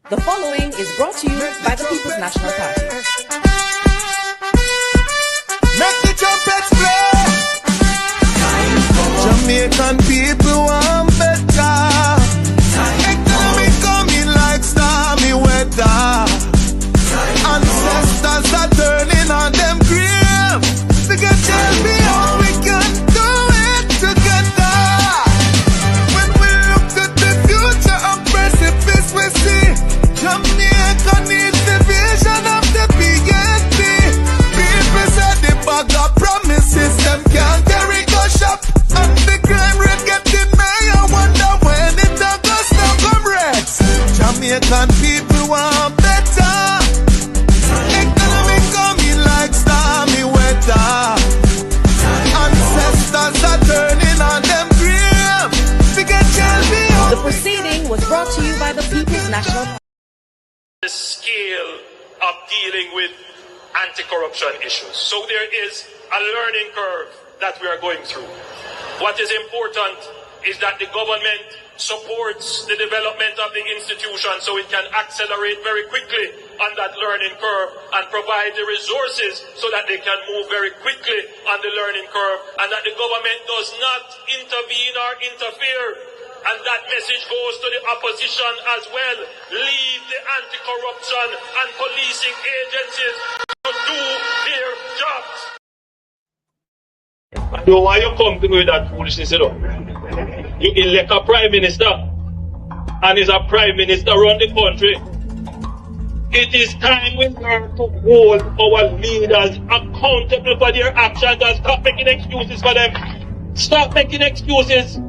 The following is brought to you by the People's National Party. Make the trumpets play. Jamaican people want better. Economy coming like stormy weather. Ancestors are turning on them grave. We can tell me how we can do it together. When we look to the future of precipice, we see Jamaica needs the vision of the PNP. People said the bag of promises, them can't carry go shop. And the crime rate getting higher, wonder when it goes to comrades. Jamaican people want better. Economy coming like stormy weather. Ancestors are turning on them grave. We can tell me how. The proceeding was brought to you by the People's National Party. The scale of dealing with anti-corruption issues. So there is a learning curve that we are going through. What is important is that the government supports the development of the institution so it can accelerate very quickly on that learning curve and provide the resources so that they can move very quickly on the learning curve, and that the government does not intervene or interfere. And that message goes to the opposition as well. Leave the anti-corruption and policing agencies to do their jobs. So why you come to me with that foolishness, you know? You elect a prime minister, and is a prime minister run the country. It is time we learn to hold our leaders accountable for their actions and stop making excuses for them. Stop making excuses.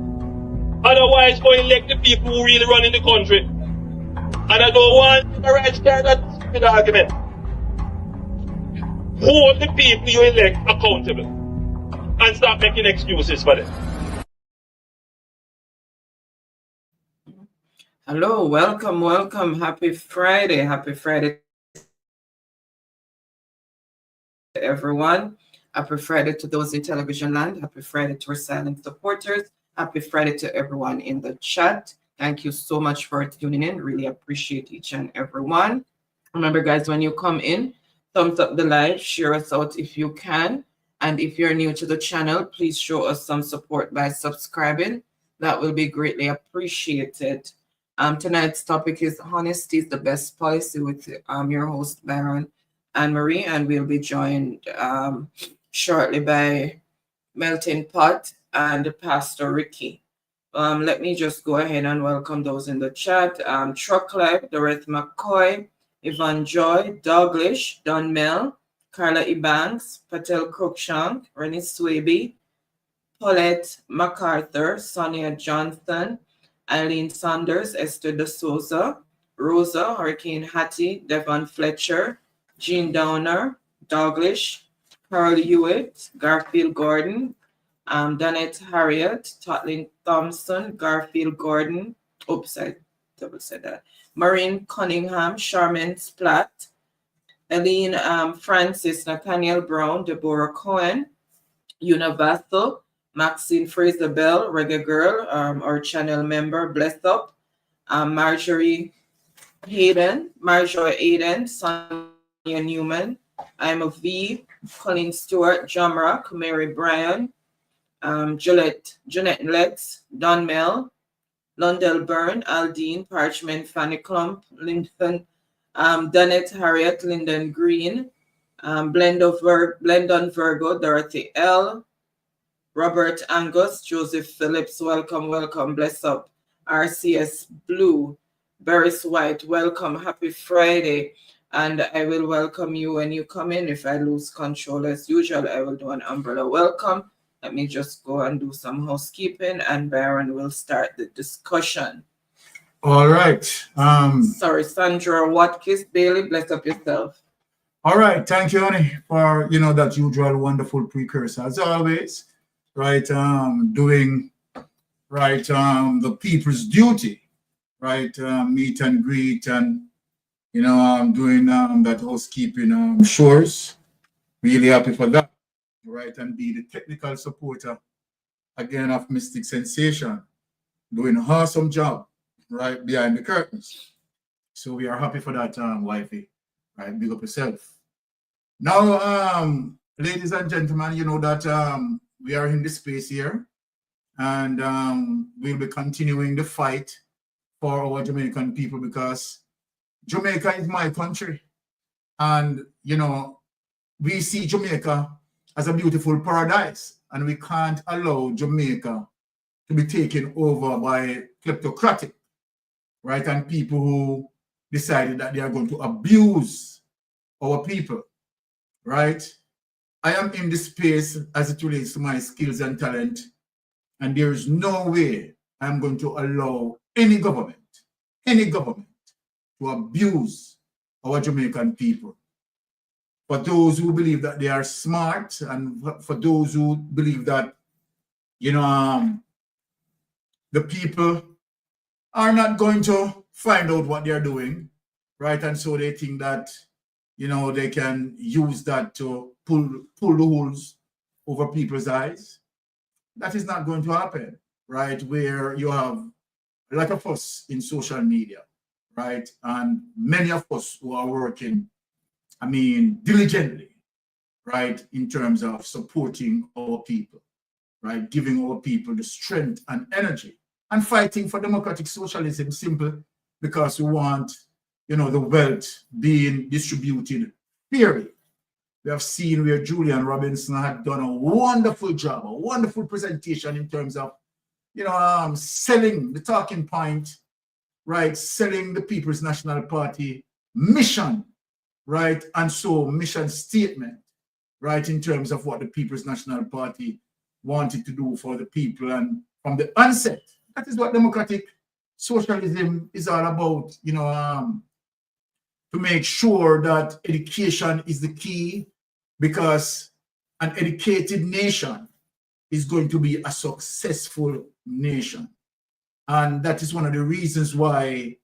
Otherwise, go elect the people who really run in the country. And I don't want the right stand that stupid argument. Hold the people you elect accountable and stop making excuses for them. Hello, welcome. Happy Friday to everyone. Happy Friday to those in television land. Happy Friday to our silent supporters. Happy Friday to everyone in the chat. Thank you so much for tuning in. Really appreciate each and every one. Remember, guys, when you come in, thumbs up the live, share us out if you can. And if you're new to the channel, please show us some support by subscribing. That will be greatly appreciated. Tonight's topic is honesty is the best policy with your host, Baron and Marie. And we'll be joined shortly by Melting Pot and Pastor Ricky. Let me just go ahead and welcome those in the chat. Truck Life, Dorothy McCoy, Yvonne Joy, Douglas, Don Mel, Carla Ebanks, Patel Cruikshank, Rennie Swaby, Paulette MacArthur, Sonia Johnson, Eileen Saunders, Esther De Souza, Rosa, Hurricane Hattie, Devon Fletcher, Jean Downer, Douglas, Carl Hewitt, Garfield Gordon, Danette Harriet, Totlin Thompson, Garfield Gordon, oops, I double said that, Maureen Cunningham, Charmaine Splatt, Eileen Francis, Nathaniel Brown, Deborah Cohen, Una Vathel, Maxine Fraser Bell, Reggae Girl, our channel member, Bless Up, Marjorie Hayden, Sonia Newman, I'm a V, Colleen Stewart, Jamrock, Mary Bryan, Jeanette Lex, Don Mel, Londell Byrne, Aldine, Parchment, Fanny Clump, Lyndon, Danette Harriet, Lyndon Green, Blendon Virgo, Dorothy L., Robert Angus, Joseph Phillips, welcome, bless up. RCS Blue, Beres White, welcome, happy Friday. And I will welcome you when you come in. If I lose control as usual, I will do an umbrella welcome. Let me just go and do some housekeeping, and Baron will start the discussion. All right. Sorry, Sandra Watkins, Bailey, bless up yourself. All right. Thank you, honey, for, that usual wonderful precursor. As always, right, doing, right, the people's duty, right, meet and greet and, doing that housekeeping chores. Really happy for that, right, and be the technical supporter, again, of Mystic Sensation, doing an awesome job, right, behind the curtains. So we are happy for that, wifey. Right, big up yourself. Now, ladies and gentlemen, you know that we are in this space here, and we'll be continuing the fight for our Jamaican people, because Jamaica is my country. And, you know, we see Jamaica as a beautiful paradise, and we can't allow Jamaica to be taken over by kleptocratic, right? And people who decided that they are going to abuse our people, right? I am in this space as it relates to my skills and talent, and there is no way I'm going to allow any government to abuse our Jamaican people. For those who believe that they are smart, and for those who believe that, you know, the people are not going to find out what they're doing, right? And so they think that, you know, they can use that to pull the holes over people's eyes. That is not going to happen, right? Where you have a lot of us in social media, right? And many of us who are working, I mean, diligently, right? In terms of supporting our people, right? Giving our people the strength and energy, and fighting for democratic socialism, simple because we want, you know, the wealth being distributed fairly. We have seen where Julian Robinson had done a wonderful job, a wonderful presentation in terms of, you know, selling the talking point, right? Selling the People's National Party mission, right? And so mission statement, right? In terms of what the People's National Party wanted to do for the people. And from the onset, that is what democratic socialism is all about, you know, to make sure that education is the key, because an educated nation is going to be a successful nation. And that is one of the reasons why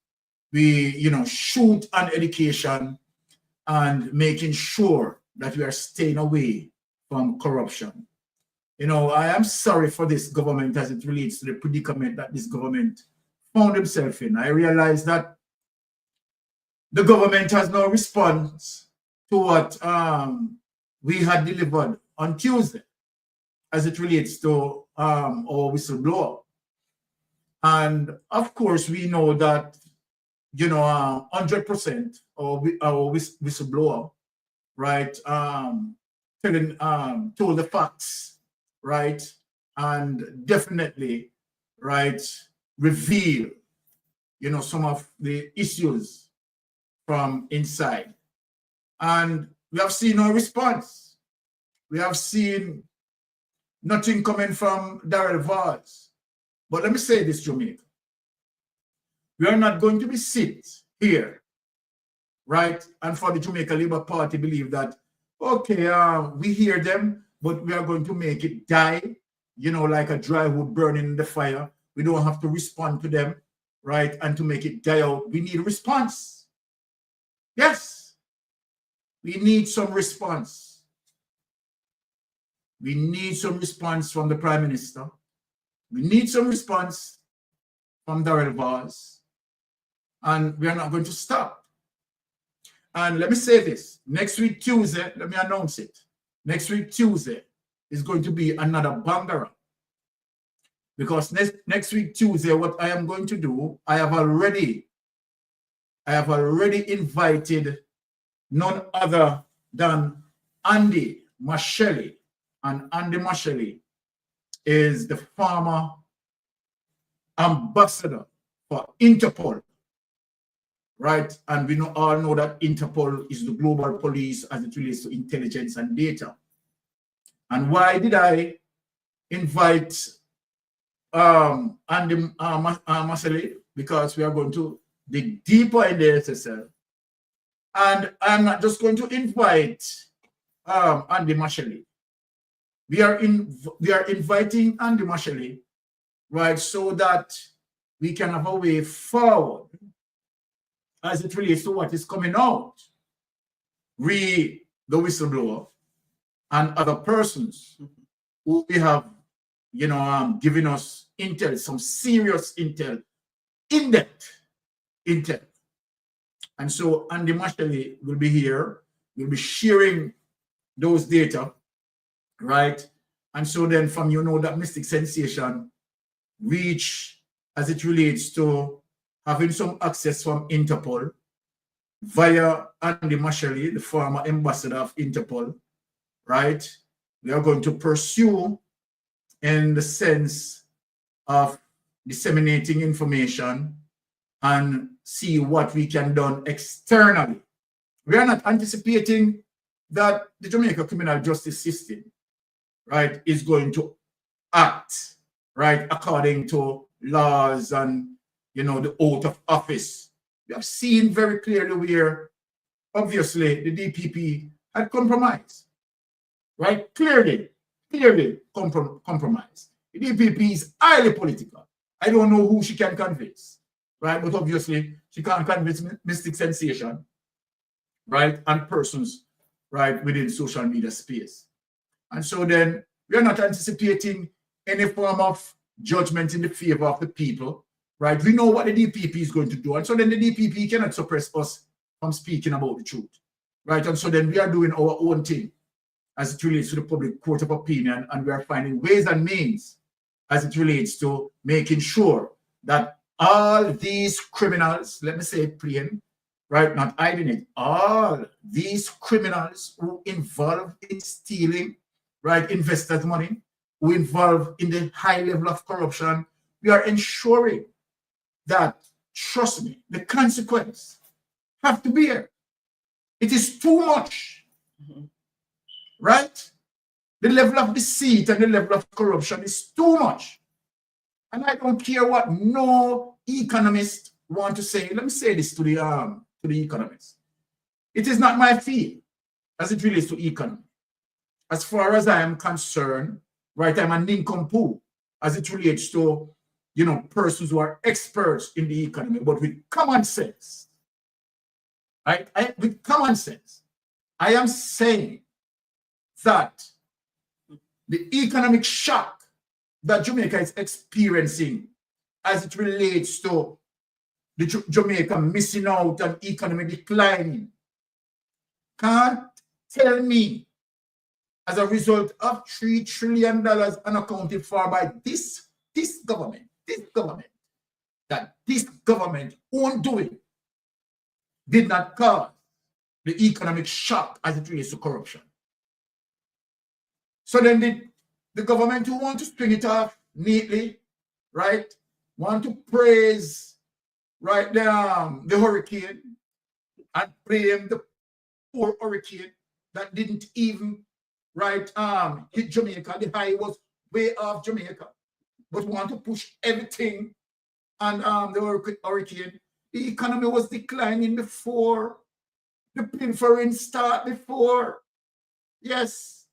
we, you know, shoot on education and making sure that we are staying away from corruption. You know, I am sorry for this government as it relates to the predicament that this government found himself in. I realize that the government has no response to what we had delivered on Tuesday as it relates to our whistleblower. And of course, we know that, you know, 100% of our whistleblower, right, told the facts, right, and definitely, right, reveal, you know, some of the issues from inside. And we have seen no response. We have seen nothing coming from Darrell Vaz. But let me say this, Jamaica. We are not going to be sit here, right? And for the Jamaica Labour Party believe that, okay, we hear them, but we are going to make it die, you know, like a dry wood burning in the fire. We don't have to respond to them, right? And to make it die out, we need a response. Yes, we need some response. We need some response from the Prime Minister. We need some response from Darrell Vaz. And we are not going to stop. And let me say this. Next week, Tuesday, let me announce it. Next week, Tuesday, is going to be another banger. Because next week, Tuesday, what I am going to do, I have already invited none other than Andy Mashelli. And Andy Mashelli is the former ambassador for Interpol, right? And we all know that Interpol is the global police as it relates to intelligence and data. And why did I invite Andy Mashelli? Because we are going to dig deeper in the SSL. And I'm not just going to invite Andy Mashelli. We are inviting Andy Mashelli, right, so that we can have a way forward as it relates to what is coming out. The whistleblower and other persons who we have, you know, given us intel, some serious intel, in-depth intel, And so Andy Mashley will be here. We'll be sharing those data, right? And so then from that mystic sensation reach as it relates to having some access from Interpol via Andy Mashley, the former ambassador of Interpol, right? We are going to pursue in the sense of disseminating information and see what we can do externally. We are not anticipating that the Jamaica criminal justice system, right, is going to act, right, according to laws and, the oath of office. We have seen very clearly where, obviously, the DPP had compromised, right? Clearly compromised. The DPP is highly political. I don't know who she can convince, right? But obviously, she can't convince Mystic Sensation, right, and persons, right, within social media space. And so then we are not anticipating any form of judgment in the favor of the people, right? We know what the DPP is going to do. And so then the DPP cannot suppress us from speaking about the truth, right? And so then we are doing our own thing as it relates to the public court of opinion, and we are finding ways and means as it relates to making sure that all these criminals, let me say it plain, right, not hiding it, all these criminals who involved in stealing, right, investors' money, who involved in the high level of corruption, we are ensuring that, trust me, the consequence have to be here. It is too much, right? The level of deceit and the level of corruption is too much. And I don't care what no economist want to say. Let me say this to the economists. It is not my field as it relates to economy. As far as I am concerned, right, I'm a nincompoop as it relates to, persons who are experts in the economy, but with common sense, right? With common sense, I am saying that the economic shock that Jamaica is experiencing as it relates to the Jamaica missing out and economy declining can't tell me, as a result of $3 trillion unaccounted for by this government, that this government won't do it, did not cause the economic shock as it relates to corruption. So then the government who want to string it off neatly, right, want to praise, right, the hurricane and blame the poor hurricane that didn't even, right, hit Jamaica. The high was way off Jamaica, but want to push everything on the hurricane. The economy was declining before the pilfering start before. Yes.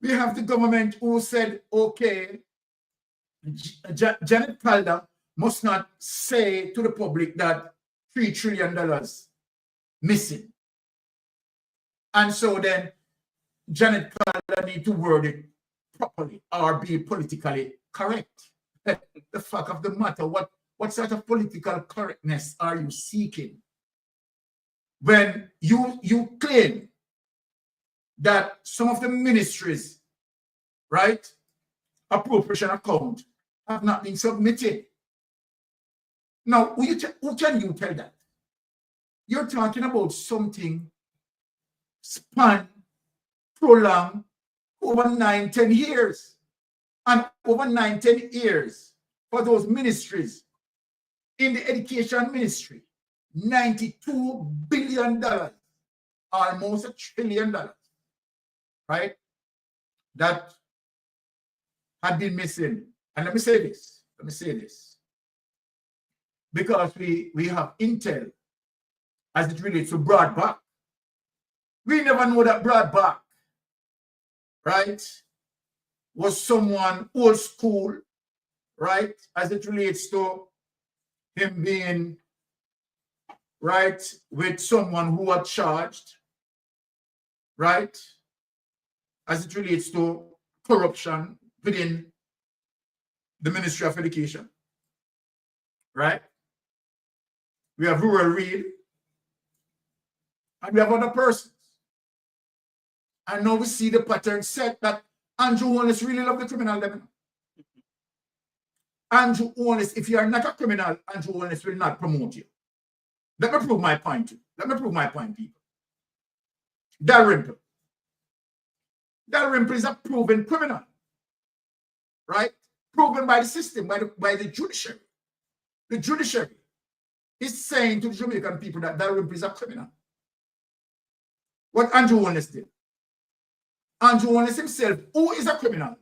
We have the government who said, okay, Jeannette Calder must not say to the public that $3 trillion missing. And so then Jeannette Calder need to word it properly or be politically correct. The fact of the matter, what sort of political correctness are you seeking when you claim that some of the ministries, right, appropriation account have not been submitted? Now, who can you tell that? You're talking about something span, prolonged over 9-10 years. And over 9-10 years for those ministries in the education ministry, $92 billion, almost $1 trillion, right? That had been missing. And let me say this, because we have intel as it relates to Broadback. We never know that Broadback, right, was someone old school, right, as it relates to him being, right, with someone who was charged, right, as it relates to corruption within the Ministry of Education, right? we have Rural Read, and we have other persons. And now we see the pattern set that Andrew Holness really love the criminal them. Andrew Holness, if you are not a criminal, Andrew Holness will not promote you. Let me prove my point to you. Let me prove my point, people. Dalrymple. Dalrymple is a proven criminal, right? Proven by the system, by the judiciary. The judiciary is saying to the Jamaican people that Dalrymple is a criminal. What Andrew Holness did. Andrew Holness himself, who is a criminal,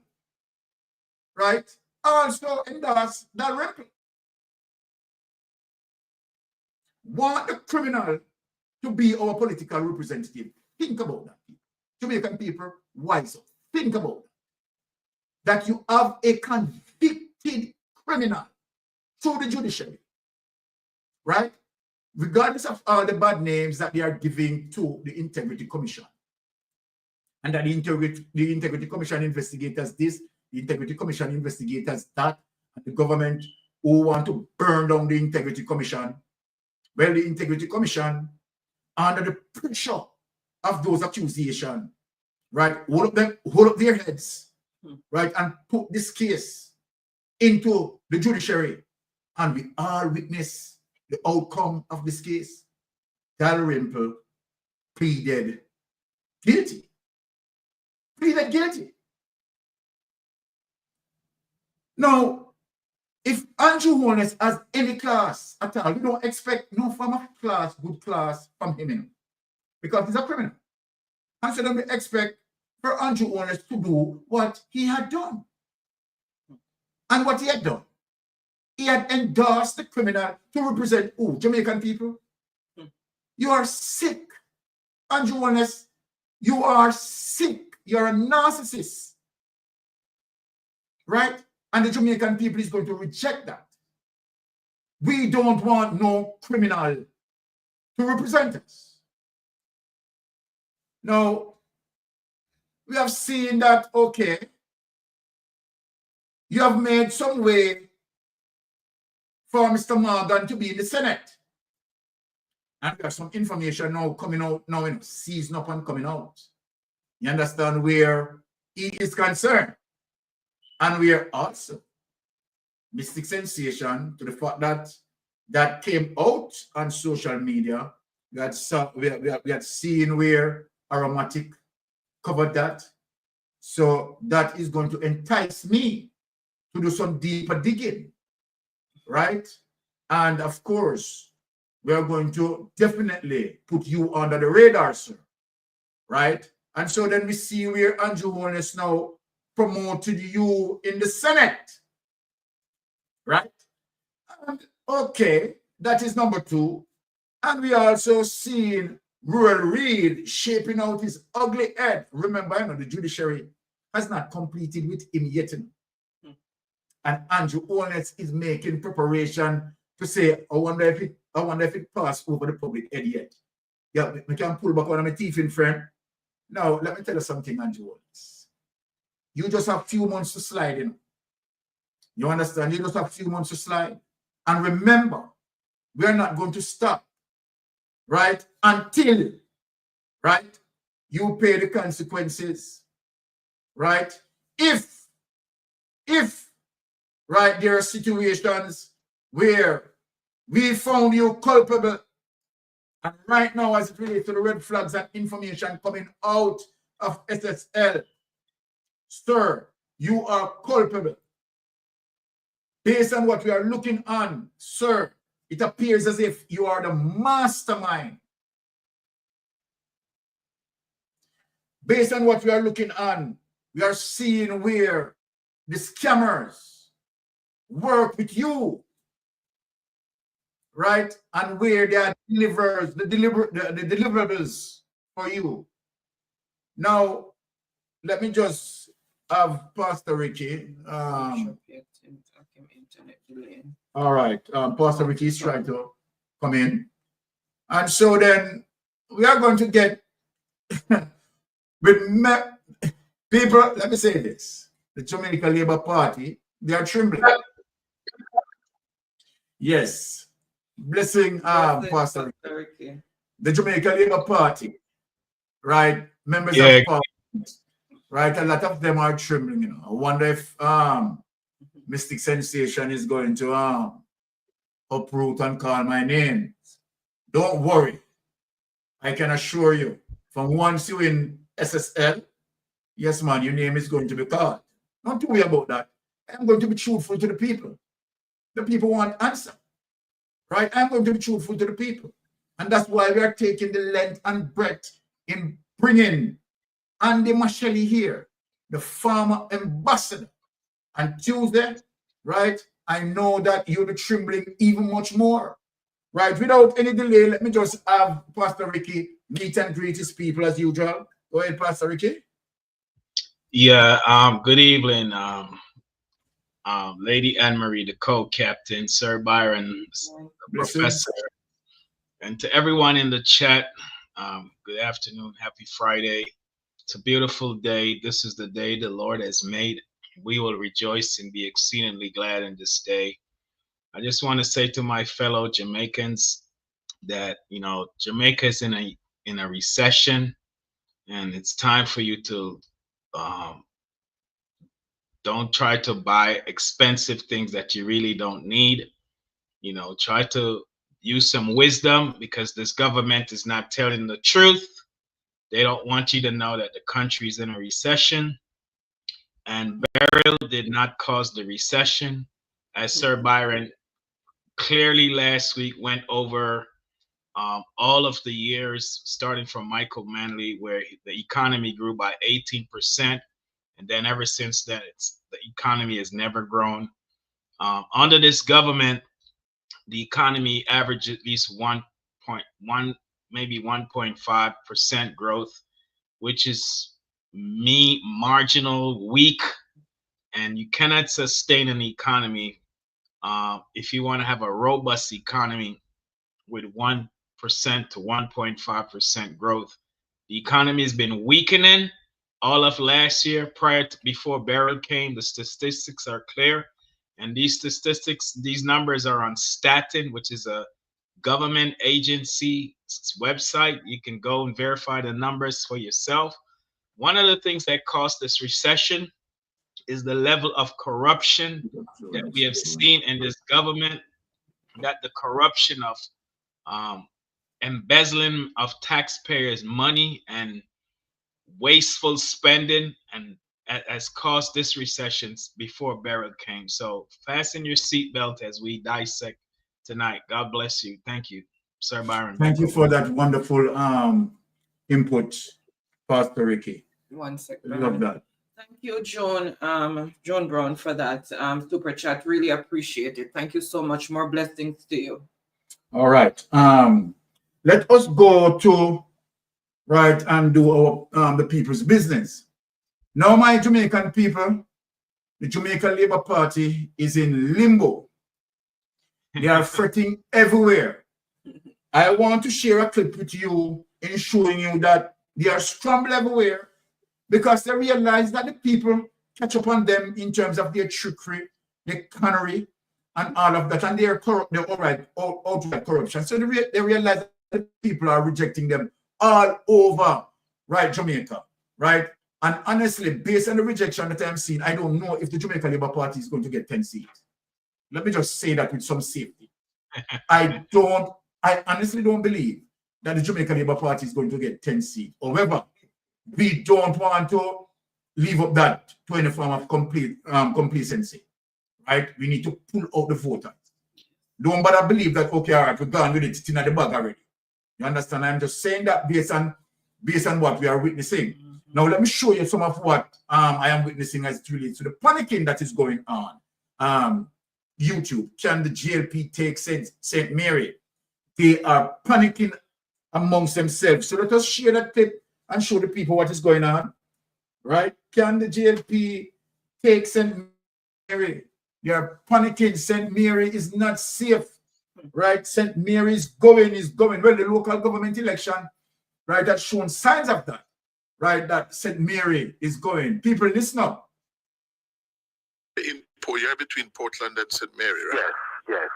right, also endorsed Dalrymple. Want the criminal to be our political representative. Think about that, people. Jamaican people, wise up. Think about that. That you have a convicted criminal through the judiciary, right? Regardless of all the bad names that they are giving to the Integrity Commission. And that the Integrity Commission investigators this, the Integrity Commission investigators that, and the government who want to burn down the Integrity Commission. Well, the Integrity Commission, under the pressure of those accusations, right, hold up their heads, right, and put this case into the judiciary. And we all witness the outcome of this case. Dalrymple pleaded guilty. Pleaded guilty. Now, if Andrew Holness has any class at all, we don't expect no form of class, good class from him, because he's a criminal. And so then we expect for Andrew Holness to do what he had done. And what he had done, he had endorsed the criminal to represent who? Jamaican people. You are sick. Andrew Holness, you are sick. You're a narcissist. Right? And the Jamaican people is going to reject that. We don't want no criminal to represent us. Now, we have seen that, okay, you have made some way for Mr. Morgan to be in the Senate. And there's some information now coming out, now seizing up and coming out. You understand where he is concerned. And we are also mystic sensation to the fact that that came out on social media. We had seen where Aromatic covered that. So that is going to entice me to do some deeper digging, right? And of course, we are going to definitely put you under the radar, sir, right? And so then we see where Andrew Holness now promoted you in the Senate, right? And okay, that is number two. And we also seen Rural Read shaping out his ugly head. Remember, the judiciary has not completed with him yet. And Andrew Holness is making preparation to say, I wonder if it passed over the public head yet. Yeah, we can pull back one of my teeth in front. Now, let me tell you something, Andrew Holness. You just have a few months to slide in. You understand? You just have a few months to slide. And remember, we're not going to stop, right, until, right, you pay the consequences, right? If, right, there are situations where we found you culpable, and right now, as it relates to the red flags and information coming out of SSL, sir, you are culpable. Based on what we are looking on, sir, it appears as if you are the mastermind. Based on what we are looking on, we are seeing where the scammers work with you, right? And where they are the deliverables for you. Now, let me just have Pastor Ricky. All right, Pastor Ricky is trying to come in. And so then we are going to get with people, let me say this, the Jamaica Labour Party, they are trembling. Yes, Blessing, Pastor Ricky. The Jamaica Labour Party, right? Members of Parliament, right? A lot of them are trembling, you know. I wonder if Mystic Sensation is going to uproot and call my name. Don't worry. I can assure you, from once you in SSL, yes, man, your name is going to be called. Not to worry about that. I'm going to be truthful to the people. The people want answer, right? I'm going to be truthful to the people. And that's why we are taking the length and breadth in bringing Andy Masheli here, the farmer ambassador. And Tuesday, right, I know that you'll be trembling even much more. Right, without any delay, let me just have Pastor Ricky meet and greet his people as usual. Go ahead, Pastor Ricky. Yeah, good evening, Lady Anne-Marie, the co-captain, Sir Byron, professor, and to everyone in the chat, good afternoon, happy Friday. It's a beautiful day. This is the day the Lord has made. We will rejoice and be exceedingly glad in this day. I just want to say to my fellow Jamaicans that, you know, Jamaica is in a recession, and it's time for you to don't try to buy expensive things that you really don't need. You know, try to use some wisdom, because this government is not telling the truth. They don't want you to know that the country is in a recession, and burial did not cause the recession, as Sir Byron clearly last week went over all of the years, starting from Michael Manley, where the economy grew by 18%. And then ever since then, the economy has never grown. Under this government, the economy averaged at least 1.1, maybe 1.5% growth, which is marginal, weak, and you cannot sustain an economy if you want to have a robust economy with 1% to 1.5% growth. The economy has been weakening all of last year before Beryl came. The statistics are clear. And these statistics, these numbers are on Stagnant, which is a government agency website. You can go and verify the numbers for yourself. One of the things that caused this recession is the level of corruption that we have seen in this government, that the corruption of embezzling of taxpayers' money and wasteful spending and has caused this recession before Beryl came. So fasten your seatbelt as we dissect tonight. God bless you. Thank you, Sir Byron. Thank you for that wonderful input, Pastor Ricky. 1 second. Love that. Thank you, Joan Brown, for that super chat. Really appreciate it. Thank you so much. More blessings to you. All right. Let us go to right and do our the people's business. Now, my Jamaican people, the Jamaican Labour Party is in limbo. They are fretting everywhere. I want to share a clip with you in showing you that they are scrambled everywhere, because they realize that the people catch up on them in terms of their trickery, their connery, and all of that. And they are corrupt, they're outright corruption. So they realize that the people are rejecting them all over, right, Jamaica, right? And honestly, based on the rejection that I'm seeing, I don't know if the Jamaica Labour Party is going to get 10 seats. Let me just say that with some safety. I honestly don't believe that the Jamaica Labour Party is going to get 10 seats. However, we don't want to leave up that to any form of complacency, right? We need to pull out the voters. Don't bother believe that, okay, all right, we're gone with it, it's in the bag already. You understand? I'm just saying that based on what we are witnessing. Now, let me show you some of what I am witnessing as it relates to the panicking that is going on. YouTube, can the GLP take St. Mary? They are panicking amongst themselves. So let us share that clip and show the people what is going on, right? Can the GLP take St. Mary? They are panicking. St. Mary is not safe, right? St. Mary is going. Well, the local government election, right, that's shown signs of that, right, that St. Mary is going. People, listen up. You're between Portland and St. Mary, right? Yes.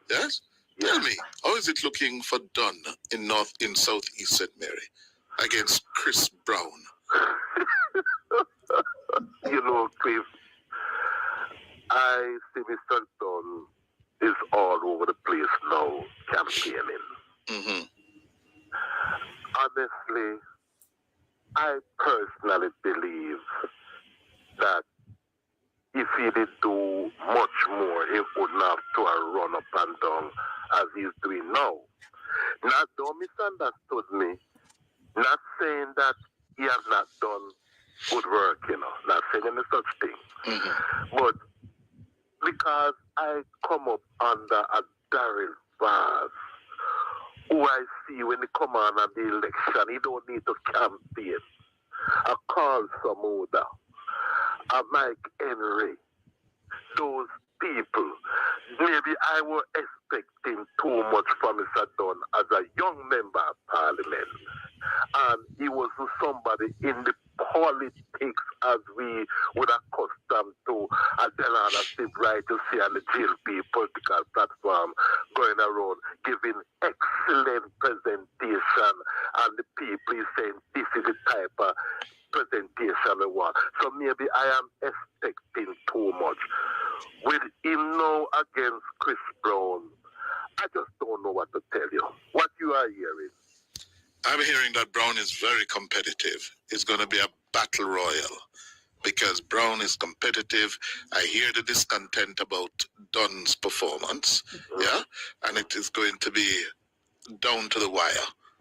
Yes? Tell me, how is it looking for Dunn in Southeast St. Mary against Chris Brown? You know, Chris, I see Mr. Dunn is all over the place now campaigning. Mm-hmm. Honestly, I personally believe that if he did do much more, he wouldn't have to run up and down as he's doing now. Now, don't misunderstood me. Not saying that he has not done good work, you know, not saying any such thing. Mm-hmm. But because I come up under a Daryl Vaz, who I see when he come on at the election, he don't need to campaign. I call Samuda, a Mike Henry, those people. Maybe I was expecting too much from Mr. Dunn as a young member of parliament. And he was somebody in the politics as we would accustomed to a Delana Steve Wright to see on the GLP political platform going around giving excellent presentation, and the people is saying this is the type of presentation we want. So maybe I am expecting too much. With him now against Chris Brown, I just don't know what to tell you. What you are hearing? I'm hearing that Brown is very competitive. It's going to be a battle royal because Brown is competitive. I hear the discontent about Dunn's performance, yeah, and it is going to be down to the wire.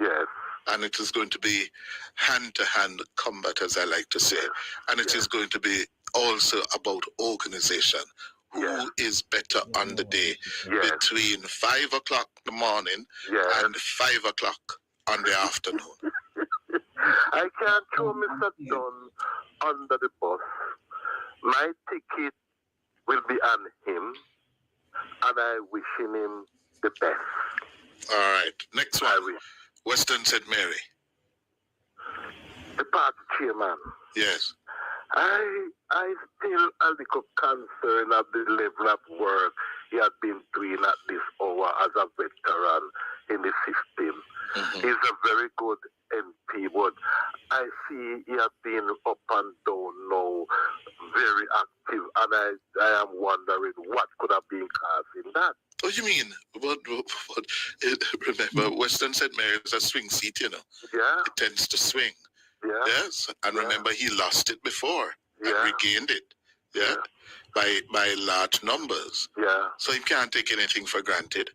Yes. And it is going to be hand-to-hand combat, as I like to say. And it is going to be also about organization. Who is better on the day between 5 o'clock in the morning and 5 o'clock on the afternoon? I can't throw Mr. Dunn under the bus. My ticket will be on him, and I wishing him the best. All right. Next one. Western St. Mary. The party chairman. Yes. I still a little concerned at the level of work he has been doing at this hour as a veteran in the system. Mm-hmm. He's a very good MP, but I see he has been up and down now, very active, and I am wondering what could have been causing that. What do you mean? Remember, Western St. Mary is a swing seat, you know. Yeah. It tends to swing. Yeah. Yes. And remember, he lost it before and regained it. Yeah. By large numbers. Yeah. So he can't take anything for granted.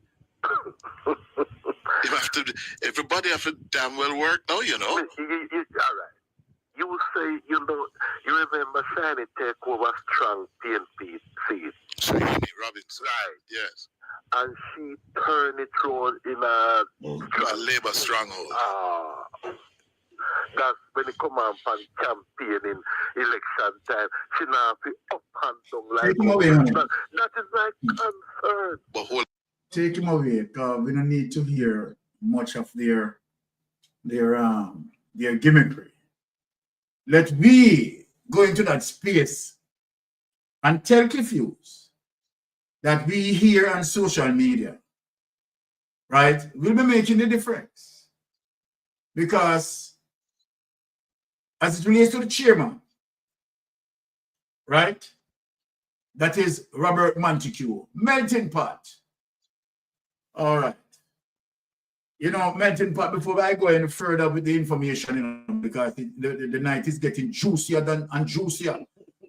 You have to. Everybody have to damn well work now, you know. All right. You say, you know, you remember Shiny take over strong PNP seat. Shiny Robinson. Right. Yes. And she turned it around in a Labour stronghold. That's when it come on and campaigning election time. She now be up and down like Take him away, honey. that is my concern. But hold. Take him away, because we don't need to hear much of their gimmickry. Let we go into that space and tell Cliffius that we here on social media, right, will be making the difference. Because as it relates to the chairman, right, that is Robert Montague, melting pot. All right. You know, melting pot, before I go any further with the information, you know, because the night is getting juicier and juicier.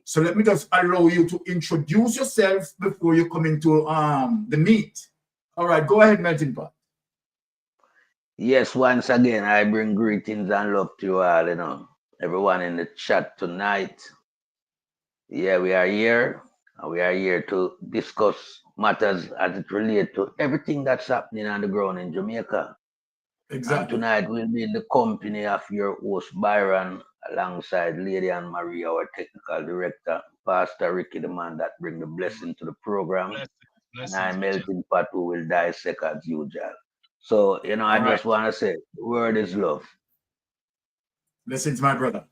So let me just allow you to introduce yourself before you come into the meat. All right, go ahead, melting pot. Yes, once again, I bring greetings and love to you all, you know, everyone in the chat tonight. Yeah, we are here. We are here to discuss matters as it relates to everything that's happening on the ground in Jamaica. Exactly. And tonight we'll be in the company of your host Byron, alongside Lady Anne Marie, our technical director, Pastor Ricky, the man that bring the blessing to the program, and I'm melting pot who will dissect as usual. So, you know, I just want to say, the word is love. Listen to my brother.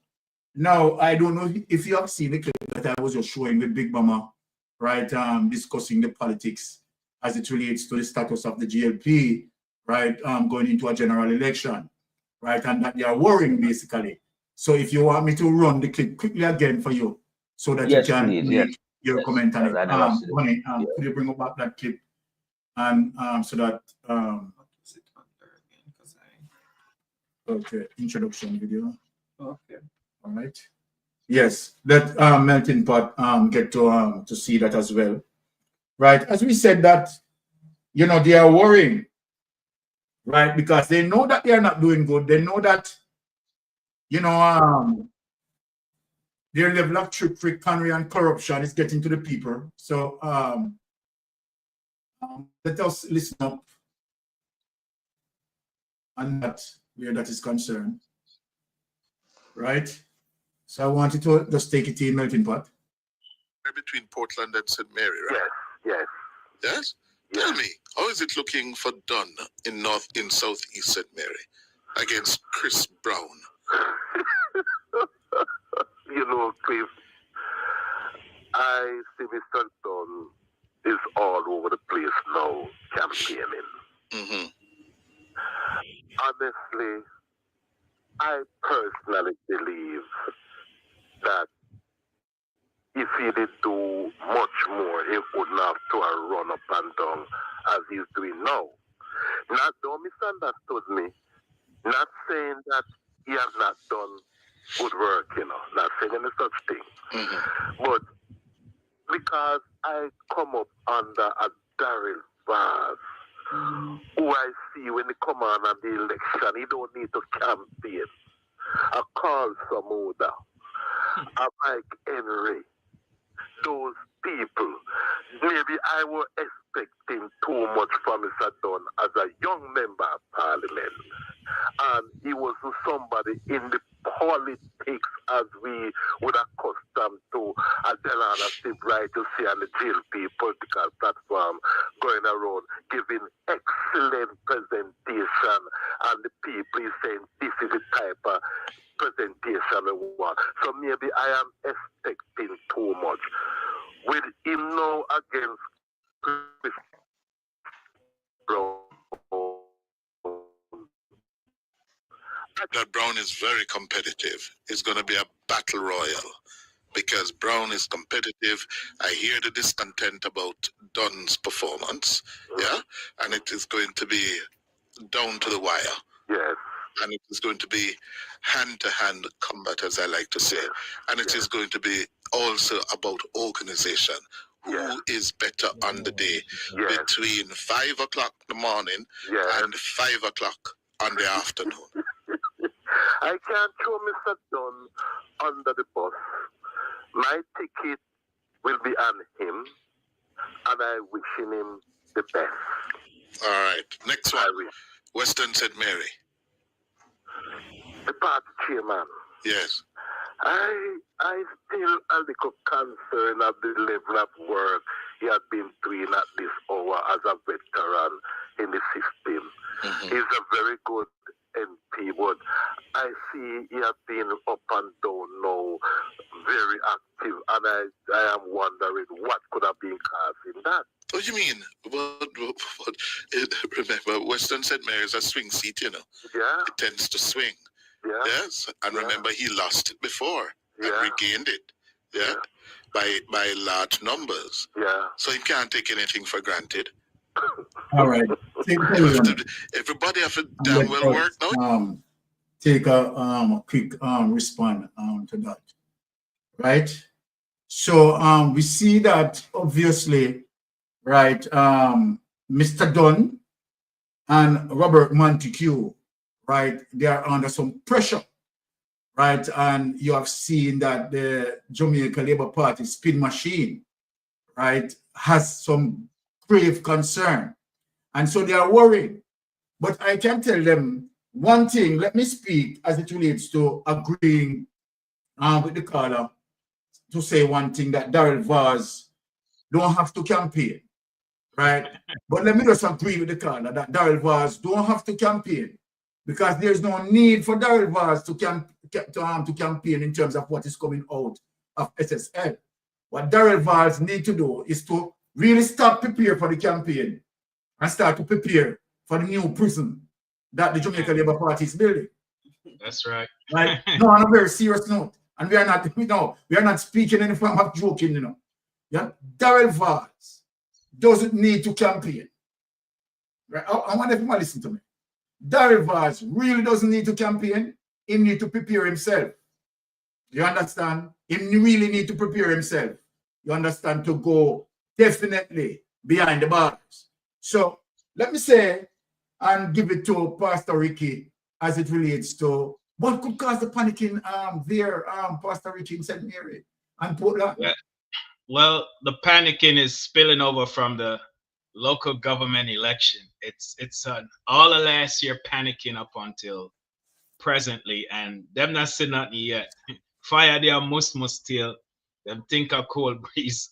Now, I don't know if you have seen the clip that I was just showing with Big Mama, right, discussing the politics as it relates to the status of the GLP, right, going into a general election, right, and that they are worrying basically. So if you want me to run the clip quickly again for you, so that Yes, you can please. make Yes. your Yes. comment on it. I never see it. Bonnie, Yeah. could you bring up back that clip, and so that okay, introduction video. Okay, all right. Yes, let Melting Pot get to see that as well, right? As we said that, you know, they are worrying, right, because they know that they are not doing good. They know that, you know, their level of trickery and corruption is getting to the people. So let us listen up on that where that is concerned, right? So I wanted to just take it in, Melting Pot. Between Portland and St. Mary, right? Yes. Yes? Tell me, how is it looking for Dunn in Southeast St. Mary against Chris Brown? You know, Cliff, I see Mr. Dunn is all over the place now campaigning. Mm-hmm. Honestly, I personally believe that if he did do much more, he wouldn't have to run up and down as he's doing now. Not, don't misunderstood me. Not saying that he has not done good work, you know, not saying any such thing. Mm-hmm. But because I come up under a Daryl Vaz, who I see when he come on at the election, he don't need to campaign. I call Samuda, I Mike Henry, those people. Maybe I was expecting too much from Mr. Dunn as a young member of parliament. And he was somebody in the politics as we would accustomed to a Delana Steve right to see on the GLP political platform going around giving excellent presentation, and the people is saying this is the type of presentation we want. So maybe I am expecting too much. With him now against Chris Brown, that Brown is very competitive. It's going to be a battle royal because Brown is competitive. I hear the discontent about Dunn's performance, yeah, and it is going to be down to the wire. Yes. And it is going to be hand-to-hand combat, as I like to say. And it is going to be also about organization. Who is better on the day between 5 o'clock in the morning and 5 o'clock on the afternoon? I can't throw Mr. Dunn under the bus. My ticket will be on him, and I wishing him the best. All right. Next one. Western St. Mary. The party chairman. Yes. I still a little concerned of the level of work he had been doing at this hour as a veteran in the system. Mm-hmm. He's a very good MP, but I see he has been up and down now, very active, and I am wondering what could have been causing that. What do you mean? Remember, Western St. Mary is a swing seat, you know. Yeah. It tends to swing. Yeah. Yes. And remember, he lost it before and regained it. Yeah. By large numbers. Yeah. So you can't take anything for granted. All right. Everybody have to damn well work now. Take a quick respond to that. Right? So we see that obviously, right, Mr. Dunn and Robert Montague, right, they are under some pressure, right? And you have seen that the Jamaica Labour Party spin machine, right, has some grave concern. And so they are worried. But I can tell them one thing, let me speak as it relates to agreeing with the caller to say one thing, that Daryl Vaz don't have to campaign, right? But let me just agree with the caller that Daryl Vaz don't have to campaign, because there's no need for Daryl Vaz to campaign in terms of what is coming out of SSL. What Daryl Vaz need to do is to really start prepare for the campaign and start to prepare for the new prison that the Jamaica Labour Party is building. That's right. Right? No, on a very serious note. And we are not speaking any form of joking, you know. Yeah. Darrell Vaz doesn't need to campaign. Right? I want everyone to listen to me. Darrell Vaz really doesn't need to campaign. He needs to prepare himself. You understand? He really need to prepare himself. You understand? To go definitely behind the bars. So let me say and give it to Pastor Ricky as it relates to what could cause the panicking there, Pastor Ricky in St. Mary and Portland. Yeah. Well, the panicking is spilling over from the local government election. It's all of last year panicking up until presently, and them not seen nothing yet. Fire there must still. Them think a cold breeze.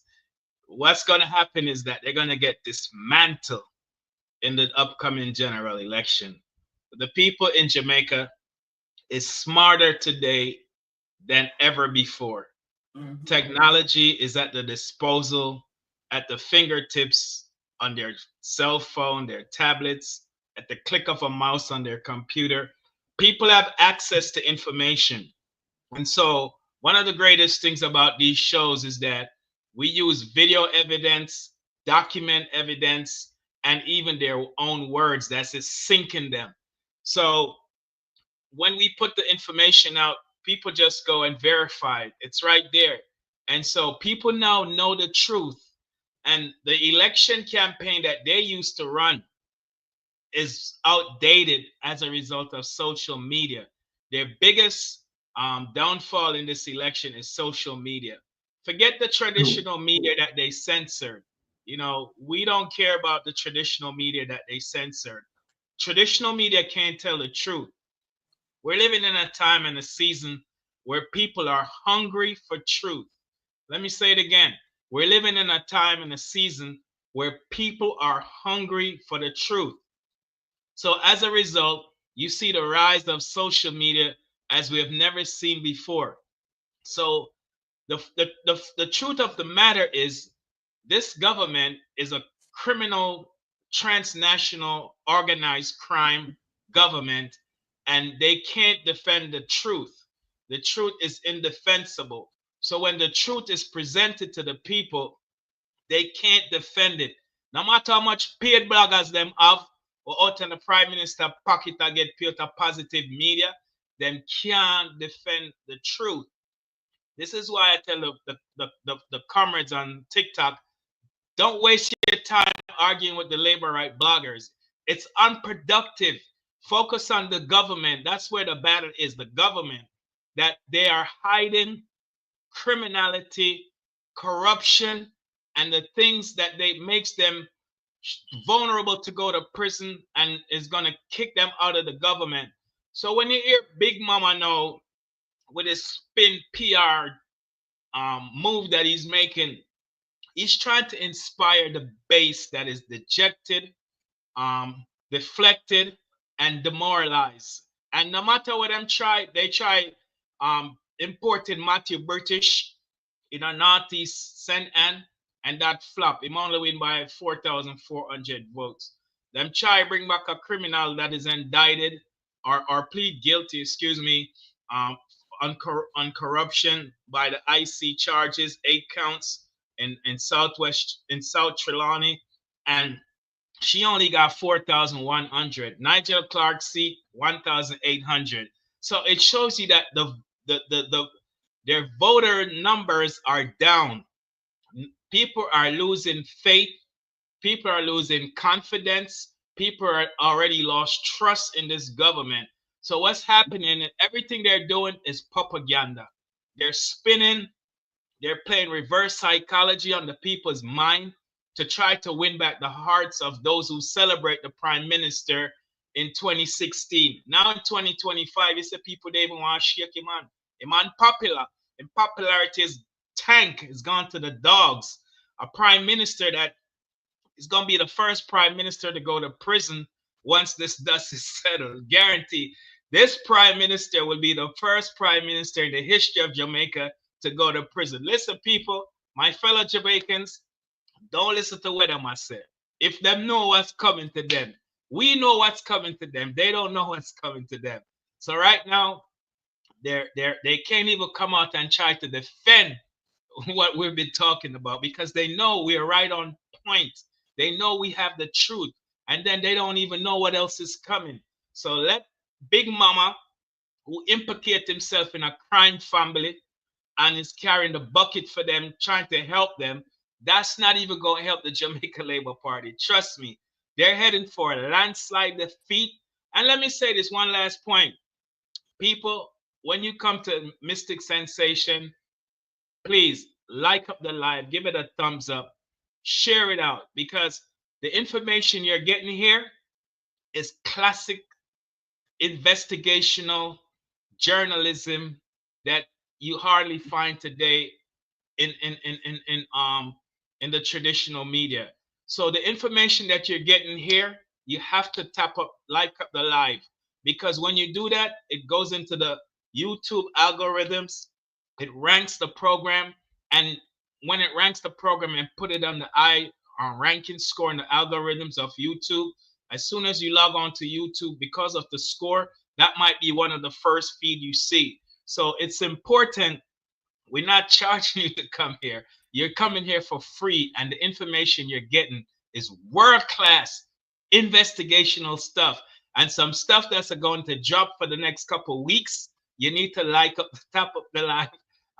What's gonna happen is that they're gonna get dismantled in the upcoming general election. The people in Jamaica is smarter today than ever before. Mm-hmm. Technology is at the disposal, at the fingertips, on their cell phone, their tablets, at the click of a mouse on their computer. People have access to information. And so one of the greatest things about these shows is that we use video evidence, document evidence, and even their own words that's syncing them. So when we put the information out, people just go and verify it. It's right there. And so people now know the truth. And the election campaign that they used to run is outdated as a result of social media. Their biggest downfall in this election is social media. Forget the traditional media that they censored. You know, we don't care about the traditional media that they censored. Traditional media can't tell the truth. We're living in a time and a season where people are hungry for truth. Let me say it again. We're living in a time and a season where people are hungry for the truth. So as a result, you see the rise of social media as we have never seen before. So the truth of the matter is this government is a criminal, transnational, organized crime government, and they can't defend the truth. The truth is indefensible. So when the truth is presented to the people, they can't defend it. No matter how much paid bloggers them have, or out in the prime minister pocket to get paid to positive media, them can't defend the truth. This is why I tell the comrades on TikTok, don't waste your time arguing with the labor right bloggers. It's unproductive. Focus on the government. That's where the battle is, the government. That they are hiding criminality, corruption, and the things that they makes them vulnerable to go to prison and is going to kick them out of the government. So when you hear Big Mama now with his spin PR move that he's making, he's trying to inspire the base that is dejected, deflected, and demoralized. And no matter what they try importing Matthew British in a northeast St. Anne, and that flop. Him only win by 4,400 votes. Them try bring back a criminal that is indicted or plead guilty, on corruption by the IC charges, 8 counts in South Trelawney, and she only got 4,100. Nigel Clark seat 1,800. So it shows you that their voter numbers are down. People are losing faith. People are losing confidence. People are already lost trust in this government. So what's happening? Everything they're doing is propaganda. They're spinning. They're playing reverse psychology on the people's mind to try to win back the hearts of those who celebrate the prime minister in 2016. Now in 2025, it's the people they even want to shake him on. Him unpopular. And popularity is tank. It's gone to the dogs. A prime minister that is going to be the first prime minister to go to prison once this dust is settled. Guarantee. This prime minister will be the first prime minister in the history of Jamaica to go to prison. Listen, people, my fellow Jamaicans, Don't listen to what them I say. If them know what's coming to them, we know what's coming to them. They don't know what's coming to them. So right now, they can't even come out and try to defend what we've been talking about because they know we're right on point. They know we have the truth, and then they don't even know what else is coming. So let Big Mama, who implicate himself in a crime family and is carrying the bucket for them, trying to help them, that's not even going to help the Jamaica Labour Party. Trust me, they're heading for a landslide defeat. And let me say this one last point. People, when you come to Mystic Sensation, please like up the live, give it a thumbs up, share it out, because the information you're getting here is classic investigational journalism that you hardly find today in the traditional media. So the information that you're getting here, you have to tap up, like up the live, because when you do that, it goes into the YouTube algorithms, it ranks the program, and when it ranks the program and put it on the ranking score in the algorithms of YouTube, as soon as you log on to YouTube, because of the score, that might be one of the first feed you see. So it's important. We're not charging you to come here. You're coming here for free, and the information you're getting is world-class investigational stuff, and some stuff that's going to drop for the next couple of weeks. You need to tap up the live.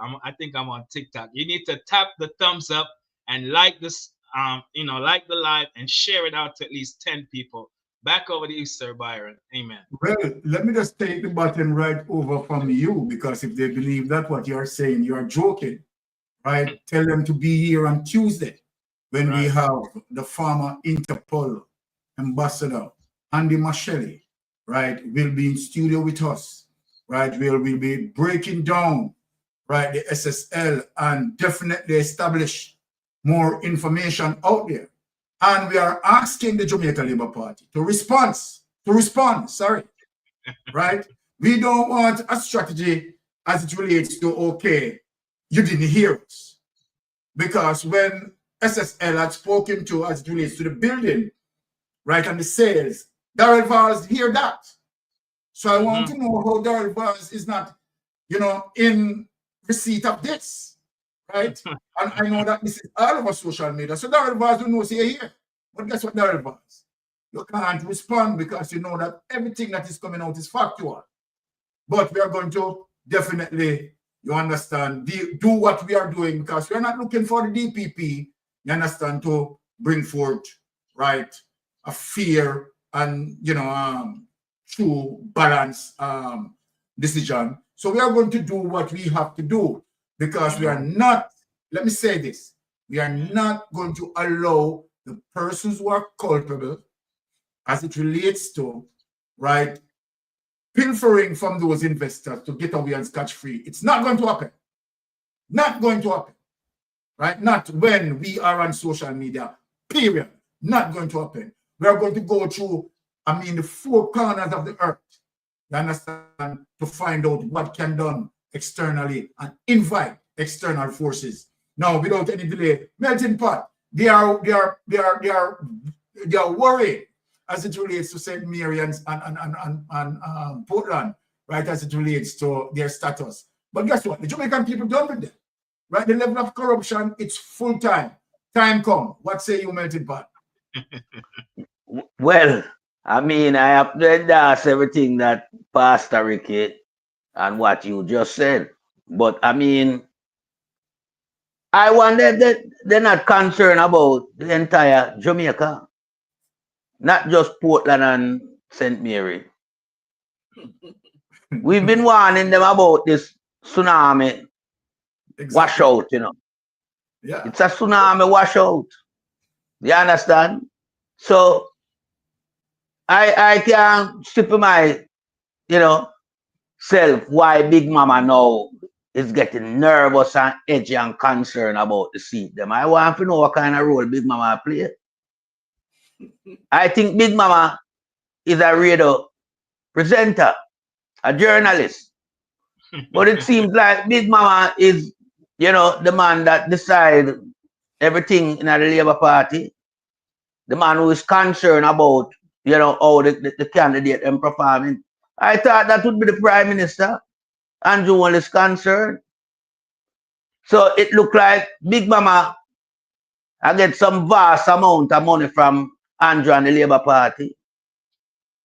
I think I'm on TikTok. You need to tap the thumbs up and like this, like the live and share it out to at least 10 people. Back over to you, Sir Byron. Amen. Well, let me just take the button right over from you, because if they believe that what you're saying, you're joking, right? Tell them to be here on Tuesday when we have the former Interpol ambassador, Andy Mashele, right, will be in studio with us, right? We'll be breaking down, right, the SSL and definitely establish more information out there. And we are asking the Jamaica Labour Party to respond, sorry, right? We don't want a strategy as it relates to, okay, you didn't hear us. Because when SSL had spoken to as it relates to the building, right, and the sales, Darrell Vaz hear that. So I want to know how Darrell Vaz is not, in receipt of this, right? And I know that this is all over social media. So Darrell Vaz don't know you're here. But guess what, Darrell Vaz? You can't respond because you know that everything that is coming out is factual. But we are going to definitely, you understand, do what we are doing, because we are not looking for the DPP, you understand, to bring forth, right, a fair and, true balance decision. So we are going to do what we have to do, because we are not, let me say this, we are not going to allow the persons who are culpable as it relates to, right, pilfering from those investors to get away and scotch-free. It's not going to happen. Not going to happen. Right? Not when we are on social media, period. Not going to happen. We are going to go through, the four corners of the earth, you understand, to find out what can be done externally and invite external forces. Now, without any delay, melting pot, they are worried as it relates to St. Mary and Portland, right, as it relates to their status. But guess what? The Jamaican people done with them, right? The level of corruption, it's full time. Time come. What say you, melted pot? Well, I have to endorse everything that Pastor Ricky and what you just said. But I wonder that they're not concerned about the entire Jamaica, not just Portland and St. Mary. We've been warning them about this tsunami washout, Yeah. It's a tsunami washout. You understand? So I can't strip my, self why Big Mama now is getting nervous and edgy and concerned about the seat. I want to know what kind of role Big Mama play. I think Big Mama is a radio presenter, a journalist. But it seems like Big Mama is, the man that decide everything in the Labour Party. The man who is concerned about, you know, how the candidate and performing. I thought that would be the Prime Minister. Andrew Wall is concerned. So it looked like Big Mama I get some vast amount of money from Andrew and the Labour Party.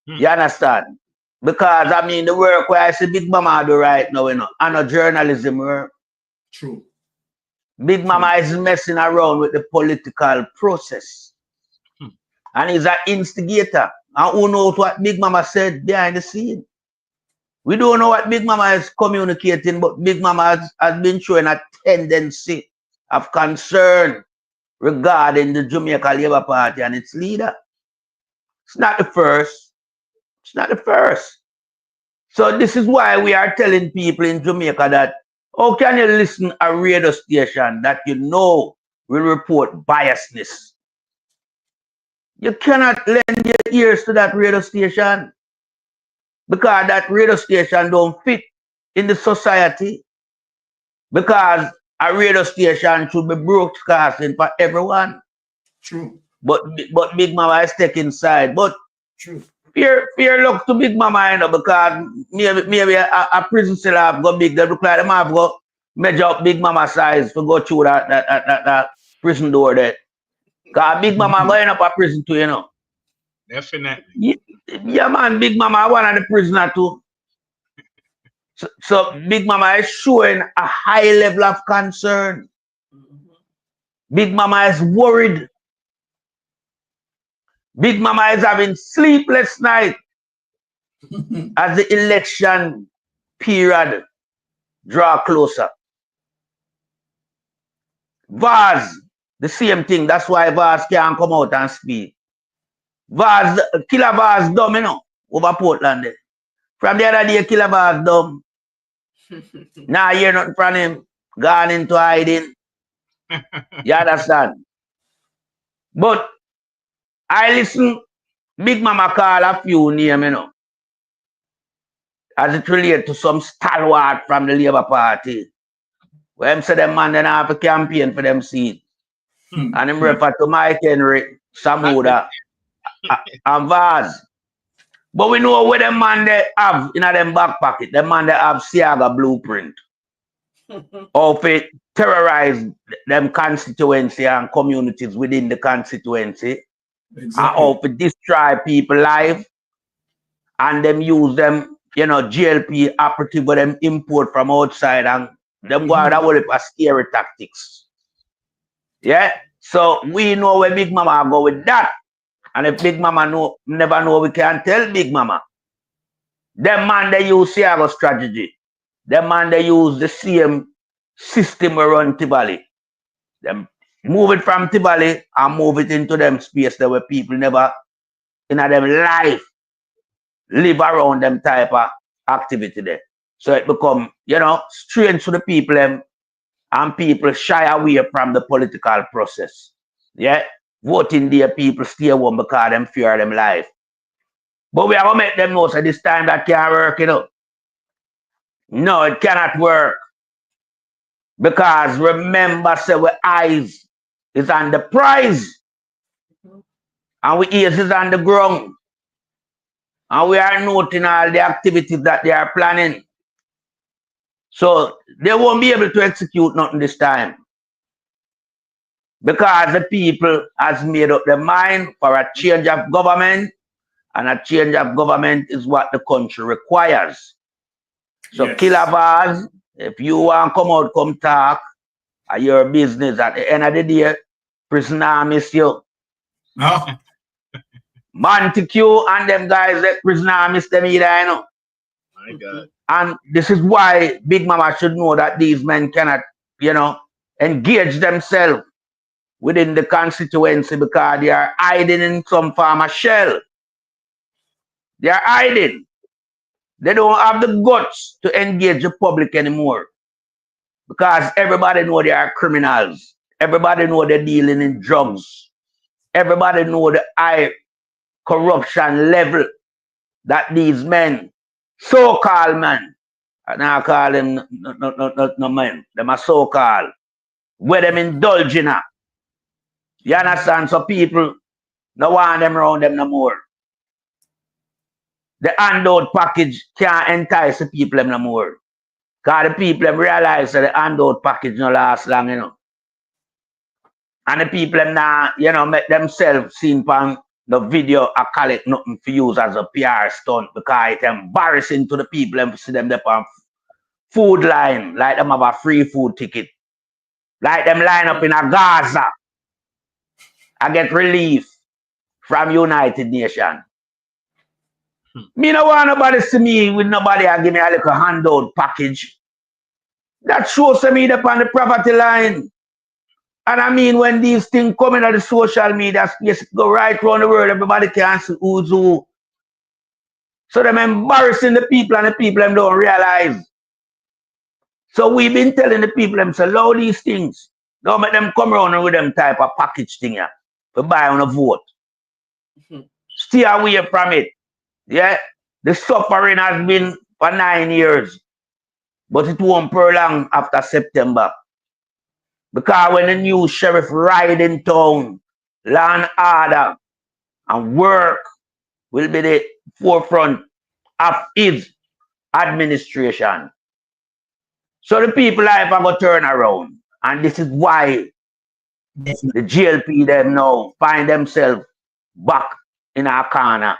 You understand? Because I mean the work where I see Big Mama do right now, you know, and a journalism work. True. Big Mama is messing around with the political process. And he's an instigator. And who knows what Big Mama said behind the scene? We don't know what Big Mama is communicating, but Big Mama has been showing a tendency of concern regarding the Jamaica Labour Party and its leader. It's not the first. It's not the first. So this is why we are telling people in Jamaica that how can you listen to a radio station that you know will report biasness? You cannot lend your ears to that radio station because that radio station don't fit in the society, because a radio station should be broadcasting for everyone. True. But Big Mama is taking side. But true. Fear look to Big Mama, you know, because maybe a prison cell have go big. They look like them have go measure up Big Mama size to go through that prison door there. Because Big Mama going up a prison too, you know. Definitely. Yeah, man, Big Mama one of the prisoner too. So Big Mama is showing a high level of concern. Big Mama is worried. Big Mama is having sleepless night as the election period draw closer. Vaz, the same thing. That's why Vaz can't come out and speak. Vaz, Killer Vaz dumb, you know, over Portland. From the other day, Killer Vaz dumb. Now hear nothing from him. Gone into hiding. You understand? But I listen, Big Mama call a few names, you know, as it relates to some stalwart from the Labour Party. When say them man then have a campaign for them seat. And him refer to Mike Henry, Samuda, and Vaz. But we know where them man they have in them back pocket. Them man they have Siaga blueprint. Of it terrorize them constituency and communities within the constituency. Exactly. And how to destroy people life, and them use them, you know, GLP operative with them import from outside, and them go out that way for scary tactics. Yeah. So we know where Big Mama go with that. And if Big Mama never know, we can tell Big Mama. Them man they use Siago strategy. Them man they use the same system around Tibali. Them move it from Tibali and move it into them space there where people never in them life live around them type of activity there. So it become, you know, strange to the people and people shy away from the political process. Yeah. Voting there, people stay home because them fear them life. But we are gonna make them know so this time that can't work, you know. No, it cannot work. Because remember, say our eyes is on the prize. And we ears is on the ground. And we are noting all the activities that they are planning. So they won't be able to execute nothing this time. Because the people has made up their mind for a change of government. And a change of government is what the country requires. So yes. Killer Vaz, if you want to come out, come talk, your business at the end of the day, prisoner miss you. No. Montague and them guys that prisoner miss them either, you know. My God. And this is why Big Mama should know that these men cannot, you know, engage themselves within the constituency because they are hiding in some form of shell. They are hiding. They don't have the guts to engage the public anymore. Because everybody know they are criminals. Everybody know they're dealing in drugs. Everybody know the high corruption level that these men, so-called men, and I call them no men, them are so-called, where them indulging at. You understand? So people no want them around them no more. The handout package can't entice the people them no more. Because the people them realize that the handout package no last long, you know. And the people them now, you know, make themselves seen on the video I call it nothing for use as a PR stunt because it's embarrassing to the people them to see them on food line, like them have a free food ticket. Like them line up in a Gaza. I get relief from United Nations. Me no want nobody see me with nobody and give me a little handout package. That shows me up on the property line. And I mean, when these things come in on the social media space, go right around the world, everybody can see who's who. So them embarrassing the people and the people them don't realize. So we've been telling the people them, so allow these things. Don't make them come around with them type of package thing here to buy on a vote. Stay away from it. Yeah, the suffering has been for 9 years, but it won't prolong after September. Because when the new sheriff ride in town, law and order and work will be the forefront of his administration. So the people life are going to turn around. And this is why the GLP them now find themselves back in our corner.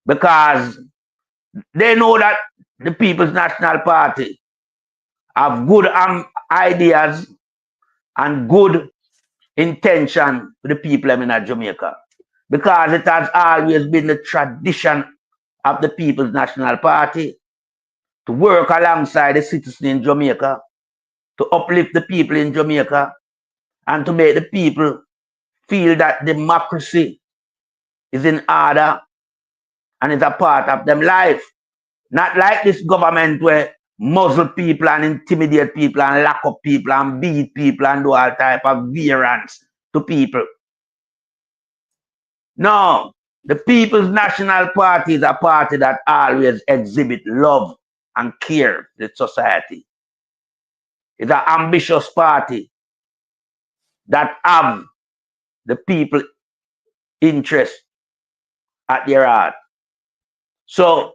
Because they know that the People's National Party have good ideas and good intention for the people in Jamaica. Because it has always been the tradition of the People's National Party to work alongside the citizens in Jamaica, to uplift the people in Jamaica, and to make the people feel that democracy is in order and is a part of them life. Not like this government where muzzle people and intimidate people and lock up people and beat people and do all type of variance to people. No, the People's National Party is a party that always exhibit love and care to society. It's an ambitious party that have the people interest at their heart. So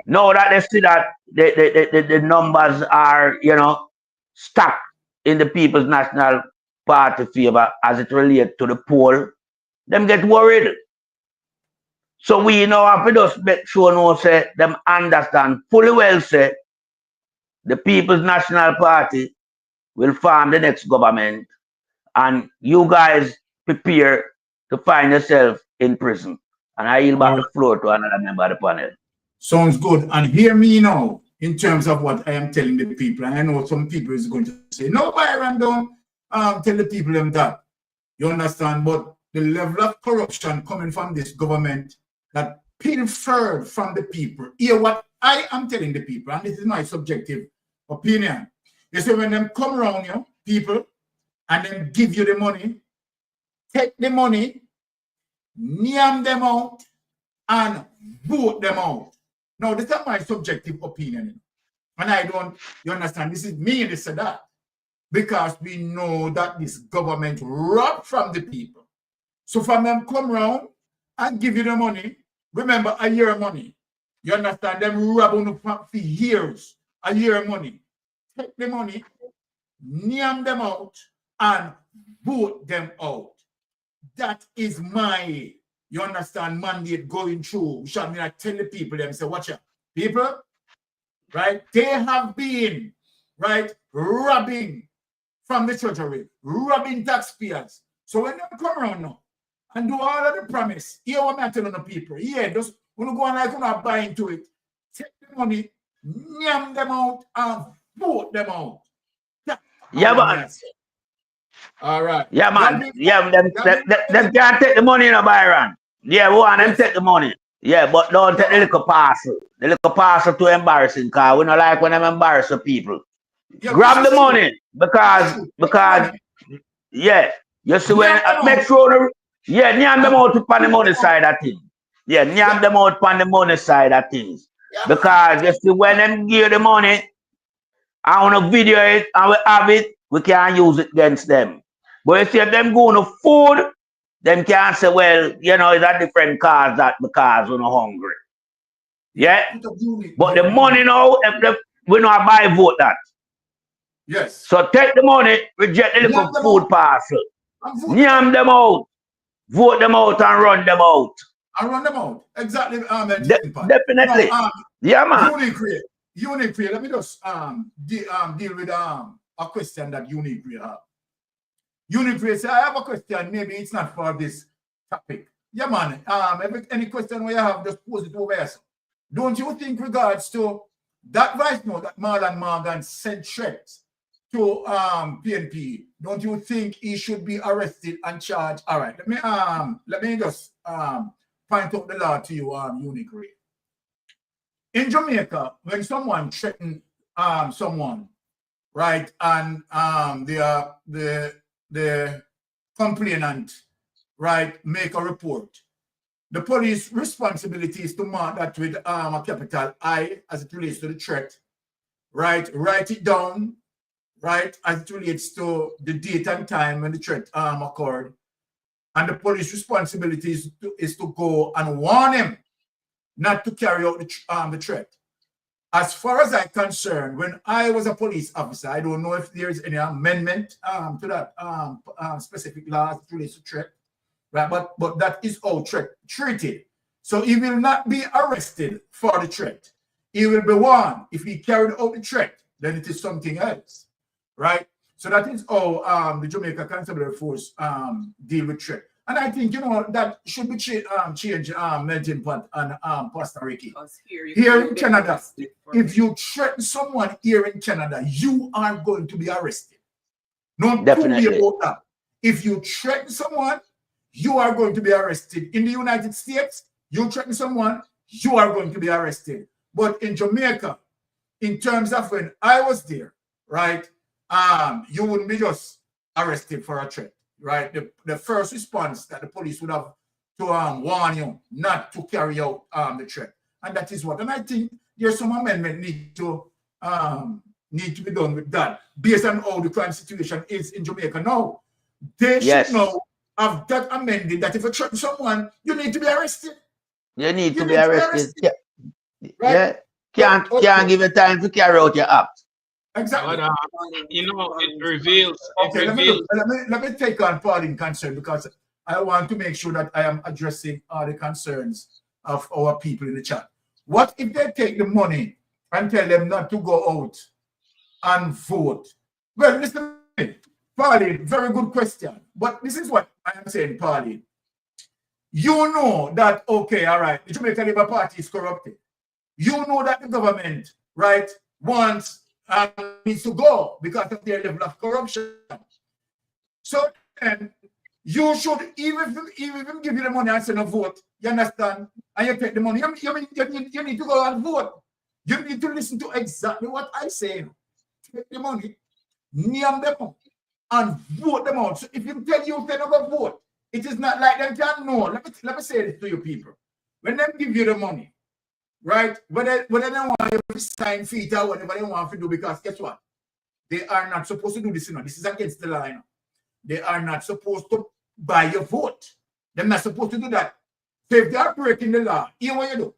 now that they see that the numbers are, you know, stacked in the People's National Party favor as it relates to the poll, them get worried. So we now have to just make sure no say them understand fully well say the People's National Party will form the next government and you guys prepare to find yourself in prison. And I yield back the floor to another member of the panel. Sounds good. And hear me now in terms of what I am telling the people. And I know some people is going to say, no, Byron, don't tell the people them that. You understand? But the level of corruption coming from this government that pilfered from the people. Hear what I am telling the people, and this is my subjective opinion. You see, when them come around you, people, and then give you the money, take the money, name them out, and vote them out. Now, this is my subjective opinion. And I don't, you understand, this is me, this and that. Because we know that this government robbed from the people. So for them come around and give you the money, remember a year of money. You understand, them robbing for years, a year of money. Take the money, name them out, and vote them out. That is my, you understand, mandate going through. We shall not tell the people them, say, watch out. People, right, they have been, right, robbing from the treasury, robbing taxpayers. So when they come around now and do all of the promise, here what I'm telling the people, yeah, just when you go and like you're not buy into it, take the money, name them out, and vote them out. Yeah, man. All right. Yeah, man. Yeah, them can't take the money, you know, Byron. Yeah, we want them take the money. Yeah, but don't take the little parcel. The little parcel too embarrassing, because we don't like when them embarrass the people. Yeah, grab the money, because yeah, you see when make sure name them out on the money side of things. Yeah, name them out on the money side of things. Because you see when them give the money, I want to video it and we have it, we can't use it against them. But you see if them go on food, them can't say, well, you know, it's a different cause that because we're not hungry. Yeah? But the money now, we not buy vote that. Yes. So take the money, reject the little food parcel. Yam them out. Vote them out and run them out. And run them out. Exactly. Definitely. Now, yeah, man. Unicreate. Let me just deal with a question that Unicreate have. Unicreate say, I have a question. Maybe it's not for this topic. Yeah, man. Any question where you have, just pose it over here. Don't you think regards to that right now that Marlon Morgan sent threats to PNP, don't you think he should be arrested and charged? All right, let me just point out the law to you, Unicreate. In Jamaica, when someone threatens someone, right, and the complainant, right, make a report, the police responsibility is to mark that with a capital I as it relates to the threat, right? Write it down, right, as it relates to the date and time when the threat occurred. And the police responsibility is to go and warn him not to carry out the threat. As far as I'm concerned, when I was a police officer, I don't know if there is any amendment to that specific law as it relates to threat. Right, but that is how threat treated. So he will not be arrested for the threat. He will be warned. If he carried out the threat, then it is something else, right? So that is how the Jamaica Constabulary Force deal with threat. And I think, you know, that should be changed, Melting Pot and Pastor Ricky. Here in Canada, if you threaten someone here in Canada, you are going to be arrested. No, definitely about that. If you threaten someone, you are going to be arrested. In the United States, you threaten someone, you are going to be arrested. But in Jamaica, in terms of when I was there, right, you wouldn't be just arrested for a threat, right? The first response that the police would have to warn you not to carry out the threat. And that is what, and I think there's some amendment need to be done with that, based on how the crime situation is in Jamaica now. They should know of that amended that if you threaten someone, you need to be arrested. You need to be arrested. Yeah. Right? Yeah. Can't give you time to carry out your act. Exactly. But, you know, it reveals. Okay, let me take on Pauline's concern, because I want to make sure that I am addressing all the concerns of our people in the chat. What if they take the money and tell them not to go out and vote? Well, listen to me. Pauline, very good question. But this is what I am saying, Pauline. You know that, okay, all right, the Jamaica Labour Party is corrupted. You know that the government, right, wants and needs to go because of their level of corruption. So then you should even give you the money and say no vote. You understand? And you take the money. You need to go and vote. You need to listen to exactly what I say. Take the money, name them up, and vote them out. So if you tell you they don't go vote, it is not like them can know. Let me say this to you people. When they give you the money, right? Whether they want you to sign feet or whatever they want to do, because guess what? They are not supposed to do this, you know. This is against the law, you know. They are not supposed to buy your vote. They're not supposed to do that. So if they are breaking the law, here what you do?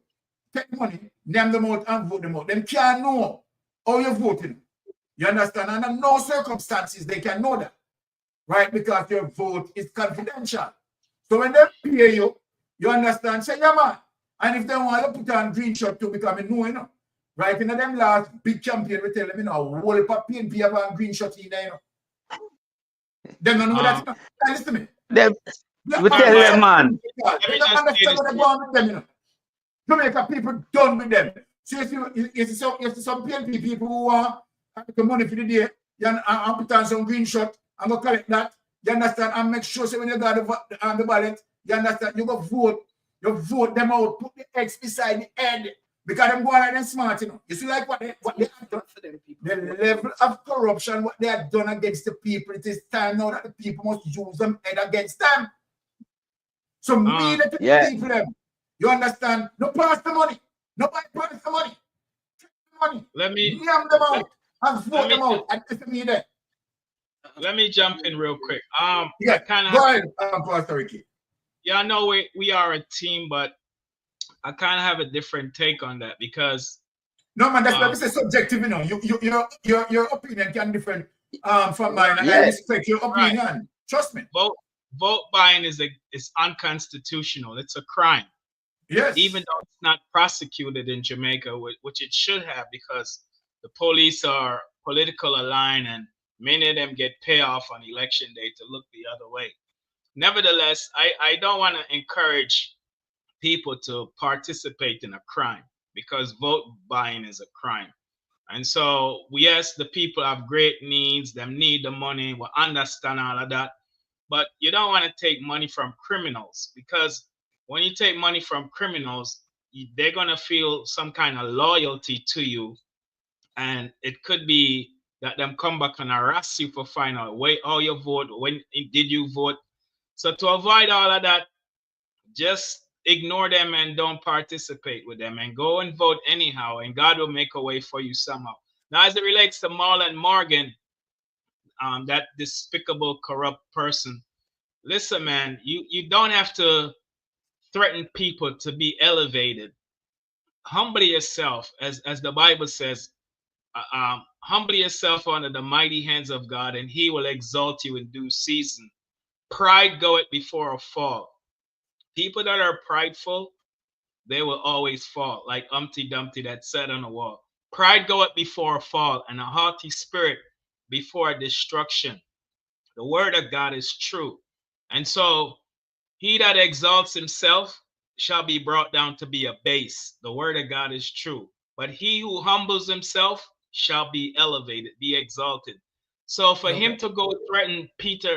Take the money, name them out and vote them out. Them can't know how you're voting. You understand? And in no circumstances they can know that. Right? Because your vote is confidential. So when they pay you, you understand? Say, yeah, man. And if they want to put on green shirt to become a no, you know. Right? In them last big campaign, we tell them, you know, whole PNP have a green shirt in there, you know. They don't know that, you know. Listen to me. We tell them, man. They don't understand what they're going with them, you know. Jamaica people done with them. So you see some PNP people who want the money for the day, and put on some green shirt, and go collect that. You understand? And make sure so when you got the ballot, you understand? You go vote. You vote them out, put the X beside the head. Because them going like them smart, you know. You see like what they have done for them people. The level of corruption, what they have done against the people, it is time now that the people must use them head against them. So me the people them. You understand? No pass the money. Nobody pass the money. Take the money. Let me name them out and vote them out. And listen to me there. Let me jump in real quick. Yeah, go ahead, Pastor Ricky. Yeah, I know we are a team, but I kind of have a different take on that because no man, that's not subjective, you know. Your opinion can different from mine, and Yeah. I respect your opinion. Right. Trust me. Vote buying is unconstitutional. It's a crime. Yes. Even though it's not prosecuted in Jamaica, which it should have, because the police are political aligned and many of them get payoff on election day to look the other way. Nevertheless, I don't want to encourage people to participate in a crime because vote buying is a crime. And so, yes, the people have great needs, them need the money, we understand all of that. But you don't want to take money from criminals, because when you take money from criminals, they're going to feel some kind of loyalty to you. And it could be that them come back and harass you for finding out where how you vote, when did you vote. So to avoid all of that, just ignore them and don't participate with them and go and vote anyhow, and God will make a way for you somehow. Now, as it relates to Marlon Morgan, that despicable, corrupt person, listen, man, you don't have to threaten people to be elevated. Humble yourself, as the Bible says, humble yourself under the mighty hands of God, and he will exalt you in due season. Pride goeth before a fall. People that are prideful, they will always fall, like Humpty Dumpty that sat on the wall. Pride goeth before a fall, and a haughty spirit before destruction. The word of God is true. And so he that exalts himself shall be brought down to be abased. The word of God is true. But he who humbles himself shall be elevated, be exalted. So for him to go threaten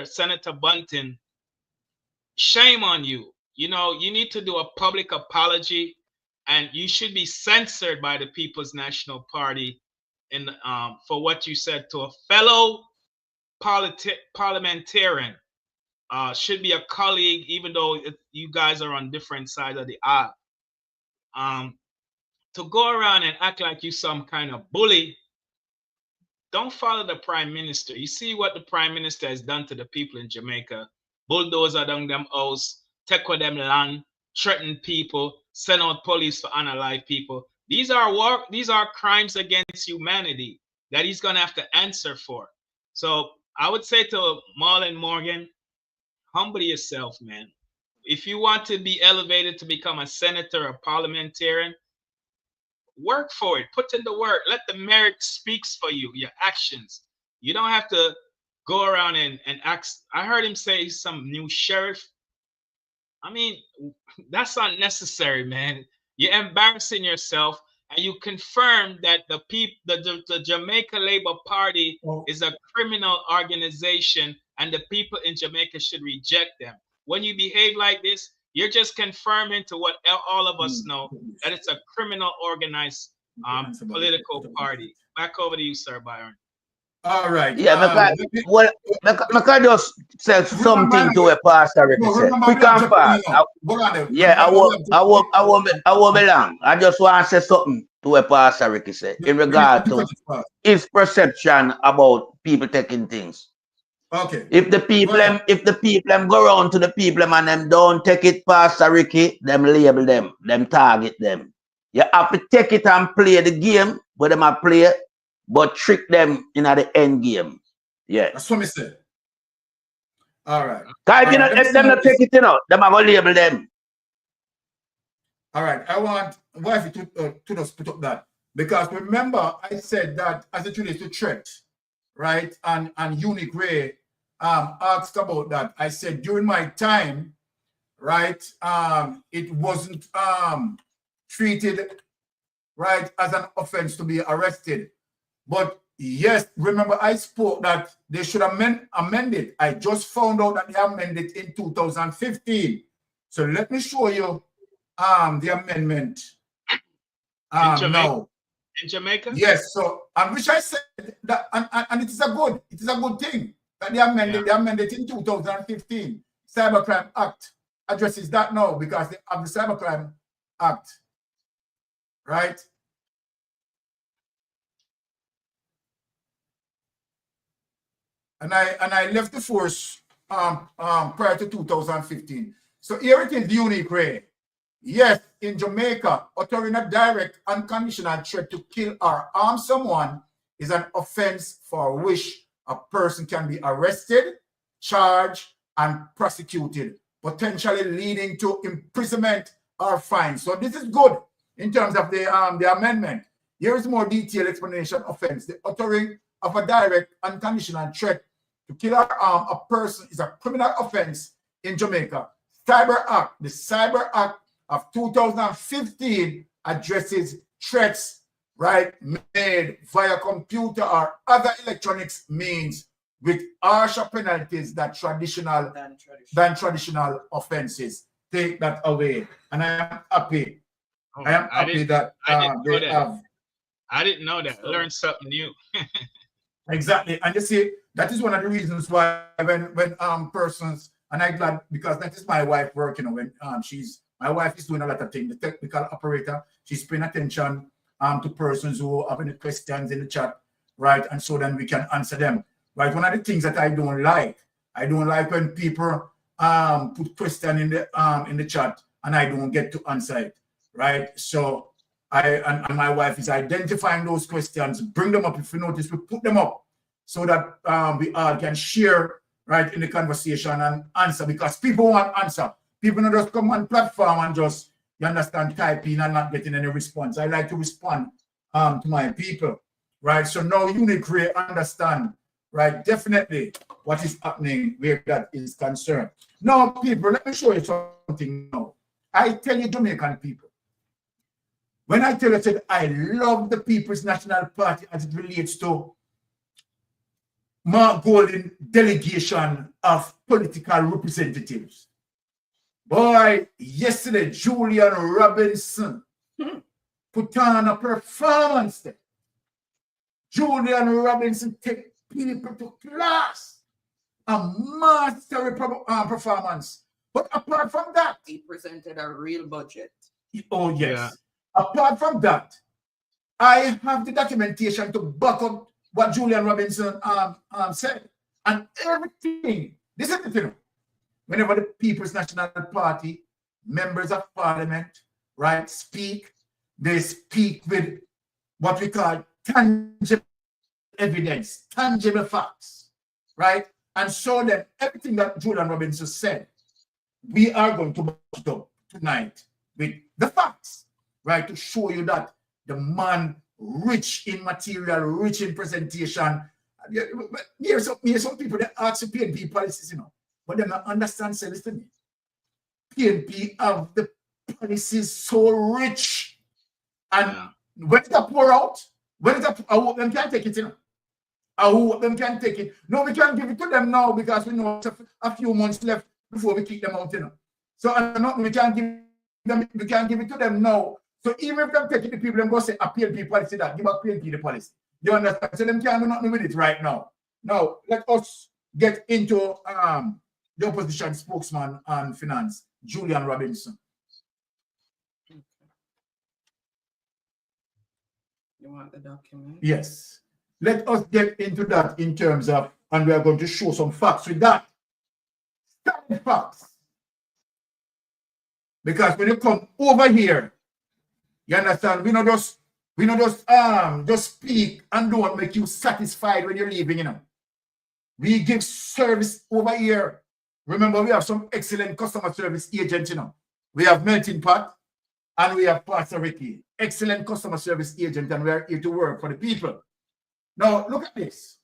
Senator Bunting, shame on you. You know, you need to do a public apology, and you should be censored by the People's National Party for what you said to a fellow parliamentarian. Should be a colleague, even though you guys are on different sides of the aisle. To go around and act like you some kind of bully, don't follow the prime minister. You see what the prime minister has done to the people in Jamaica. Bulldozer down them house, take with them land, threaten people, send out police for unalive people. These are crimes against humanity that he's gonna have to answer for. So I would say to Marlon Morgan, humble yourself, man. If you want to be elevated to become a senator or parliamentarian, work for it. Put in the work. Let the merit speaks for you, your actions. You don't have to go around and ask. I heard him say he's some new sheriff. I mean, that's unnecessary, man. You're embarrassing yourself, and you confirm that the Jamaica Labour Party is a criminal organization, and the people in Jamaica should reject them. When you behave like this, you're just confirming to what all of us know, that it's a criminal organized political party. Back over to you, Sir Byron. All right. Yeah, I can just say something to a pastor. Quick and fast. Yeah, I won't be long. I just want to say something to a pastor, Ricky said, in regard to his perception about people taking things. Okay. If the people go around to the people and them don't take it, Pastor Ricky, them label them target them. You have to take it and play the game where them are play, but trick them in the end game. Yeah. That's what I said. All right. If them not take it, them are gonna label them. All right. I want wifey to just put up that, because remember I said that as it relates to threat, right? And Unique Ray asked about that. I said during my time, right, it wasn't treated right as an offense to be arrested. But yes, remember I spoke that they should amend it. I just found out that they amended in 2015. So let me show you the amendment. Now. In Jamaica? Yes, so which I said that and it is a good thing that they amended in 2015. Cybercrime Act addresses that now because they have the Cybercrime Act. Right? And I left the force prior to 2015. So here it is, unique way. Yes, in Jamaica, uttering a direct, unconditional threat to kill or harm someone is an offense for which a person can be arrested, charged, and prosecuted, potentially leading to imprisonment or fine. So this is good in terms of the amendment. Here is more detailed explanation offense. The uttering of a direct, unconditional threat to kill or harm a person is a criminal offense in Jamaica. Cyber Act, the Cyber Act of 2015 addresses threats, right, made via computer or other electronics means with harsher penalties than traditional offenses. Take that away. And I am happy. I am happy that they have. I didn't know that. I learned something new. Exactly. And you see, that is one of the reasons why when persons, and I'm glad because that is my wife work, you know, when my wife is doing a lot of things, the technical operator, she's paying attention to persons who have any questions in the chat, right? And so then we can answer them. Right. One of the things that I don't like when people put question in the chat and I don't get to answer it. Right. So and my wife is identifying those questions, bring them up. If you notice, we put them up so that we all can share right in the conversation and answer, because people want answer. People don't just come on platform and just, you understand, typing and not getting any response. I like to respond to my people. Right. So now Unique understand, right, definitely what is happening where that is concerned. Now, people, let me show you something now. I tell you, Jamaican people, when I tell you that I love the People's National Party as it relates to Mark Golden delegation of political representatives. Boy, yesterday, Julian Robinson put on a performance there. Julian Robinson take people to class, a master performance. But apart from that, he presented a real budget. Oh, yes. Yeah. Apart from that, I have the documentation to back up what Julian Robinson said. And everything, this is the thing. Whenever the People's National Party, members of parliament, right, speak, they speak with what we call tangible evidence, tangible facts, right? And so then everything that Julian Robinson said, we are going to back it up tonight with the facts, right? To show you that the man rich in material, rich in presentation. Here's some people that ask the PNP policies, you know, but they don't understand, say, listen, PNP have the policies so rich. And when it pour out, when it I hope them can take it, you know. I hope them can take it. No, we can't give it to them now because we know a few months left before we kick them out, you know. So we can't give it to them now. So even if them take it, the people them go say a PNP policy that give up PNP the policy. You understand? So them can't do nothing with it right now. Now let us get into the opposition spokesman on finance, Julian Robinson. You want the document? Yes. Let us get into that in terms of, and we are going to show some facts with that. Solid facts. Because when you come over here, you understand, we not just speak and don't make you satisfied when you're leaving, you know. We give service over here. Remember, we have some excellent customer service agents, you know. We have Melting Pot and we have Pastor Ricky. Excellent customer service agent, and we are here to work for the people. Now, look at this.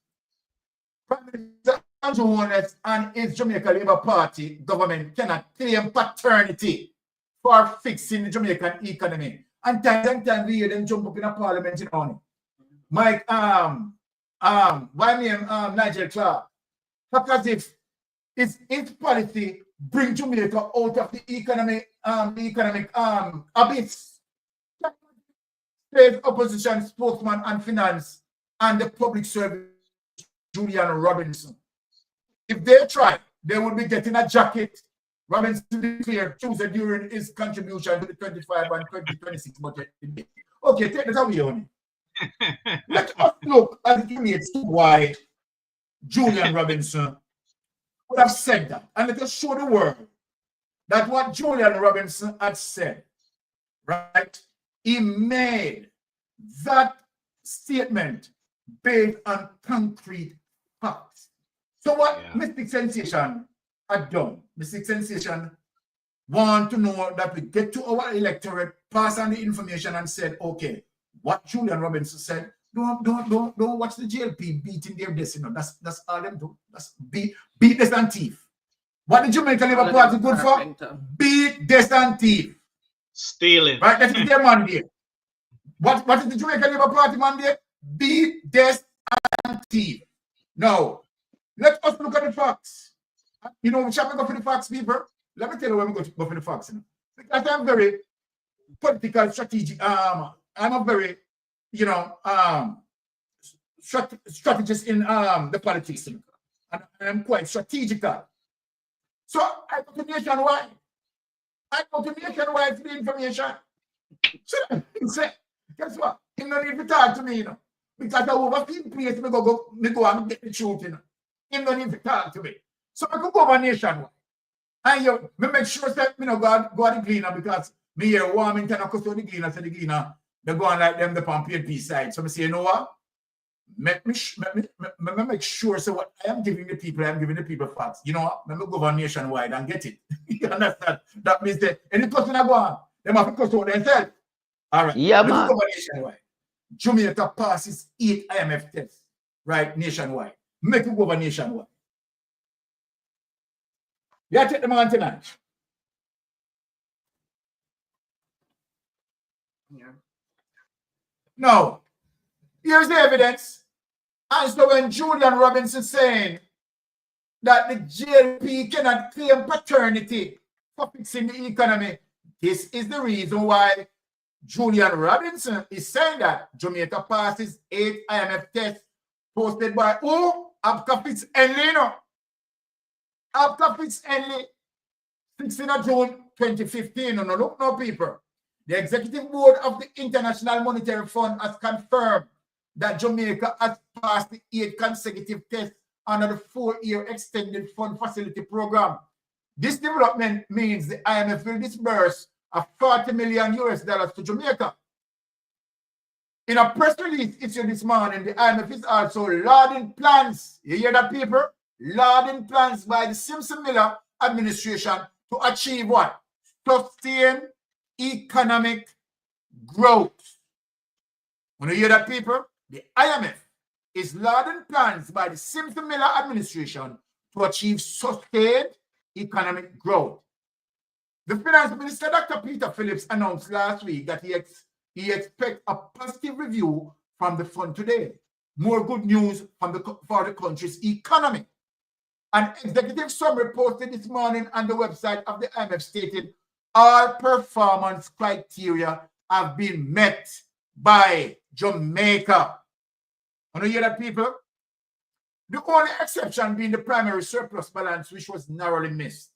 Prime Minister Andrew Holness and his Jamaica Labour Party government cannot claim paternity for fixing the Jamaican economy. And time and time we hear them jump up in a parliament, you know. Mike, why name Nigel Clark? Because if it's his policy bring Jamaica out of the economic abyss. State opposition spokesman and finance and the public service, Julian Robinson. If they try, they will be getting a jacket. Robinson declared Tuesday during his contribution to the 25 and 2026 budget. Okay, take that away on it. Let us look at the relates to why Julian Robinson would have said that. And let us show the world that what Julian Robinson had said, right? He made that statement based on concrete facts. So what Mystic Sensation had done, Mystic Sensation want to know that we get to our electorate, pass on the information and said, okay, what Julian Robinson said, don't watch the JLP beating their destiny. That's all them do. That's beat this and thief. What did Jamaica Labour Party good for? Beat this and thief. Stealing. Right, that is their mandate. What is the Jamaica Labour Party mandate? Beat this and thief. Now, let us look at the facts. You know, shall we go for the facts, people? Let me tell you where we go for the facts. Because I'm very political strategic. I'm a very, you know, strategist in the politics. And I'm quite strategical. So I go to nationwide. I go to nationwide for the information. So, guess what? You don't need to talk to me, you know. Because I overfeed place, me go and get the truth, you know. You don't need to talk to me. So I could go over nationwide. And you make sure that me no go to the Gleaner because me here Warmington I go to the Gleaner, so the Gleaner they go on like them the PNP side. So I say, you know what? Make sure so what I am giving the people facts. You know what? Let me go over nationwide and get it. You understand? That means that any person I go on, they have to go to themselves. All right. Yeah, Let's man. go over nationwide. Jamaica passes 8 IMF tests, right? Nationwide. Make it go over nationwide. You take the man tonight. Yeah. Now, here's the evidence. And so when Julian Robinson saying that the JLP cannot claim paternity for fixing the economy, this is the reason why Julian Robinson is saying that Jamaica passes 8 IMF tests posted by who? Abka Fitz-Enley. Abka Fitz-Enley, 16th of June 2015. No, look, no, people. The Executive Board of the International Monetary Fund has confirmed that Jamaica has passed the 8 consecutive tests under the 4-year Extended Fund Facility Program. This development means the IMF will disburse $40 million to Jamaica. In a press release issued this morning, the IMF is also lauding plans. You hear that, people? Lauding plans by the Simpson-Miller administration to achieve what? Sustained economic growth. When you hear that, people? The IMF is lauding plans by the Simpson-Miller administration to achieve sustained economic growth. The Finance Minister, Dr. Peter Phillips, announced last week that he expects a positive review from the fund today. More good news for the country's economy. An executive summary posted this morning on the website of the IMF stated all performance criteria have been met by Jamaica. Want to hear that, people? The only exception being the primary surplus balance, which was narrowly missed.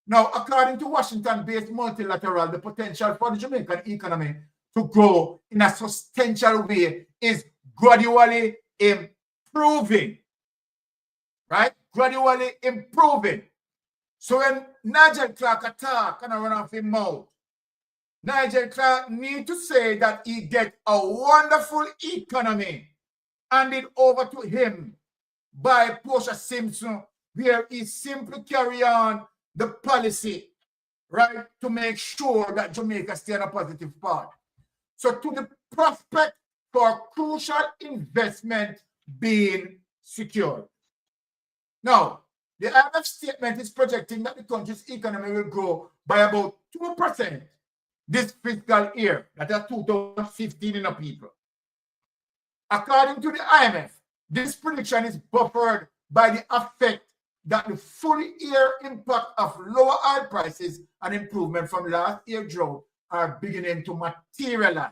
Now, according to Washington-based multilateral, the potential for the Jamaican economy to grow in a substantial way is gradually improving. Right? Gradually improving. So when Nigel Clark attack and run off his mouth, Nigel Clark need to say that he get a wonderful economy handed over to him by Portia Simpson, where he simply carry on the policy, right, to make sure that Jamaica stay on a positive path. So to the prospect for crucial investment being secured. Now, the IMF statement is projecting that the country's economy will grow by about 2% this fiscal year. That is 2015 in a people. According to the IMF, this prediction is buffered by the effect that the full year impact of lower oil prices and improvement from last year's drought are beginning to materialize.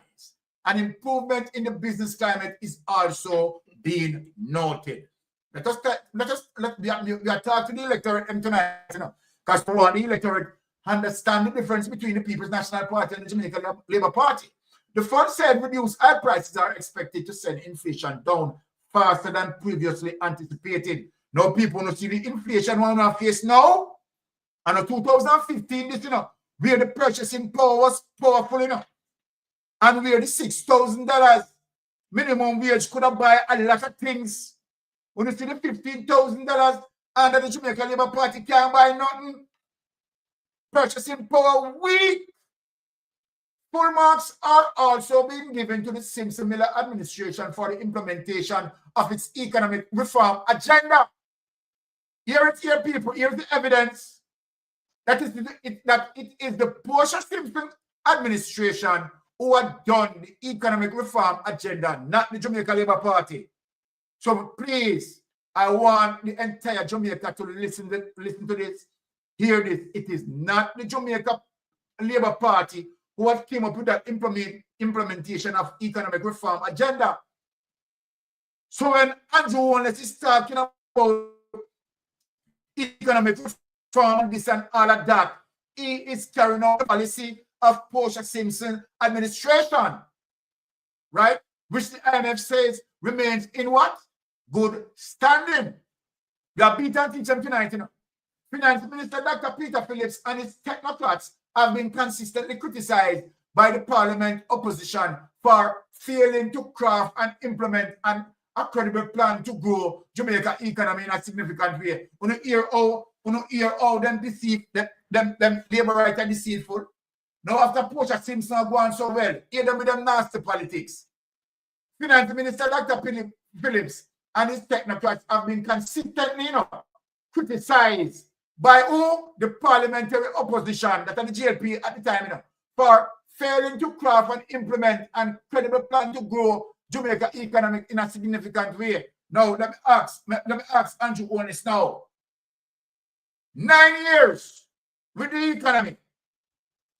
An improvement in the business climate is also being noted. We are talking to the electorate tonight, you know, because for one, the electorate understand the difference between the People's National Party and the Jamaican Labour Party. The fund said reduced oil prices are expected to send inflation down faster than previously anticipated. Now people want to see the inflation we want to face now. And in 2015, this, where the purchasing power was powerful, and where the $6,000 minimum wage could have buy a lot of things. When you see the $15,000 under the Jamaica Labour Party can't buy nothing. Purchasing power weak. Full marks are also being given to the Simpson-Miller administration for the implementation of its economic reform agenda. Here people, here's the evidence that it is the Portia-Simpson administration who had done the economic reform agenda, not the Jamaica Labour Party. So please, I want the entire Jamaica to listen to this, hear this. It is not the Jamaica Labour Party who have came up with that implementation of economic reform agenda. So when Andrew Wallace is talking about economic reform, this and all of that, he is carrying out the policy of Portia-Simpson administration, right? Which the IMF says remains in what? Good standing. You are beaten teach them tonight, Finance Minister Dr. Peter Phillips and his technocrats have been consistently criticized by the Parliament opposition for failing to craft and implement a credible plan to grow Jamaica economy in a significant way. You hear how them deceive them labor right are deceitful. Now after Portia-Simpson are going so well, hear them with them nasty politics. Finance Minister Dr. Phillips and his technocrats have been consistently criticized by who? The parliamentary opposition, that are the JLP at the time, for failing to craft and implement a credible plan to grow Jamaica economic in a significant way. Now, let me ask Andrew Honest now. 9 years with the economy,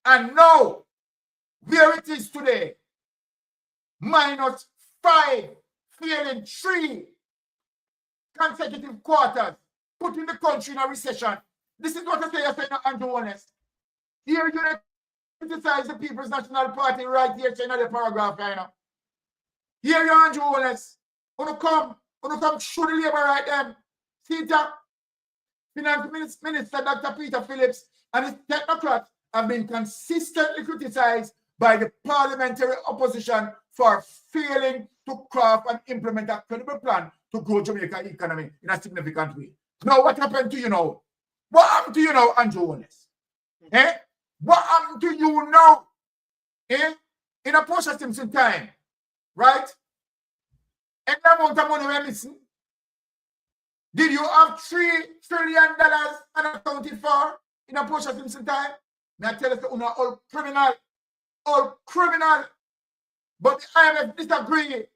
and now, where it is today, -5, failing 3 consecutive quarters, putting the country in a recession. This is what I say yesterday, Andrew Honest. Here you criticize the People's National Party right here in the paragraph, Here you Andrew Honest. Wanna come show the labor right then. See that? Finance Minister Dr. Peter Phillips and his technocrats have been consistently criticized by the parliamentary opposition for failing to craft and implement a credible plan to grow Jamaica economy in a significant way. Now, what happened to you now? What happened to you now, Andrew Honest? What happened to you now? In a Portia-Simpson time, right? And the amount of money we're missing. Did you have $3 trillion unaccounted for in a Portia-Simpson time? May I tell you, you're all criminal. But the IMF disagree.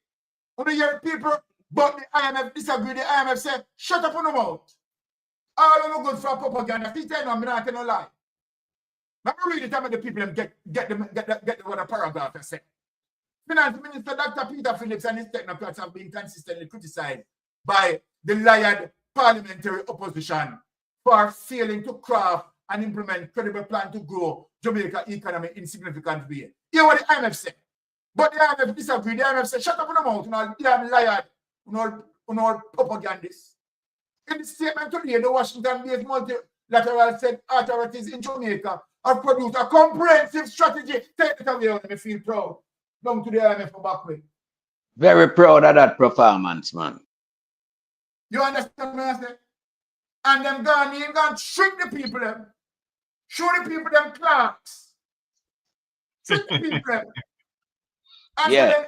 When you hear people, but the IMF disagree. The IMF said, shut up on the mouth. All of them good for propaganda. See, tell you, I'm not telling no lie. Let me read it and the people get what the paragraph has said. Finance Minister Dr. Peter Phillips and his technocrats have been consistently criticized by the liar parliamentary opposition for failing to craft and implement credible plan to grow Jamaica economy in significant way. Hear what the IMF said. But the IMF disagreed. The IMF said, shut up on the mouth, damn liar, all propagandists. In the statement today, the Washington-based multilateral said authorities in Jamaica have produced a comprehensive strategy. Take it away, let me feel proud. Down to the IMF for back way. Very proud of that performance, man. You understand what I say? And them gone trick the people them. Show the people them clocks. Trick the people them. And yeah.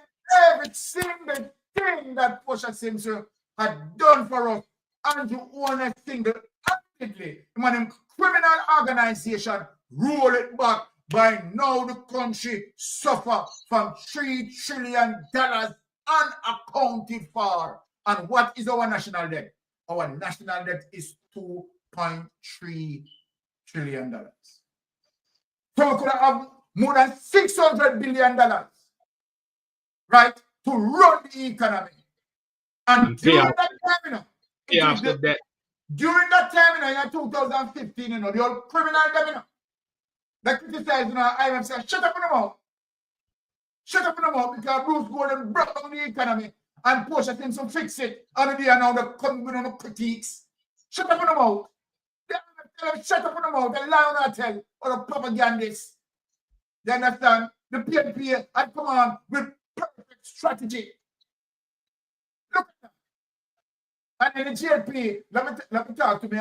Every single thing that Portia-Simpson had done for us, and to own a single actively, them criminal organization roll it back. By now the country suffer from $3 trillion unaccounted for. And what is our national debt? Our national debt is $2.3 trillion. So we could have more than $600 billion, right, to run the economy. And during that time, during that time, in 2015, the old criminal them, that criticized IMF said, shut up in the mouth. Shut up in the mouth because Bruce Gordon brought down the economy and Portia-Simpson fix it. And they are now coming with no critiques. Shut up in the mouth. Tell them shut up on the mouth and lie on our tell or the propagandists. You understand? The PNP had come on with perfect strategy. Look at that. And in the GLP, let me talk to me,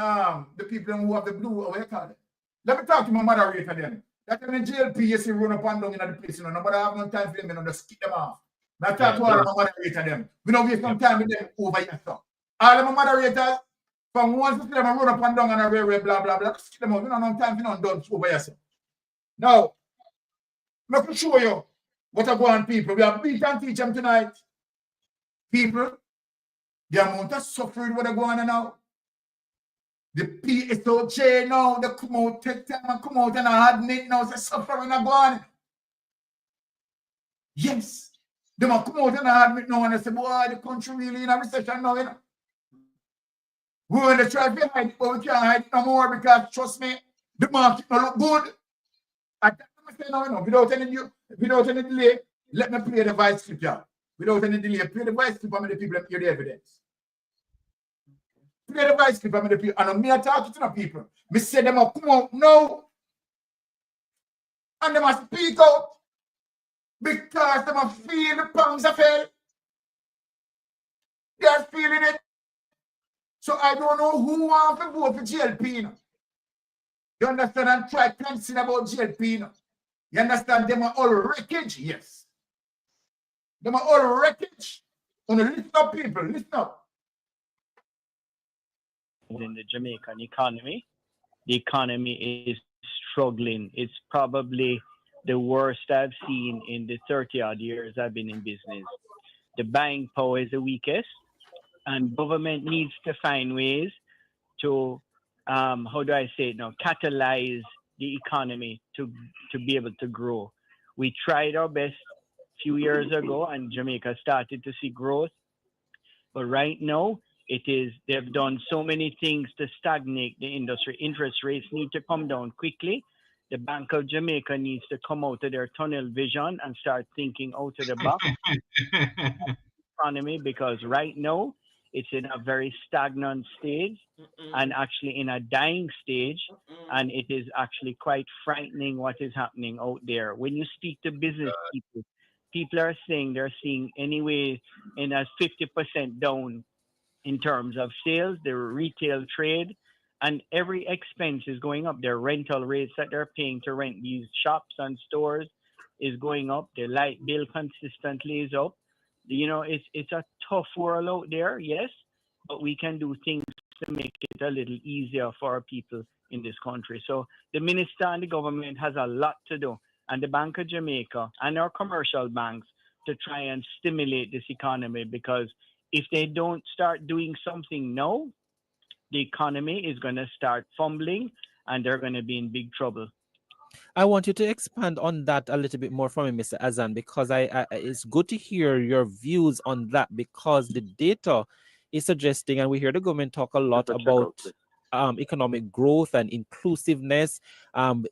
the people who have the blue, what you call it? Let me talk to my moderator then. That in the GLP, you see run up and down in the place, you know, nobody have no time for them, you know, just skip them off. Now talk to all of my moderator them. We don't waste some time with them over here, so. All of my moderators, from once to them run up and down on a railway, blah, blah, blah, skip them out. We don't have no time for them done over here, so. Now, let me show you what are going on, people. We have beat and teach them tonight. People, the amount of suffering what are going on now. The PSOJ now, they come out, take time and come out and admit now, say suffering are going on. Yes. They might come out and admit now and they say, boy, the country really in a recession now, you know. We want to try to hide it, but we can't hide it no more because, trust me, the market don't look good. I say no, you know, without any delay, let me play the vice clip, yeah. Without any delay, play the vice clip and the people hear the evidence. Play the vice clip and the people, and me talking to the people. Me say them up, come out now. And they must speak out. Because they must feel the pangs of hell. They are feeling it. So I don't know who wants to vote for GLP, you know. You understand? And try pensing about GLP, you know. You understand? Them are all wreckage, yes. Them are all wreckage. Listen up, people, listen up. In the Jamaican economy, the economy is struggling. It's probably the worst I've seen in the 30-odd years I've been in business. The buying power is the weakest, and government needs to find ways to, how do I say it now, catalyze the economy to be able to grow. We tried our best a few years ago, and Jamaica started to see growth. But right now, they've done so many things to stagnate the industry. Interest rates need to come down quickly. The Bank of Jamaica needs to come out of their tunnel vision and start thinking out of the box economy, because right now it's in a very stagnant stage and actually in a dying stage. And it is actually quite frightening what is happening out there. When you speak to business people, people are saying they're seeing anyway in a 50% down in terms of sales, the retail trade, and every expense is going up. Their rental rates that they're paying to rent these shops and stores is going up. Their light bill consistently is up. You know, it's a tough world out there, yes, but we can do things to make it a little easier for our people in this country. So the minister and the government has a lot to do, and the Bank of Jamaica and our commercial banks, to try and stimulate this economy, because if they don't start doing something now, the economy is going to start fumbling and they're going to be in big trouble. I want you to expand on that a little bit more for me, Mr. Azan, because it's good to hear your views on that, because the data is suggesting, and we hear the government talk a lot about economic growth and inclusiveness.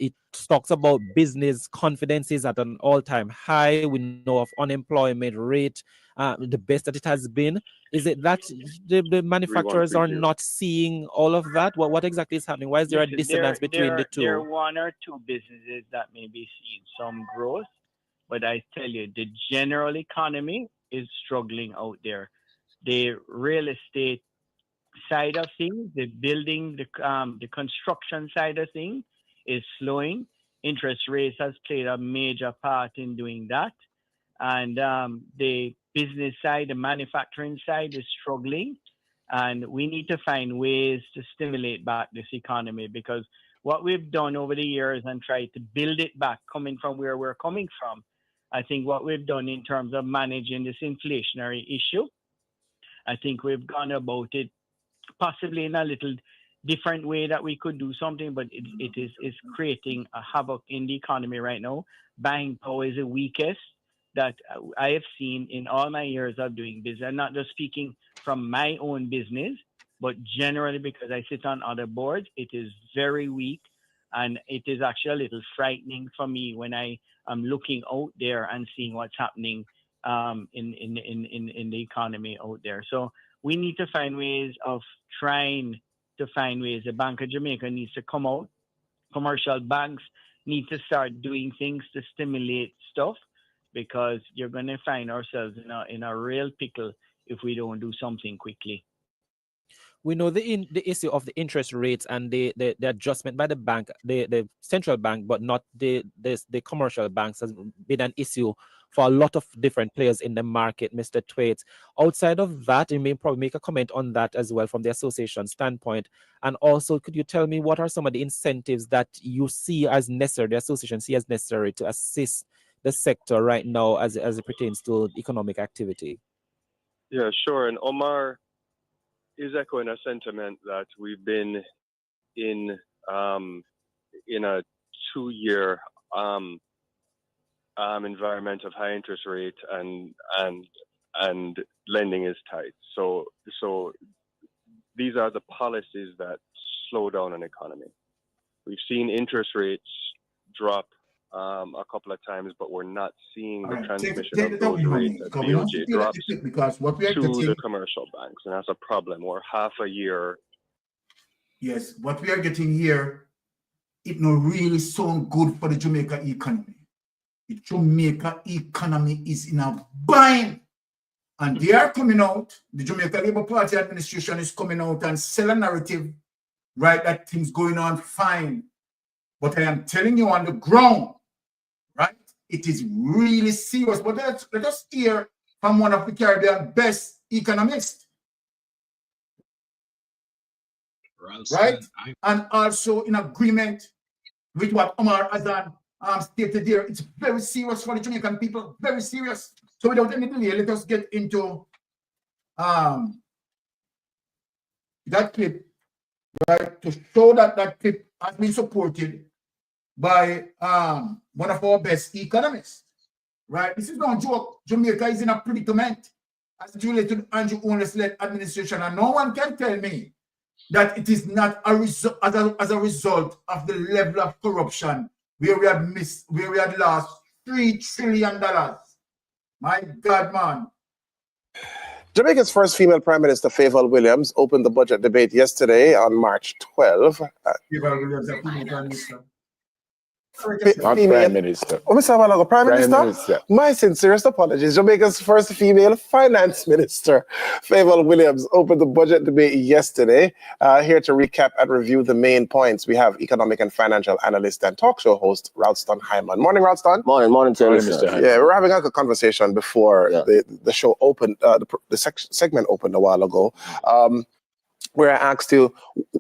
It talks about business confidence is at an all-time high. We know of unemployment rate, the best that it has been. Is it that the manufacturers are not seeing all of that? What exactly is happening? Why is there a dissonance between the two? There are one or two businesses that may be seeing some growth, but I tell you, the general economy is struggling out there. The real estate side of things, the building, the construction side of things is slowing. Interest rates has played a major part in doing that. And the business side, the manufacturing side is struggling. And we need to find ways to stimulate back this economy, because what we've done over the years and tried to build it back, coming from where we're coming from, I think what we've done in terms of managing this inflationary issue, I think we've gone about it possibly in a little different way that we could do something, but it is creating a havoc in the economy right now. Buying power is the weakest that I have seen in all my years of doing business. I'm not just speaking from my own business, but generally because I sit on other boards, it is very weak. And it is actually a little frightening for me when I am looking out there and seeing what's happening in the economy out there. So we need to find ways of trying to find ways. The Bank of Jamaica needs to come out. Commercial banks need to start doing things to stimulate stuff, because you're going to find ourselves in a real pickle if we don't do something quickly. We know the issue of the interest rates and the adjustment by the bank, the central bank, but not the commercial banks, has been an issue for a lot of different players in the market, Mr. Thwaites. Outside of that, you may probably make a comment on that as well from the association standpoint. And also, could you tell me what are some of the incentives that you see as necessary, the association see as necessary to assist the sector right now as it pertains to economic activity? Yeah, sure. And Omar is echoing a sentiment that we've been in a 2-year environment of high interest rate and lending is tight. So these are the policies that slow down an economy. We've seen interest rates drop a couple of times, but we're not seeing the transmission of those rates as BOJ drops because what we are to getting, the commercial banks, and that's a problem. We're half a year. Yes, what we are getting here, it not really sound good for the Jamaica economy. The Jamaica economy is in a bind, and they are coming out. The Jamaica Labour Party administration is coming out and sell a narrative, right, that things going on fine. But I am telling you, on the ground, right, it is really serious. But let us hear from one of the Caribbean best economists, right? And also in agreement with what Omar Azan stated there. It's very serious for the Jamaican people, very serious. So without any delay, let us get into that clip, right, to show that that clip has been supported by one of our best economists, right? This is no joke. Jamaica is in a predicament as it relates to the Andrew Holness-led administration, and no one can tell me that it is not a result as a result of the level of corruption where we had lost $3 trillion. My God, man. Jamaica's first female Prime Minister, Favour Williams, opened the budget debate yesterday on March 12. Favour Williams, a female Prime Minister. Not Prime Minister. Oh, Mr. Malago, Prime Minister? My sincerest apologies. Jamaica's first female finance minister, Favour Williams, opened the budget debate yesterday. Here to recap and review the main points, we have economic and financial analyst and talk show host, Ralston Hyman. Morning, Ralston. Morning, Mr. Hyman. Yeah, we're having a conversation before the show opened, the segment opened a while ago, where I asked you,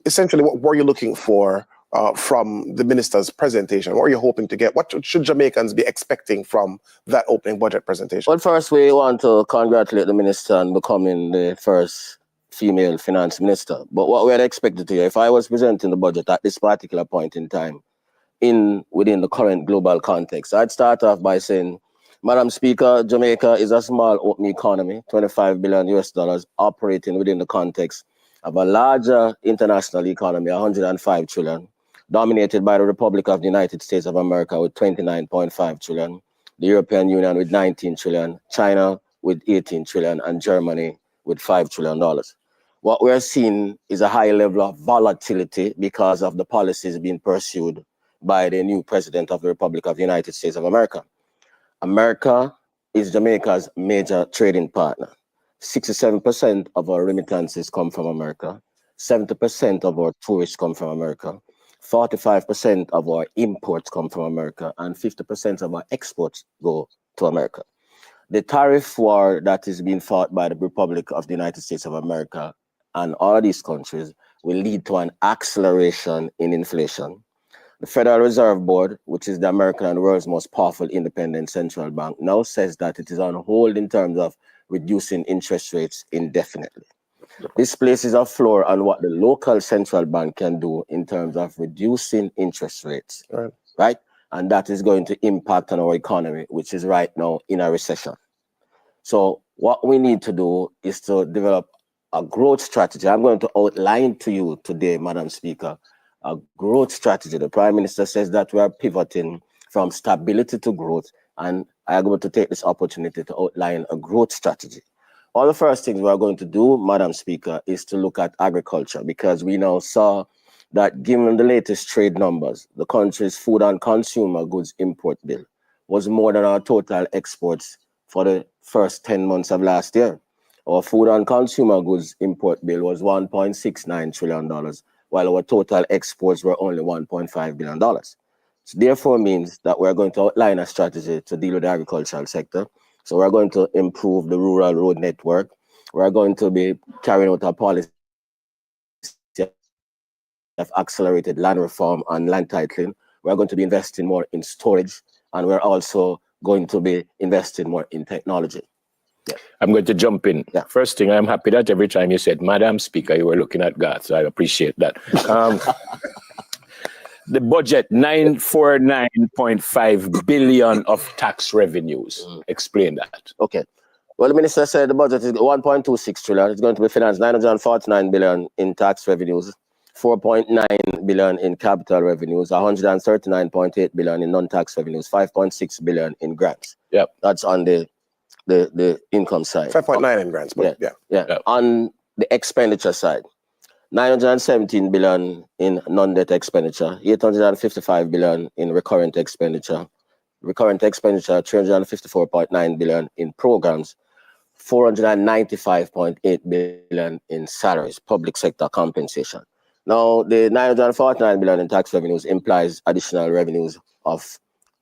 essentially, what were you looking for from the minister's presentation? What are you hoping to get? What should Jamaicans be expecting from that opening budget presentation? Well, first, we want to congratulate the minister on becoming the first female finance minister. But what we had expected to hear, if I was presenting the budget at this particular point in time, within the current global context, I'd start off by saying, Madam Speaker, Jamaica is a small open economy, $25 billion operating within the context of a larger international economy, 105 trillion. Dominated by the Republic of the United States of America with 29.5 trillion, the European Union with 19 trillion, China with 18 trillion, and Germany with $5 trillion. What we're seeing is a high level of volatility because of the policies being pursued by the new president of the Republic of the United States of America. America is Jamaica's major trading partner. 67% of our remittances come from America. 70% of our tourists come from America. 45% of our imports come from America, and 50% of our exports go to America. The tariff war that is being fought by the Republic of the United States of America and all these countries will lead to an acceleration in inflation. The Federal Reserve Board, which is the American and the world's most powerful independent central bank, now says that it is on hold in terms of reducing interest rates indefinitely. This places a floor on what the local central bank can do in terms of reducing interest rates, right? And that is going to impact on our economy, which is right now in a recession. So what we need to do is to develop a growth strategy. I'm going to outline to you today, Madam Speaker, a growth strategy. The Prime Minister says that we are pivoting from stability to growth, and I'm going to take this opportunity to outline a growth strategy. All the first things we are going to do, Madam Speaker, is to look at agriculture, because we now saw that given the latest trade numbers, the country's food and consumer goods import bill was more than our total exports for the first 10 months of last year. Our food and consumer goods import bill was $1.69 trillion, while our total exports were only $1.5 billion. So therefore means that we're going to outline a strategy to deal with the agricultural sector. So we're going to improve the rural road network. We're going to be carrying out a policy of accelerated land reform and land titling. We're going to be investing more in storage, and we're also going to be investing more in technology. Yeah. I'm going to jump in. Yeah. First thing, I'm happy that every time you said, Madam Speaker, you were looking at God, so I appreciate that. The budget, 949.5 billion of tax revenues. Explain that. Okay. Well, the minister said the budget is 1.26 trillion. It's going to be financed 949 billion in tax revenues, 4.9 billion in capital revenues, 139.8 billion in non-tax revenues, 5.6 billion in grants. Yep. That's on the income side. 5.9 in grants, but yeah. Yep. On the expenditure side, 917 billion in non-debt expenditure, 855 billion in recurrent expenditure, 354.9 billion in programs, 495.8 billion in salaries, public sector compensation. Now, the 949 billion in tax revenues implies additional revenues of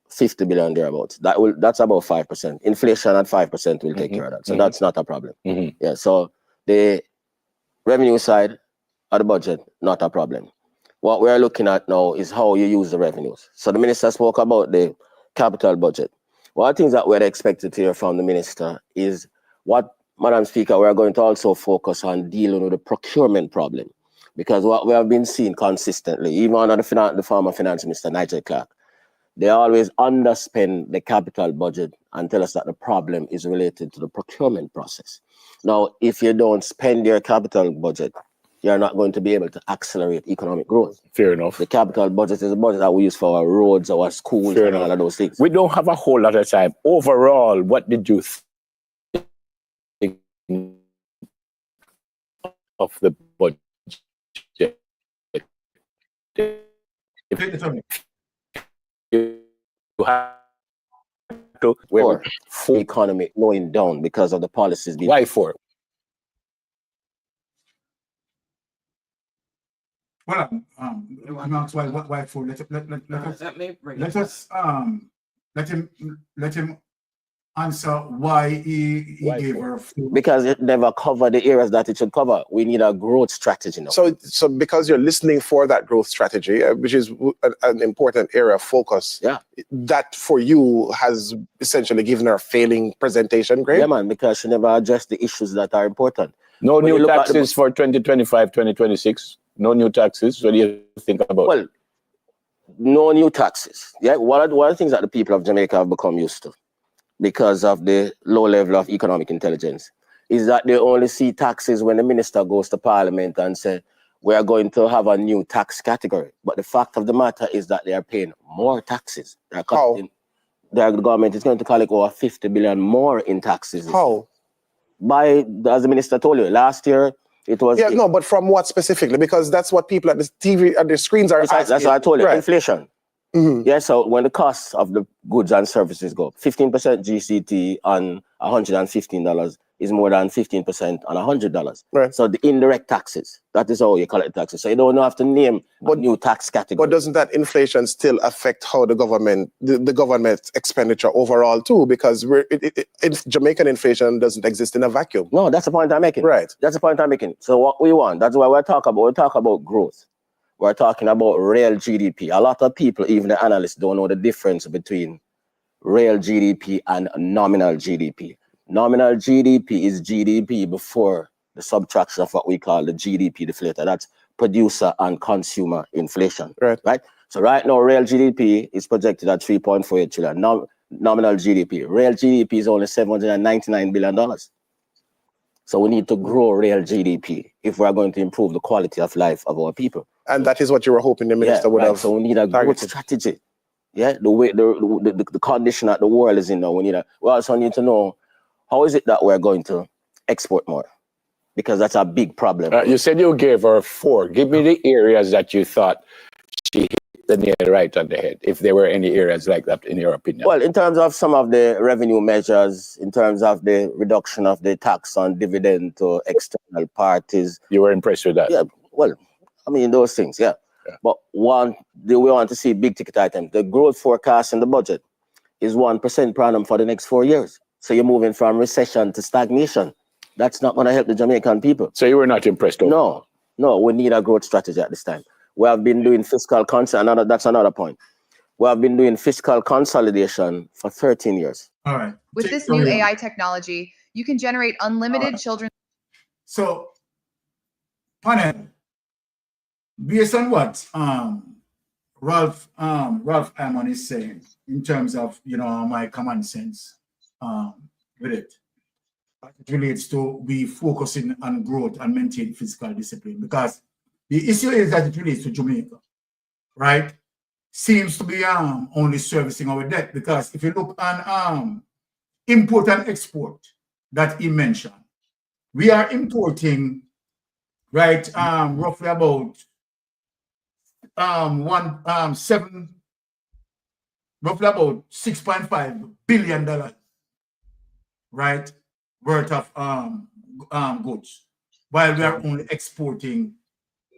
50 billion thereabouts. That's about 5%. Inflation at 5% will take care of that. So that's not a problem. Yeah. So the revenue side of the budget, not a problem. What we're looking at now is how you use the revenues. So the minister spoke about the capital budget. One of the things that we're expected to hear from the minister is what, Madam Speaker, we're going to also focus on dealing with the procurement problem. Because what we have been seeing consistently, even under the former finance minister, Nigel Clark, they always underspend the capital budget and tell us that the problem is related to the procurement process. Now, if you don't spend your capital budget, you're not going to be able to accelerate economic growth. Fair enough. The capital budget is a budget that we use for our roads, our schools, and all of those things. We don't have a whole lot of time. Overall, what did you think of the budget? You have to for economy going down because of the policies. Why for? Well, I'm asked why for. Let him answer why he gave her. Because it never covered the areas that it should cover. We need a growth strategy now. So because you're listening for that growth strategy, which is an important area of focus, that for you has essentially given her a failing presentation grade? Yeah, man, because she never addressed the issues that are important. No new taxes for 2025, 2026. No new taxes. What do you think about? Well, no new taxes. Yeah, one of the things that the people of Jamaica have become used to, because of the low level of economic intelligence, is that they only see taxes when the minister goes to parliament and say, we are going to have a new tax category. But the fact of the matter is that they are paying more taxes. The government is going to collect over 50 billion more in taxes. How? As the minister told you, last year, it was... Yeah, no, but from what specifically? Because that's what people at the TV, at the screens are asking. That's what I told you, inflation. Yeah, so when the costs of the goods and services go up, 15% GCT on $115 is more than 15% on $100. Right. So the indirect taxes, that is how you collect taxes. So you don't have to name a new tax category. But doesn't that inflation still affect how the government expenditure overall too? Because Jamaican inflation doesn't exist in a vacuum. No, that's the point I'm making. Right. That's the point I'm making. So what we want, that's why we talk about growth. We're talking about real GDP. A lot of people, even the analysts, don't know the difference between real GDP and nominal GDP. Nominal GDP is GDP before the subtraction of what we call the GDP deflator. That's producer and consumer inflation. Right? So right now, real GDP is projected at 3.48 trillion. Nominal GDP. Real GDP is only $799 billion. So we need to grow real GDP if we're going to improve the quality of life of our people. And that is what you were hoping the minister would have. So we need a growth strategy. Yeah, the way the condition that the world is in now, we also need to know how is it that we're going to export more, because that's a big problem. You said you gave her 4. Give me the areas that you thought she hit the nail right on the head, if there were any areas like that in your opinion. Well, in terms of some of the revenue measures, in terms of the reduction of the tax on dividend to external parties. You were impressed with that? Yeah, well, I mean, those things, yeah. But we want to see big ticket items. The growth forecast in the budget is 1% per annum for the next 4 years. So you're moving from recession to stagnation. That's not going to help the Jamaican people. So you were not impressed? No, we need a growth strategy at this time. We have been doing fiscal consolidation. That's another point. We have been doing fiscal consolidation for 13 years. All right. With this new AI technology, you can generate unlimited children. So, panel, based on what Ralph Amon is saying in terms of my common sense with it, it relates to we focusing on growth and maintain fiscal discipline, because the issue is that it relates to Jamaica, right? Seems to be only servicing our debt, because if you look on import and export that he mentioned, we are importing, right, roughly about roughly about $6.5 billion, right, worth of goods, while we are only exporting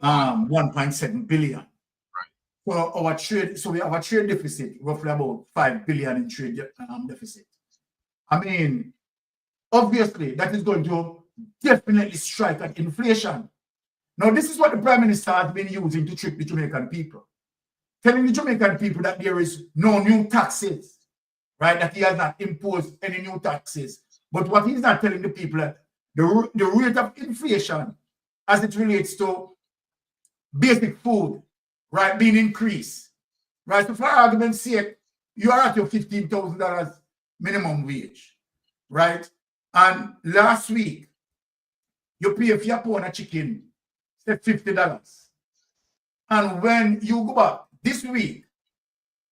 1.7 billion. So our trade, so we have a trade deficit, roughly about 5 billion in trade deficit. I mean, obviously that is going to definitely strike at inflation. Now, this is what the Prime Minister has been using to trick the Jamaican people, telling the Jamaican people that there is no new taxes, right? That he has not imposed any new taxes. But what he's not telling the people that the rate of inflation as it relates to basic food, right, being increased, right? So for argument's sake, you are at your $15,000 minimum wage, right? And last week, you pay for your pound of chicken, say $50. And when you go back this week,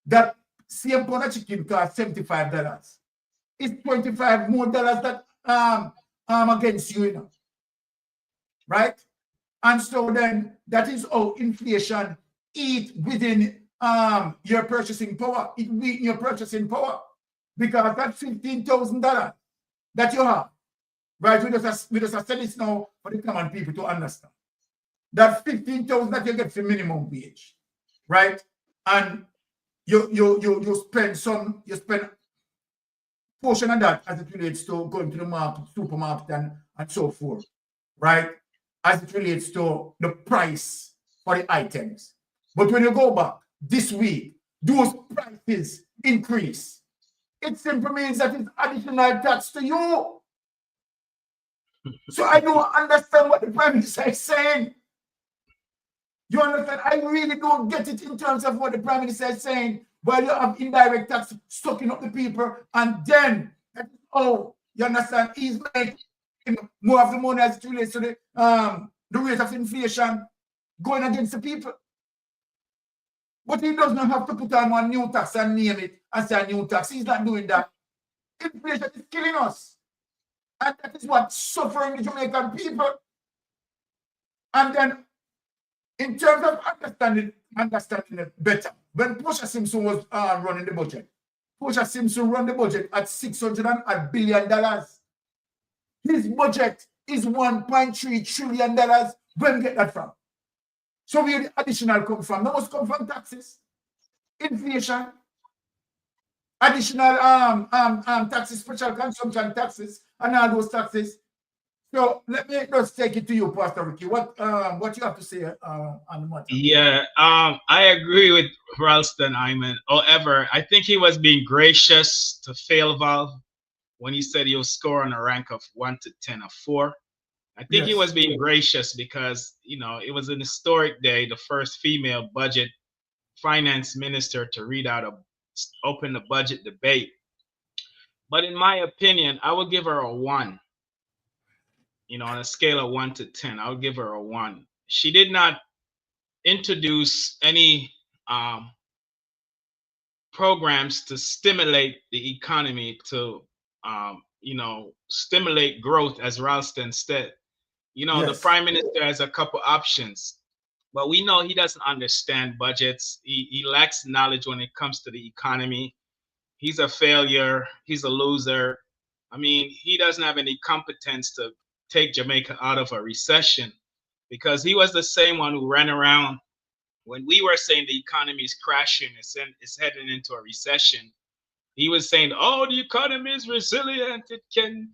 that same pound of chicken costs $75. It's $25 more that against you, right? And so then that is how inflation eat within your purchasing power. It weaken your purchasing power, because that $15,000 that you have, right? We just said this now for the common people to understand. That $15,000 that you get for minimum wage, right? And you spend portion of that as it relates to going to the market, supermarket, and so forth, right? As it relates to the price for the items. But when you go back this week, those prices increase. It simply means that it's additional tax to you. So I don't understand what the Prime Minister is saying. You understand? I really don't get it in terms of what the Prime Minister is saying. While you have indirect tax sucking up the people, and then you understand, he's making more of the money as it relates to the rate of inflation going against the people. But he does not have to put on one new tax and name it and say a new tax. He's not doing that. Inflation is killing us. And that is what's suffering the Jamaican people. And then, in terms of understanding it better, when Portia Simpson was running the budget, Portia Simpson ran the budget at $600 billion. His budget is $1.3 trillion. Where we get that from? So where the additional come from? That must come from taxes, inflation, additional taxes, special consumption taxes, and all those taxes. So let me just take it to you, Pastor Ricky. What you have to say on the matter? Yeah, I agree with Ralston Hyman. However, I think he was being gracious to Failval when he said he'll score on a rank of 1 to 10 or 4. I think he was being gracious because, it was an historic day, the first female budget finance minister to open the budget debate. But in my opinion, I would give her a 1. On a scale of 1 to 10, I would give her a 1. She did not introduce any programs to stimulate the economy to stimulate growth, as Ralston said. The Yes. prime minister has a couple options, but we know he doesn't understand budgets. He lacks knowledge when it comes to the economy. He's a failure. He's a loser. I mean, he doesn't have any competence to take Jamaica out of a recession, because he was the same one who ran around when we were saying the economy is crashing, it's heading into a recession. He was saying, oh, the economy is resilient. It can,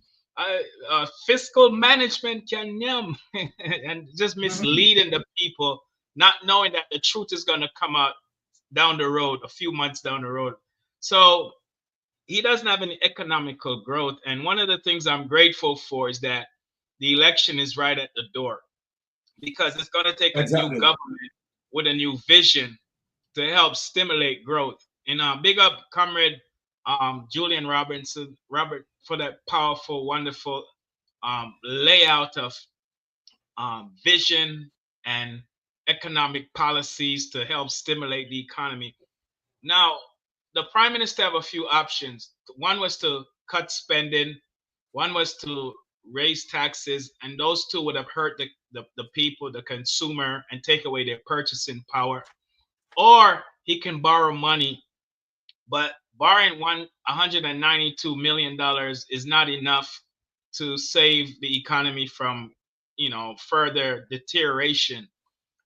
fiscal management can yum, and just misleading the people, not knowing that the truth is going to come out down the road, a few months down the road. So he doesn't have any economical growth. And one of the things I'm grateful for is that the election is right at the door, because it's going to take a new government with a new vision to help stimulate growth. And big up Comrade Julian Robert, for that powerful, wonderful layout of vision and economic policies to help stimulate the economy. Now, the prime minister have a few options. One was to cut spending, one was to raise taxes, and those two would have hurt the people, the consumer, and take away their purchasing power. Or he can borrow money, but borrowing $192 million is not enough to save the economy from further deterioration.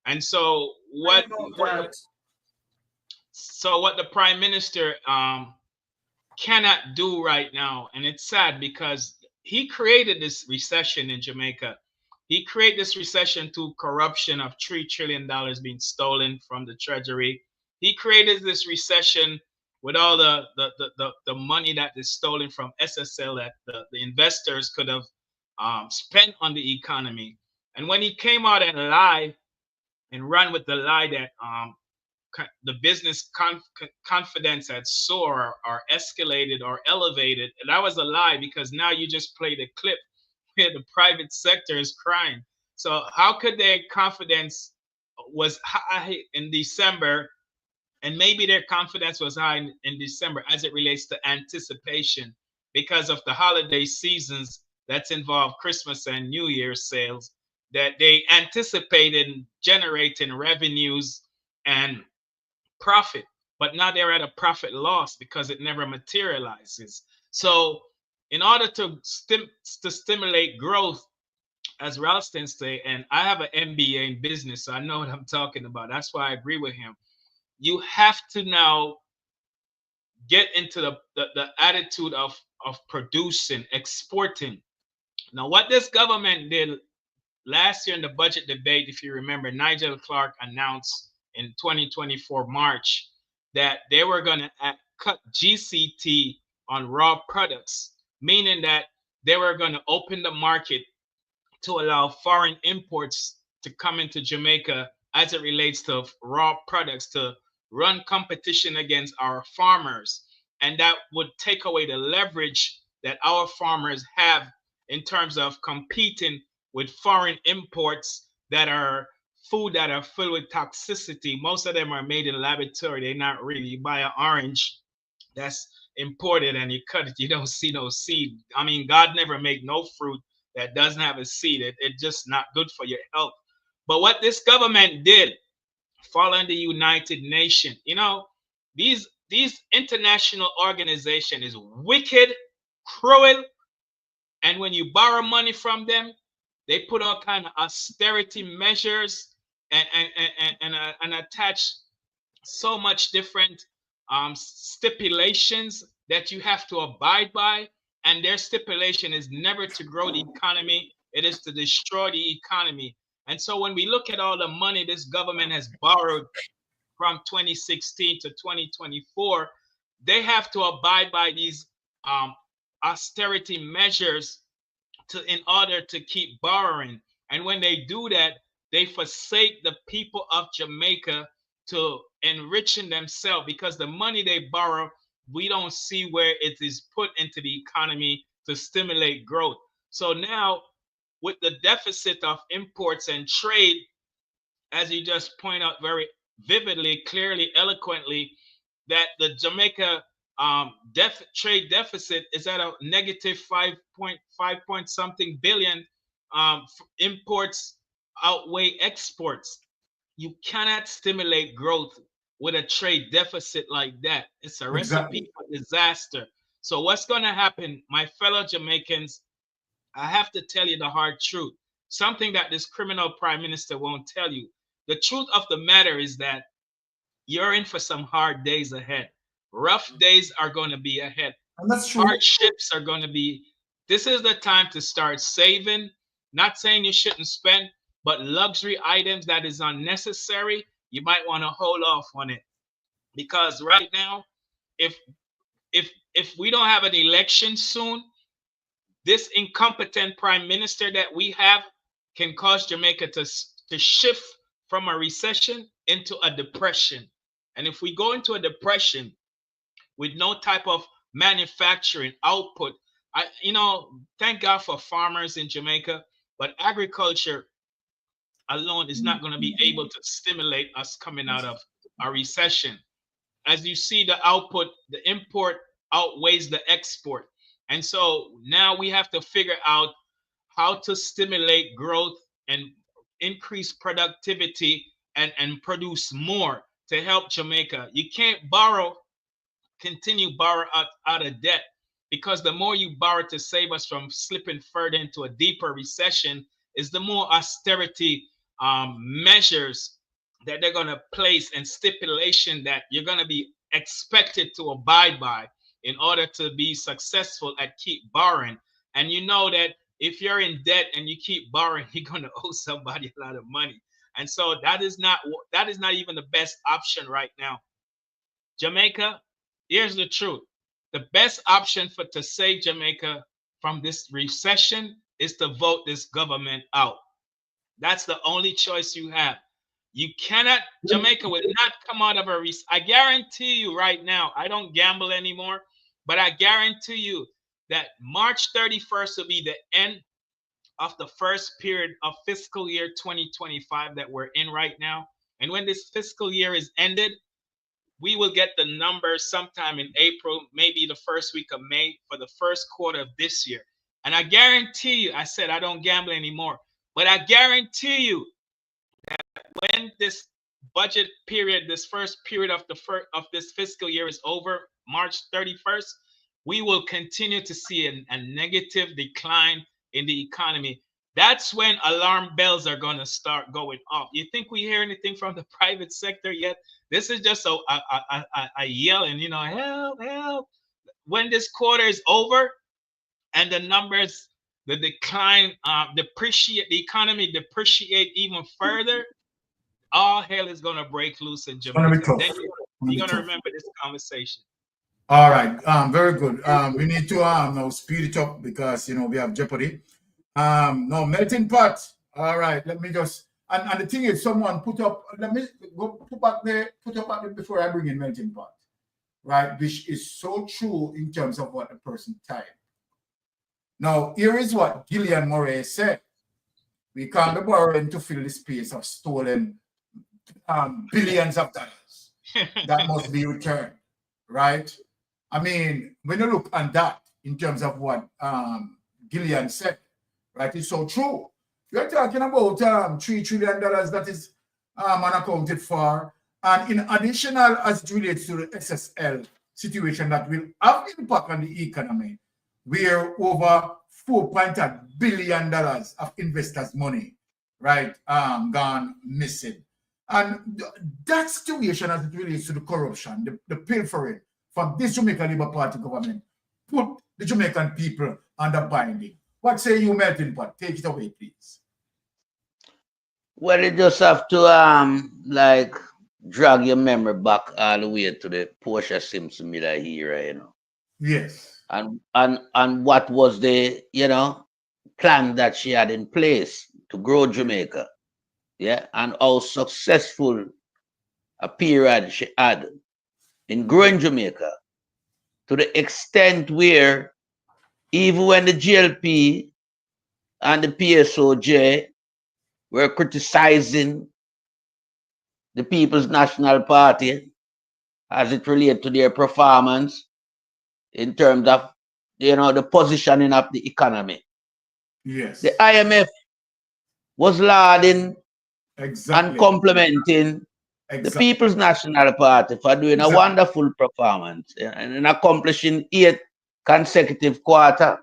And so what the prime minister cannot do right now, and it's sad because he created this recession in Jamaica. He created this recession through corruption of $3 trillion being stolen from the treasury. He created this recession with all the money that is stolen from SSL that the investors could have spent on the economy. And when he came out and lied and run with the lie that the business confidence had soared or escalated or elevated, and that was a lie, because now you just played a clip where the private sector is crying. So how could their confidence was high in December, and maybe their confidence was high in December as it relates to anticipation because of the holiday seasons that's involved Christmas and New Year's sales, that they anticipated generating revenues and profit, but now they're at a profit loss because it never materializes. So in order to stimulate growth, as Ralston say, and I have an MBA in business, so I know what I'm talking about. That's why I agree with him. You have to now get into the attitude of producing, exporting. Now, what this government did last year in the budget debate, if you remember, Nigel Clark announced in 2024 March that they were going to cut GCT on raw products, meaning that they were going to open the market to allow foreign imports to come into Jamaica as it relates to raw products, to run competition against our farmers. And that would take away the leverage that our farmers have in terms of competing with foreign imports that are food that are filled with toxicity. Most of them are made in laboratory. They're not really. You buy an orange that's imported and you cut it, you don't see no seed. I mean, God never made no fruit that doesn't have a seed. It's just not good for your health. But what this government did, following the United Nations, these international organizations is wicked, cruel, and when you borrow money from them, they put all kind of austerity measures and attach so much different stipulations that you have to abide by. And their stipulation is never to grow the economy. It is to destroy the economy. And so when we look at all the money this government has borrowed from 2016 to 2024, they have to abide by these austerity measures in order to keep borrowing. And when they do that, they forsake the people of Jamaica to enriching themselves, because the money they borrow, we don't see where it is put into the economy to stimulate growth. So now with the deficit of imports and trade, as you just point out very vividly, clearly, eloquently, that the Jamaica trade deficit is at a negative 5 point something billion. Imports outweigh exports. You cannot stimulate growth with a trade deficit like that. It's a recipe for disaster. So what's going to happen, my fellow Jamaicans? I have to tell you the hard truth, something that this criminal prime minister won't tell you. The truth of the matter is that you're in for some hard days ahead. Rough days are going to be ahead. And that's true. Hardships are going to be. This is the time to start saving. Not saying you shouldn't spend, but luxury items that is unnecessary, you might want to hold off on it. Because right now, if we don't have an election soon, this incompetent prime minister that we have can cause Jamaica to shift from a recession into a depression. And if we go into a depression with no type of manufacturing output, thank God for farmers in Jamaica, but agriculture alone is not going to be able to stimulate us coming out of a recession. As you see, the output, the import outweighs the export. And so now we have to figure out how to stimulate growth and increase productivity and produce more to help Jamaica. You can't continue borrow out of debt, because the more you borrow to save us from slipping further into a deeper recession is the more austerity measures that they're going to place and stipulation that you're going to be expected to abide by in order to be successful at keep borrowing. And you know that if you're in debt and you keep borrowing, you're going to owe somebody a lot of money. And so that is not even the best option right now. Jamaica, here's the truth. The best option to save Jamaica from this recession is to vote this government out. That's the only choice you have. You cannot, Jamaica will not come out of a recession. I guarantee you right now, I don't gamble anymore, but I guarantee you that March 31st will be the end of the first period of fiscal year 2025 that we're in right now. And when this fiscal year is ended, we will get the numbers sometime in April, maybe the first week of May for the first quarter of this year. And I guarantee you, I said I don't gamble anymore, but I guarantee you that when this budget period, this first period of this fiscal year is over, March 31st, we will continue to see a negative decline in the economy. That's when alarm bells are going to start going off. You think we hear anything from the private sector yet? This is just a yelling, help, help. When this quarter is over and the numbers, the decline, the economy depreciate even further, all hell is going to break loose in Jamaica. Then you're going to remember this conversation. All right, very good. We need to now speed it up because we have Jeopardy. No, melting pot. All right, let me just and the thing is, someone put up. Let me go put up there before I bring in melting pot, right? Which is so true in terms of what the person typed. Now, here is what Gillian Murray said: we can't be borrowing to fill the space of stolen billions of dollars that must be returned, right? I mean, when you look at that in terms of what Gillian said, right, it's so true. You're talking about $3 trillion that is unaccounted for, and in additional as it relates to the SSL situation that will have impact on the economy, where over $4.8 billion of investors' money, right, gone missing. And that situation as it relates to the corruption, the pilfering from this Jamaica Labour Party government, put the Jamaican people under binding. What say you, Melting Pot? Take it away, please. Well, you just have to like drag your memory back all the way to the Portia Simpson Miller era, Yes. And what was the plan that she had in place to grow Jamaica, and how successful a period she had in growing Jamaica, to the extent where even when the GLP and the PSOJ were criticizing the People's National Party as it related to their performance, in terms of, the positioning of the economy. Yes. The IMF was lauding Exactly. and complimenting the People's National Party for doing a wonderful performance and accomplishing 8 consecutive quarter,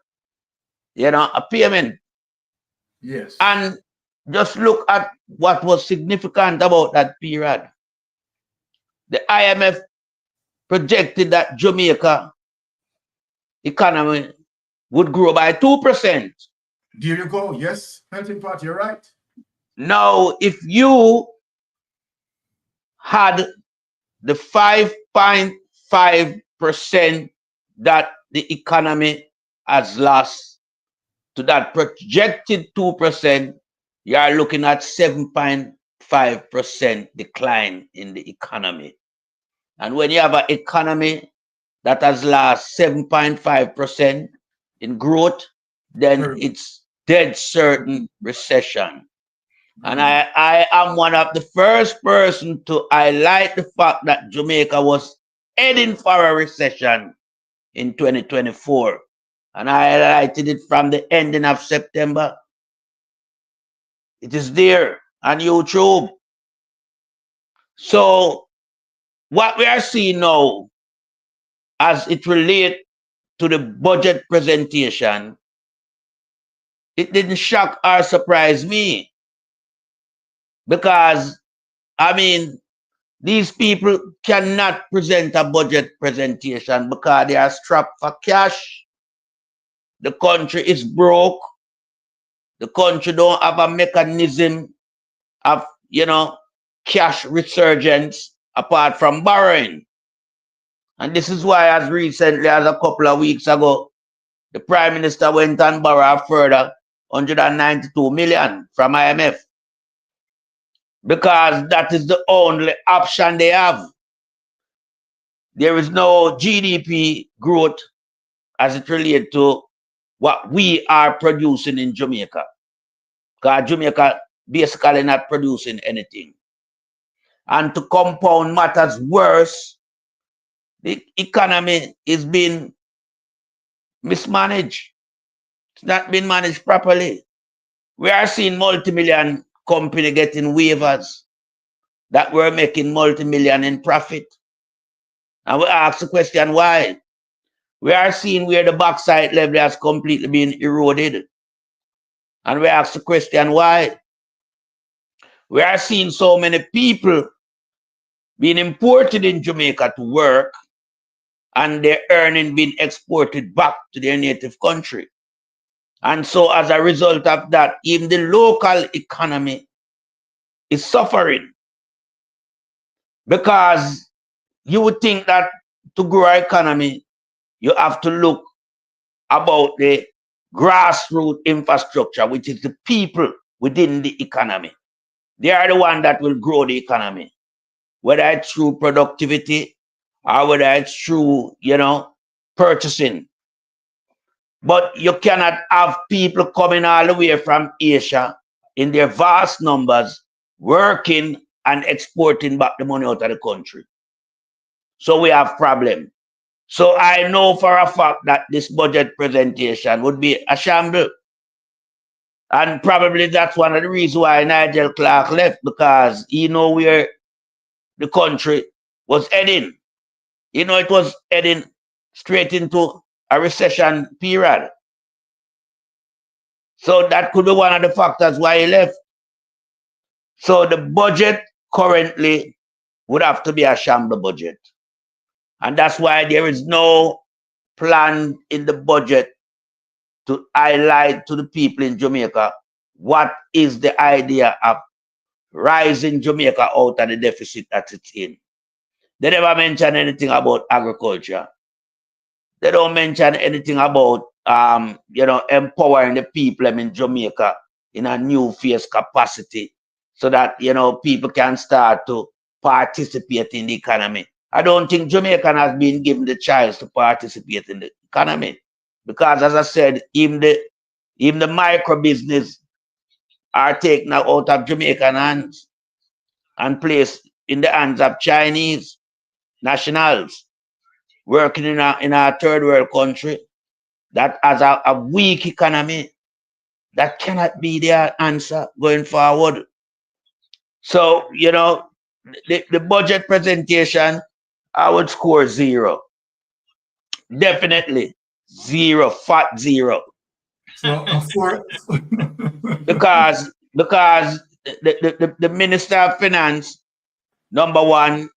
a payment. Yes. And just look at what was significant about that period. The IMF projected that Jamaica economy would grow by 2%. There you go. Yes, melting pot, you're right. Now, if you had the 5.5% that the economy has lost to that projected 2%, you are looking at 7.5% decline in the economy. And when you have an economy that has lost 7.5% in growth, then it's dead certain recession. And I am one of the first person to highlight the fact that Jamaica was heading for a recession in 2024. And I highlighted it from the ending of September. It is there on YouTube. So what we are seeing now, as it relates to the budget presentation, it didn't shock or surprise me. Because, these people cannot present a budget presentation because they are strapped for cash. The country is broke. The country don't have a mechanism of, cash resurgence apart from borrowing. And this is why, as recently as a couple of weeks ago, the Prime Minister went and borrowed a further 192 million from IMF. Because that is the only option they have. There is no GDP growth as it relates to what we are producing in Jamaica. Because Jamaica basically not producing anything. And to compound matters worse, the economy is being mismanaged. It's not being managed properly. We are seeing multi-million company getting waivers that were making multi-million in profit. And we ask the question why. We are seeing where the backside level has completely been eroded. And we ask the question why. We are seeing so many people being imported in Jamaica to work and their earning being exported back to their native country. And so as a result of that, even the local economy is suffering. Because you would think that to grow our economy, you have to look about the grassroots infrastructure, which is the people within the economy. They are the ones that will grow the economy, whether it's through productivity or whether it's through, purchasing. But you cannot have people coming all the way from Asia in their vast numbers, working and exporting back the money out of the country. So we have problem. So I know for a fact that this budget presentation would be a shambles. And probably that's one of the reasons why Nigel Clark left, because he know where the country was heading. It was heading straight into a recession period. So that could be one of the factors why he left. So the budget currently would have to be a shambles budget. And that's why there is no plan in the budget to highlight to the people in Jamaica what is the idea of rising Jamaica out of the deficit that it's in. They never mention anything about agriculture. They don't mention anything about empowering the people in Jamaica in a new phase capacity so that people can start to participate in the economy. I don't think Jamaican has been given the chance to participate in the economy. Because as I said, even the micro business are taken out of Jamaican hands and placed in the hands of Chinese nationals. working in a third world country that has a weak economy. That cannot be their answer going forward. So, you know, the budget presentation, I would score 0. Definitely 0, fat 0. So because the Minister of Finance, number one,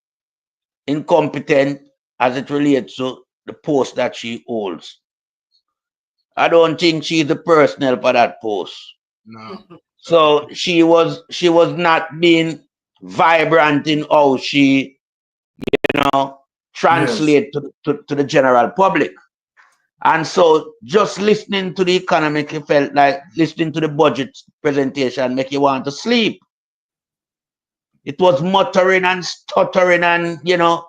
incompetent as it relates to the post that she holds. I don't think she's the personnel for that post. No. So she was not being vibrant in how she, you know, translate to the general public. And so just listening to the economic, it felt like listening to the budget presentation make you want to sleep. It was muttering and stuttering, and, you know,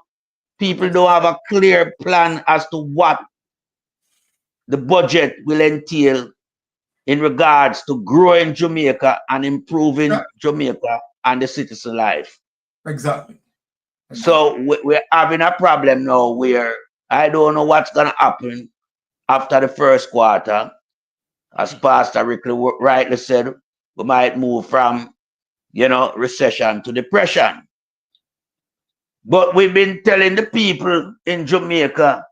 people don't have a clear plan as to what the budget will entail in regards to growing Jamaica and improving Jamaica and the citizen life. Exactly. So we're having a problem now where I don't know what's going to happen after the first quarter. As Pastor Ricky rightly said, we might move from, you know, recession to depression. But we've been telling the people in Jamaica,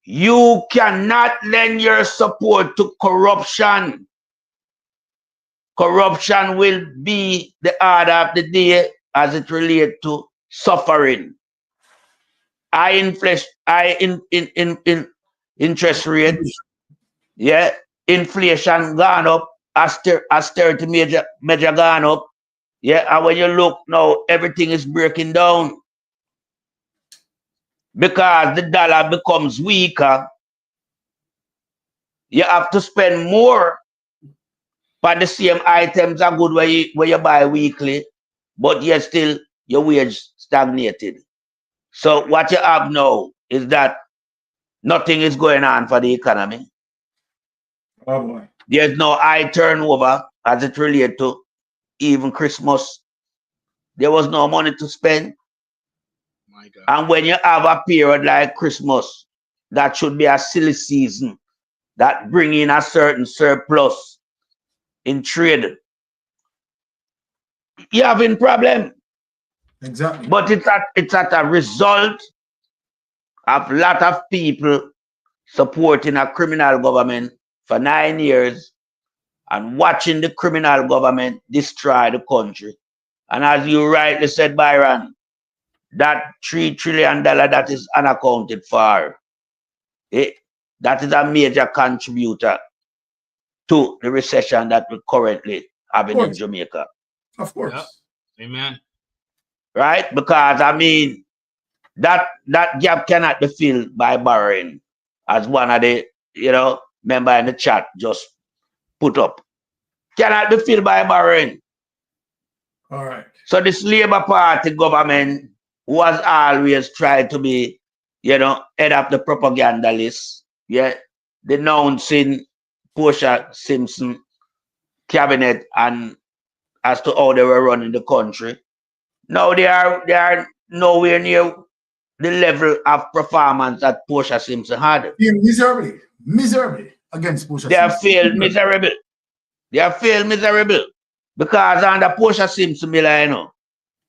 you cannot lend your support to corruption. Corruption will be the order of the day as it relates to suffering. Interest rate, yeah, inflation gone up, austerity measure gone up, yeah, and when you look now, everything is breaking down because the dollar becomes weaker. You have to spend more, but the same items are good where you buy weekly, but yet still your wage stagnated. So what you have now is that nothing is going on for the economy. Oh boy. There's no high turnover as it relates to even Christmas. There was no money to spend. My God. And when you have a period like Christmas, that should be a silly season that bring in a certain surplus in trade, you're having problem. Exactly. But it's at a result of a lot of people supporting a criminal government for 9 years and watching the criminal government destroy the country. And as you rightly said, Byron, that $3 trillion that is unaccounted for, that is a major contributor to the recession that we're currently having in Jamaica. Of course. Yep. Amen. Right? Because, I mean, that gap cannot be filled by borrowing, as one of the, you know, member in the chat just put up. Cannot be filled by borrowing. All right. So this Labour Party government was always trying to be, you know, head up the propaganda list, yeah, denouncing Portia Simpson cabinet and as to how they were running the country. Now they are nowhere near the level of performance that Portia Simpson had. Miserably against Portia Simpson. They have failed miserable. They have failed miserable. Because under Portia Simpson, you know,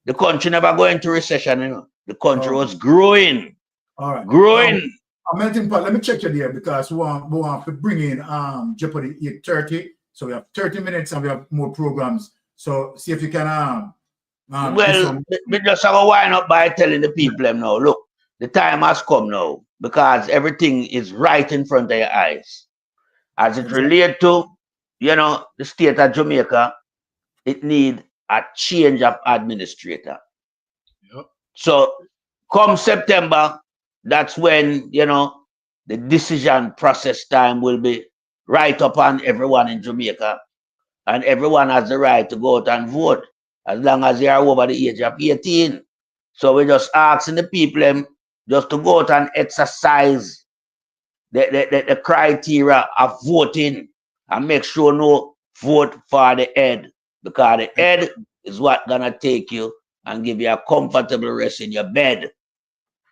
the country never go into recession, you know. The country was growing. All right. Growing. Melting pot, let me check you there because we want to bring in Jeopardy 8:30. So we have 30 minutes and we have more programs. So see if you can well, we just have to wind up by telling the people them now, look, the time has come now because everything is right in front of your eyes. As it relates to, you know, the state of Jamaica, it needs a change of administrator. Yep. So come September, that's when, you know, the decision process time will be right upon everyone in Jamaica. And everyone has the right to go out and vote as long as they are over the age of 18. So we're just asking the people just to go out and exercise the criteria of voting and make sure no vote for the head, because the head is what gonna take you and give you a comfortable rest in your bed.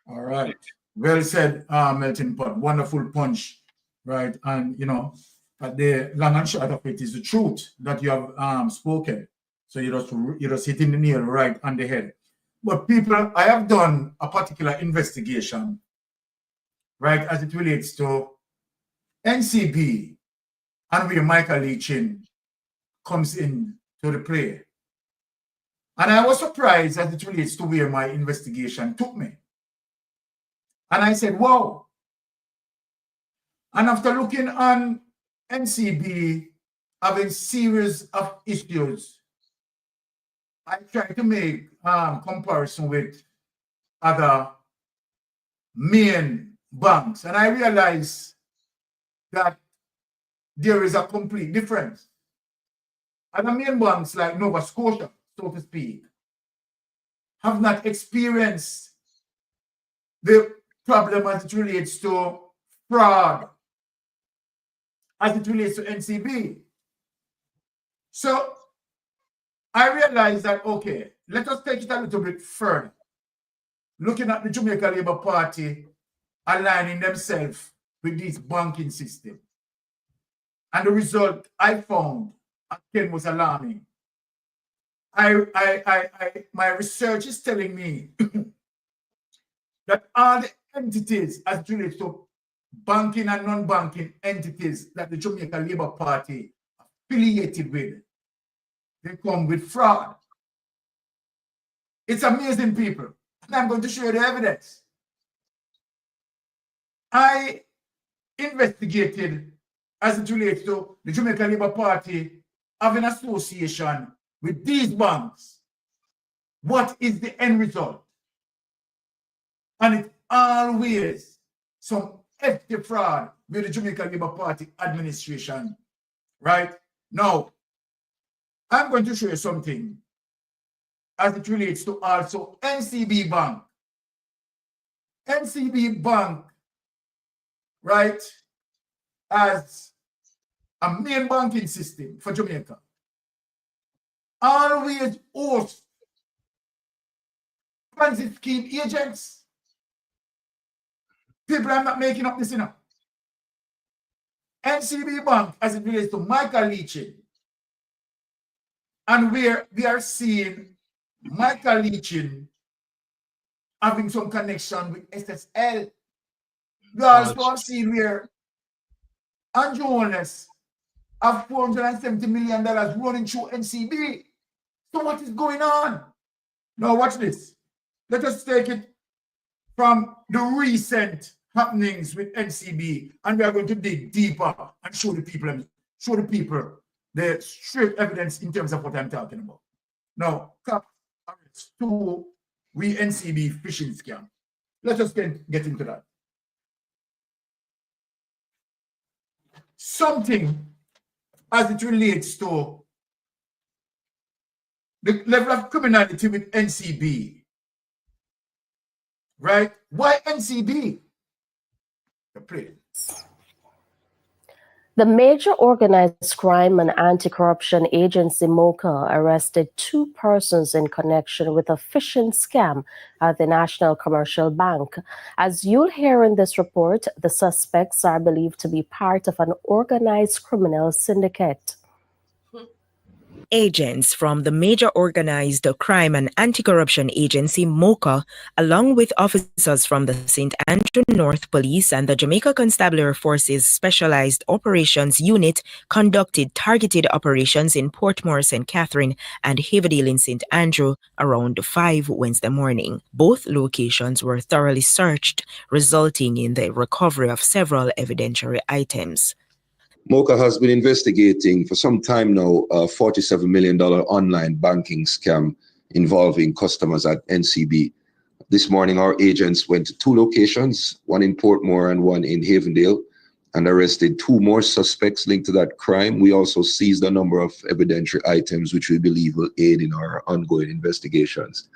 All right. Well said, Melting Pot. Wonderful punch, right? And you know, but the long and short of it is the truth that you have spoken. So you just hitting the nail right on the head. But people, I have done a particular investigation, right, as it relates to NCB and where Michael Leachin comes in to the play. And I was surprised as it relates to where my investigation took me. And I said, wow. And after looking on NCB having series of issues, I tried to make comparison with other main banks. And I realized that there is a complete difference. Other main banks like Nova Scotia, so to speak, have not experienced the problem as it relates to fraud, as it relates to NCB. So I realized that, okay, let us take it a little bit further. Looking at the Jamaica Labour Party aligning themselves with this banking system. And the result I found, again, was alarming. My research is telling me that all the entities as it relates to banking and non-banking entities that the Jamaica Labour Party affiliated with, they come with fraud. It's amazing, people. And I'm going to show you the evidence. I investigated as it relates to the Jamaica Labour Party having association with these banks. What is the end result? And it's always some hefty fraud with the Jamaica Labour Party administration. Right? Now, I'm going to show you something as it relates to also NCB Bank. NCB Bank, right, as a main banking system for Jamaica, always hosts transit scheme agents. People, I'm not making up this, you know. NCB Bank, as it relates to Michael Leachin, and where we are seeing Michael Leachin having some connection with SSL. We also have seen where Andrew Holness have $470 million running through NCB. So what is going on? Now watch this. Let us take it from the recent happenings with NCB, and we are going to dig deeper and show the people the straight evidence in terms of what I'm talking about. Now, to we NCB phishing scam. Let us get into that. Something as it relates to the level of criminality with NCB. Right? Why NCB? The Major Organized Crime and Anti-Corruption Agency, MOCA, arrested 2 persons in connection with a phishing scam at the National Commercial Bank. As you'll hear in this report, the suspects are believed to be part of an organized criminal syndicate. Agents from the Major Organized Crime and Anti-Corruption Agency, MOCA, along with officers from the St. Andrew North Police and the Jamaica Constabulary Forces Specialized Operations Unit, conducted targeted operations in Portmore, St. Catherine, and Haverdale in St. Andrew around 5 Wednesday morning. Both locations were thoroughly searched, resulting in the recovery of several evidentiary items. MOCA has been investigating for some time now a $47 million online banking scam involving customers at NCB. This morning, our agents went to 2 locations, one in Portmore and one in Havendale, and arrested 2 more suspects linked to that crime. We also seized a number of evidentiary items which we believe will aid in our ongoing investigations.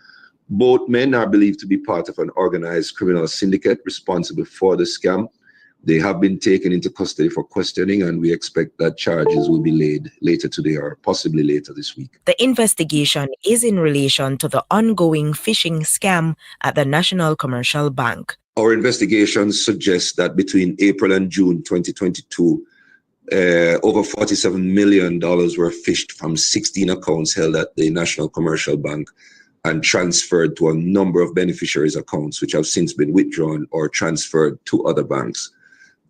Both men are believed to be part of an organized criminal syndicate responsible for the scam. They have been taken into custody for questioning, and we expect that charges will be laid later today or possibly later this week. The investigation is in relation to the ongoing phishing scam at the National Commercial Bank. Our investigations suggest that between April and June 2022, over $47 million were phished from 16 accounts held at the National Commercial Bank and transferred to a number of beneficiaries' accounts, which have since been withdrawn or transferred to other banks.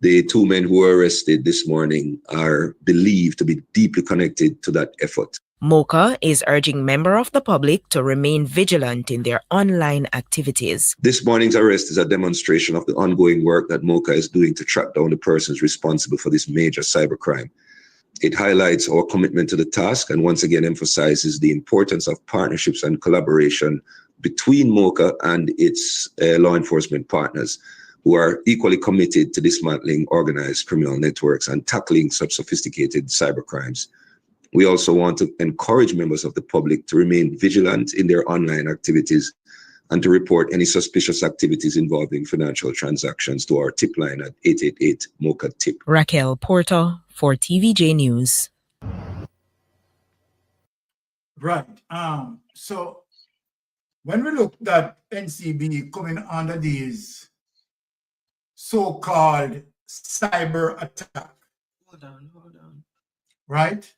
The two men who were arrested this morning are believed to be deeply connected to that effort. MOCA is urging members of the public to remain vigilant in their online activities. This morning's arrest is a demonstration of the ongoing work that MOCA is doing to track down the persons responsible for this major cybercrime. It highlights our commitment to the task and once again emphasizes the importance of partnerships and collaboration between MOCA and its law enforcement partners, who are equally committed to dismantling organized criminal networks and tackling such sophisticated cybercrimes. We also want to encourage members of the public to remain vigilant in their online activities and to report any suspicious activities involving financial transactions to our tip line at 888-MOCA-TIP. Raquel Porter for TVJ News. Right. So when we look at NCB coming under these so-called cyber attack. Hold on. Right?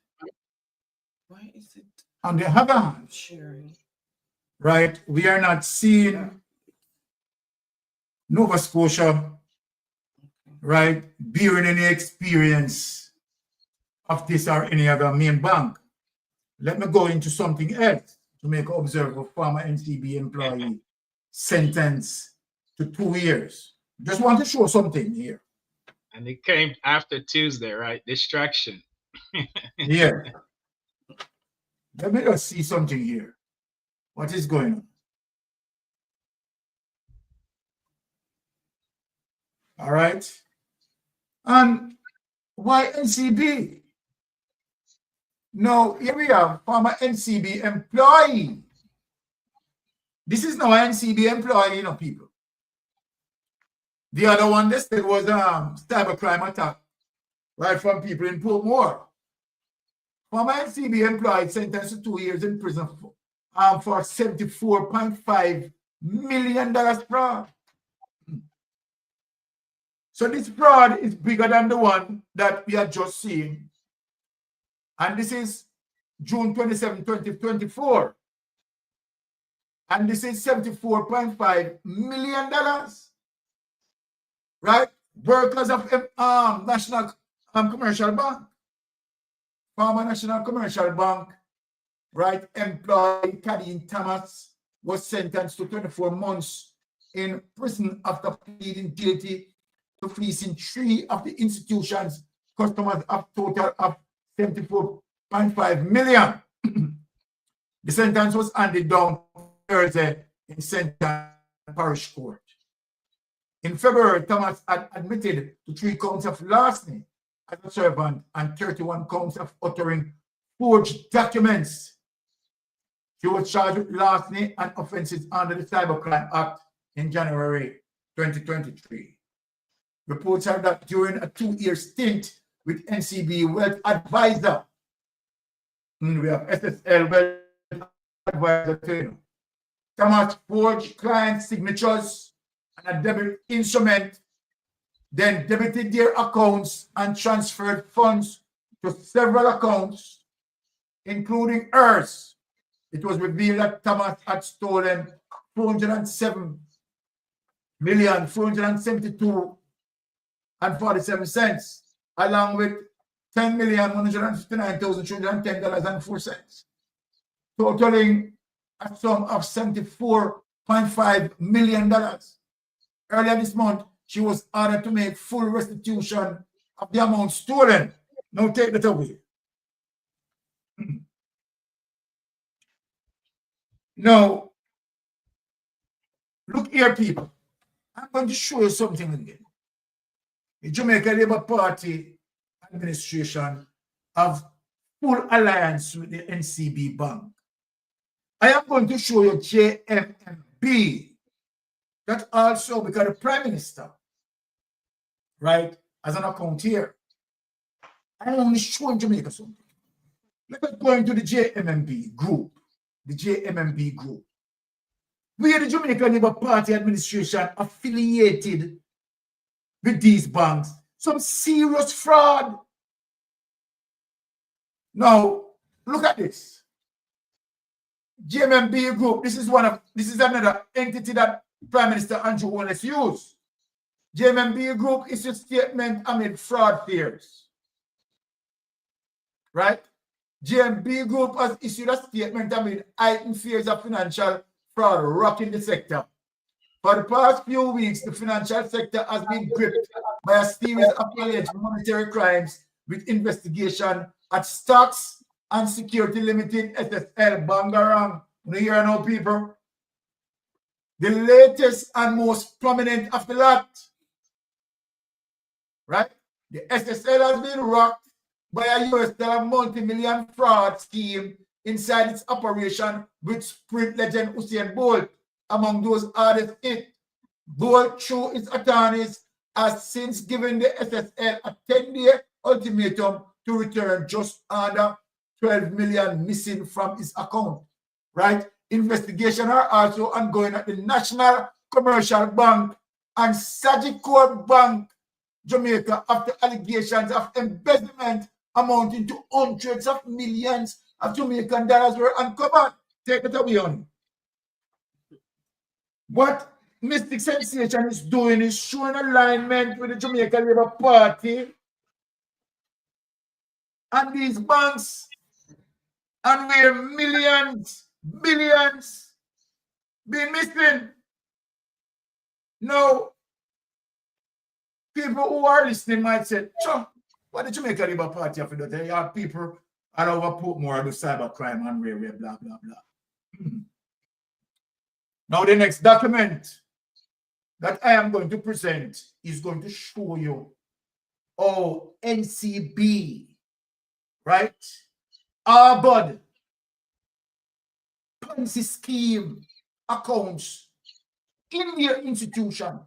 Why is it? On the other hand, sharing? Right, we are not seeing Nova Scotia, right, bearing any experience of this or any other main bank. Let me go into something else to make observe a former NCB employee sentenced to 2 years. Just want to show something here. And it came after Tuesday, right? Distraction. Yeah. Let me just see something here. What is going on? All right. And why NCB? No, here we have former NCB employee. This is now an NCB employee, you know, people. The other one listed was cybercrime attack, right, from people in Portmore. Former NCB employee sentenced to 2 years in prison for $74.5 million fraud. So this fraud is bigger than the one that we are just seeing. And this is June 27, 2024. And this is $74.5 million. Right? Workers of National Commercial Bank. Former National Commercial Bank, right, employee Cadine Thomas was sentenced to 24 months in prison after pleading guilty to fleecing 3 of the institution's customers of total of $74.5 million. The sentence was handed down Thursday in St. Parish Court. In February, Thomas had admitted to 3 counts of larceny as a servant and 31 counts of uttering forged documents. She was charged with larceny and offenses under the Cybercrime Act in January 2023. Reports are that during a 2-year stint with NCB Wealth Advisor, we have SSL Wealth Advisor, Thomas forged client signatures and a debit instrument, then debited their accounts and transferred funds to several accounts, including hers. It was revealed that Thomas had stolen $407,472.47, along with $10,159,310.04, totaling a sum of $74.5 million. Earlier this month, she was ordered to make full restitution of the amount stolen. Now take that away. Now, look here, people. I'm going to show you something again. The Jamaica Labour Party administration have full alliance with the NCB Bank. I am going to show you JMMB. That also because the Prime Minister right, as an account here. I only showing Jamaica something. Let us go into the JMMB group. The JMMB group. Where the Jamaican Labour Party administration affiliated with these banks. Some serious fraud. Now, look at this. JMMB group. This is another entity that Prime Minister Andrew Wallace used. JMMB group is a statement amid fraud fears. Right? JMB group has issued a statement amid heightened fears of financial fraud rocking the sector. For the past few weeks, the financial sector has been gripped by a series of alleged monetary crimes with investigation at Stocks and Security Limited, SSL, Bangarang. You hear now, people? The latest and most prominent of the lot, right? The SSL has been rocked by a US multi-million fraud scheme inside its operation with Sprint legend Usain Bolt. Among those artists, Bolt, through its attorneys, has since given the SSL a 10-day ultimatum to return just under 12 million missing from his account. Right? Investigations are also ongoing at the National Commercial Bank and Sagicor Bank, Jamaica, after allegations of embezzlement amounting to hundreds of millions of Jamaican dollars were uncovered. Take it away on. What Mystic Sensation is doing is showing alignment with the Jamaican Labour Party and these banks, and where billions been missing. Now, people who are listening might say, sure, what the Jamaican Labour Party have to do? They are people are overput more of the cybercrime and railway, blah, blah, blah. Now, the next document that I am going to present is going to show you how NCB, right, Arbud, Ponzi scheme accounts in their institution,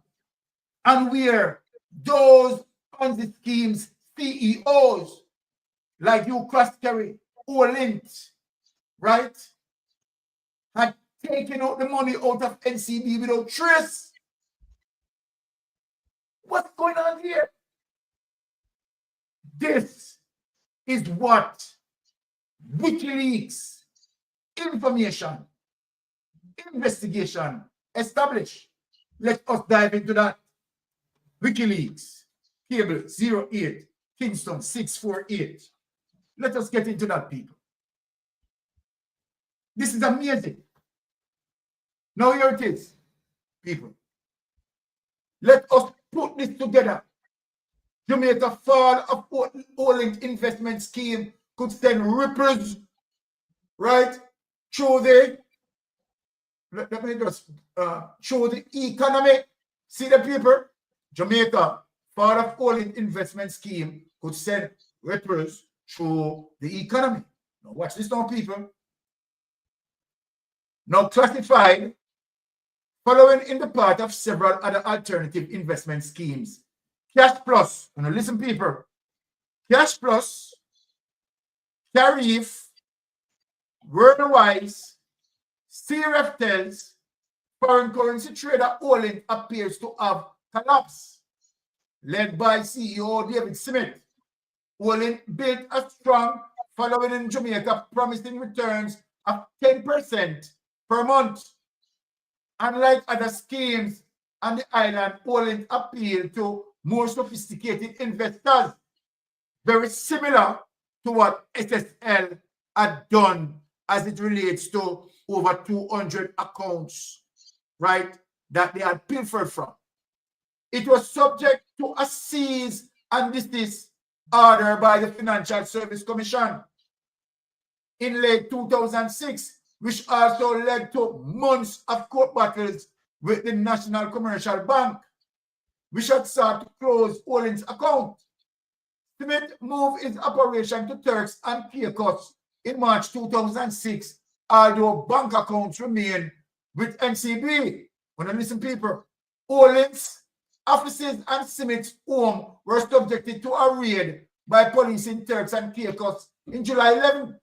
and where those Ponzi schemes CEOs like you Croskerry or Lint, right, had taken out the money out of NCB without trace. What's going on here? This is what WikiLeaks information, investigation established. Let us dive into that. WikiLeaks, cable 08, Kingston 648. Let us get into that, people. This is amazing. Now here it is, people. Let us put this together. Jamaica fall of Olink investment scheme could send ripples, right, through the, let me just show the economy. See the people? Jamaica fall of Olink investment scheme could send ripples through the economy. Now watch this now, people. Now classified following in the path of several other alternative investment schemes. Cash Plus, now listen, people. Cash Plus, Tariff, Worldwise, CRFTELs, foreign currency trader Olin appears to have collapsed. Led by CEO David Smith, Olin built a strong following in Jamaica, promising returns of 10% per month. Unlike other schemes on the island, Olin appealed to more sophisticated investors, very similar to what SSL had done as it relates to over 200 accounts, right, that they had pilfered from. It was subject to a cease and desist order by the Financial Service Commission in late 2006, which also led to months of court battles with the National Commercial Bank, which had sought to close Olin's account. Smith moved his operation to Turks and Caicos in March 2006, although bank accounts remain with NCB. When I listen, people, Olin's Offices and Smith's home were subjected to a raid by police in Turks and Caicos in July 11.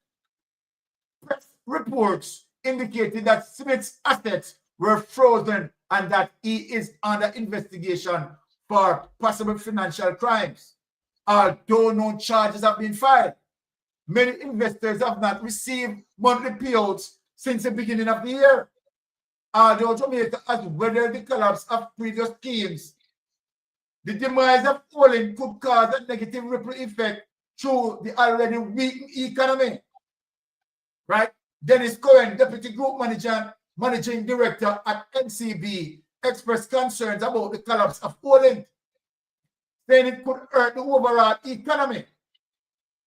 Press reports indicated that Smith's assets were frozen and that he is under investigation for possible financial crimes. Although no charges have been filed, many investors have not received monthly payouts since the beginning of the year. Although Jamaica has weathered the collapse of previous schemes, the demise of Olin could cause a negative ripple effect through the already weak economy. Right? Dennis Cohen, Deputy Group Manager, Managing Director at NCB, expressed concerns about the collapse of Olin, saying it could hurt the overall economy.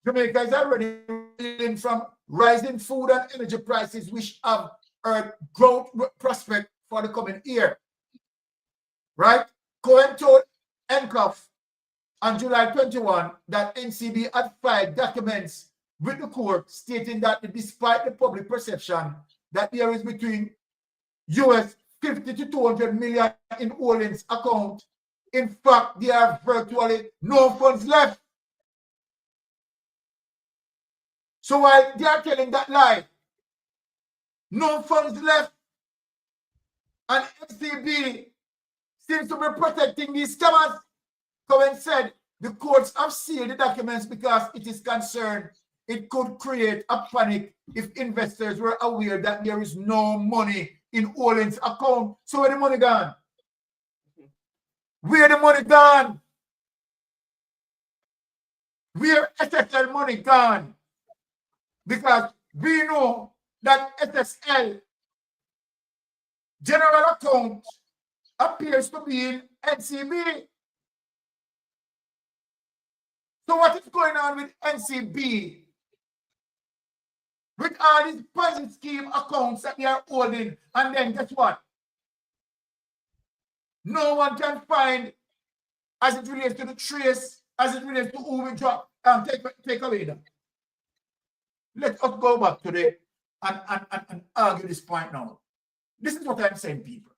Jamaica is already reeling from rising food and energy prices, which have hurt growth prospect for the coming year. Right? Cohen told NCOF on July 21 that NCB had filed documents with the court stating that despite the public perception that there is between US 50 to 200 million in Olin's account, in fact, there are virtually no funds left. So while they are telling that lie, no funds left, and NCB seems to be protecting these scammers. Cohen said the courts have sealed the documents because it is concerned it could create a panic if investors were aware that there is no money in Olin's account. So where the money gone? Where the money gone? Where SSL money gone? Because we know that SSL general account appears to be in NCB. So what is going on with NCB? With all these Ponzi scheme accounts that they are holding, and then guess what? No one can find, as it relates to the trace, as it relates to who we drop and take away them. Let us go back today and argue this point now. This is what I'm saying, people.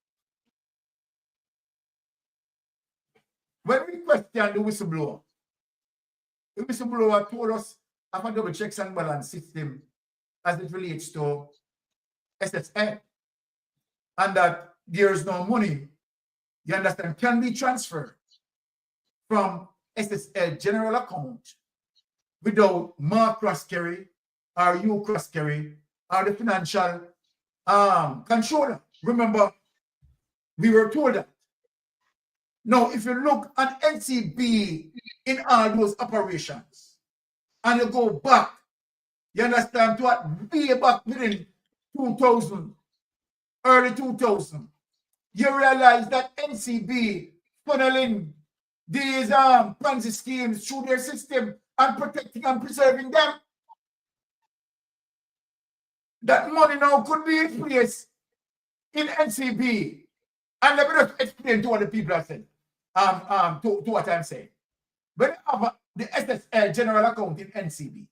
When we question the whistleblower told us of a double checks and balance system as it relates to SSL, and that there is no money, you understand, can be transferred from SSL general account without Mark Croskery or you Croskery or the financial controller. Remember, we were told that. Now, if you look at NCB in all those operations and you go back, you understand, to what way back within 2000, early 2000, you realize that NCB funneling these Ponzi schemes through their system and protecting and preserving them. That money now could be in place in NCB. And let me just explain to what the people are saying, to what I'm saying. When you have the SSL general account in NCB,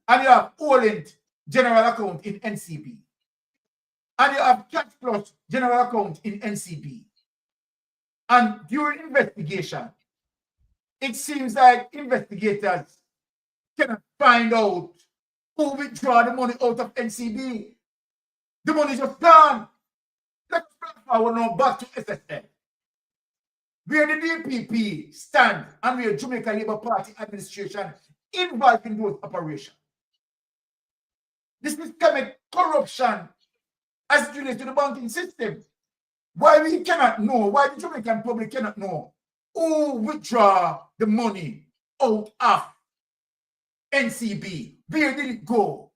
and you have Olent general account in NCB, and you have Catch Plus general account in NCB, and during investigation, it seems like investigators cannot find out who withdraw the money out of NCB. The money is just gone. Let's fast forward now back to SSL, where the DPP stand and where Jamaica Labour Party administration involved in those operations. This is systemic corruption as it relates to the banking system. Why we cannot know, why the Jamaican public cannot know who withdraw the money out of NCB. Where did it go?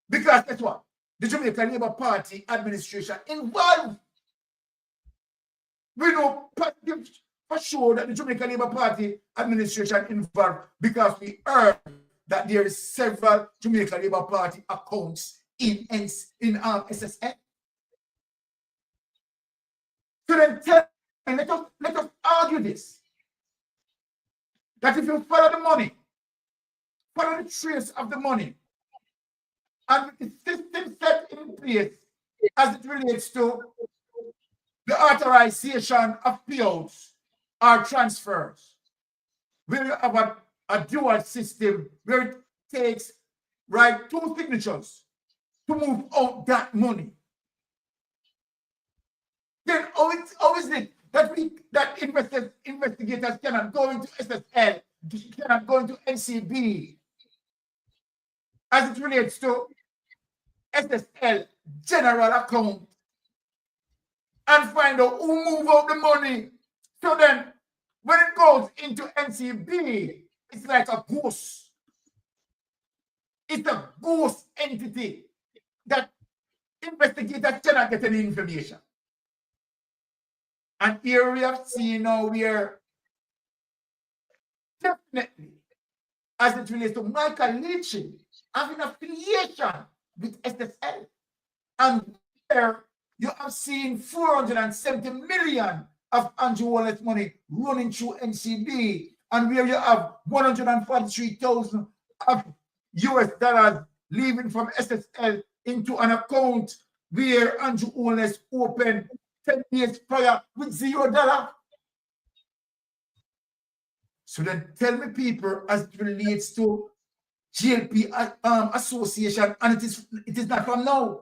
Because that's what the Jamaica Labour Party administration involved. We know for sure that the Jamaica Labour Party administration involved because we heard that there is several Jamaica Labour Party accounts in SSL. So then let us argue this. That if you follow the money, follow the trace of the money, and the system set in place as it relates to the authorization of payouts or transfers, where you have a dual system where it takes, right, 2 signatures to move out that money. Then how is it that investigators cannot go into SSL, cannot go into NCB as it relates to SSL general account and find out who move out the money? So then when it goes into NCB, it's like a ghost. It's a ghost entity that investigators cannot get any information. And here we have seen now where definitely, as it relates to Michael Leachin, having affiliation with SSL. And there you have seen 470 million of Andrew Wallace money running through NCB, and where you have 143,000 of US dollars leaving from SSL into an account where Andrew Wallace opened 10 years prior with $0. So then tell me, people, as it relates to GLP association, and it is not from now.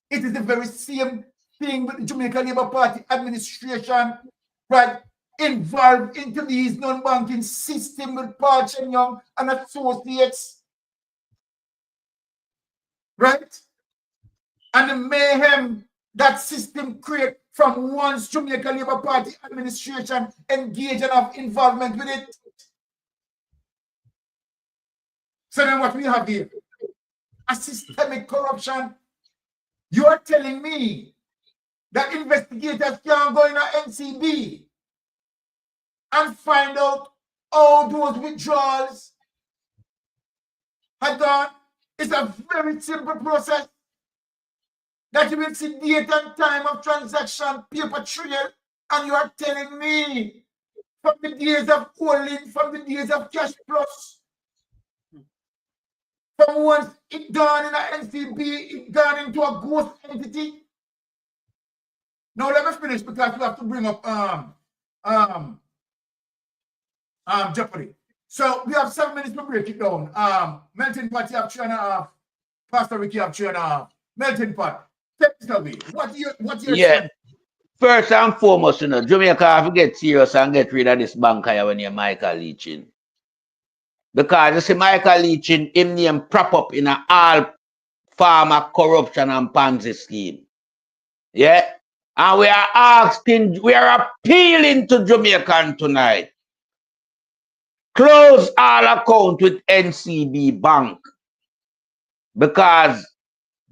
It is the very same thing with the Jamaica Labour Party administration, right? Involved into these non-banking system with Parch and Young and associates, right? And the mayhem that system create from once Jamaica Labour Party administration engage and have involvement with it. So then what we have here, a systemic corruption. You are telling me that investigators can go in a NCB and find out how those withdrawals had gone? It's a very simple process. That you will see date and time of transaction, paper trail, and you are telling me from the days of holding, from the days of cash plus, from once it gone in a NCB, it gone into a ghost entity. Now let me finish because we have to bring up Jeopardy. So we have 7 minutes to break it down. Melting Pot, you have 3.5. Pastor Ricky, you have 3.5. Melting Pot. What you yeah. First and foremost, you know, Jamaica have to get serious and get rid of this banker when you're Michael Leachin. Because you see Michael Leachin, him name prop up in a all farmer corruption and Ponzi scheme. Yeah? And we are asking, we are appealing to Jamaican tonight. Close all account with NCB Bank. Because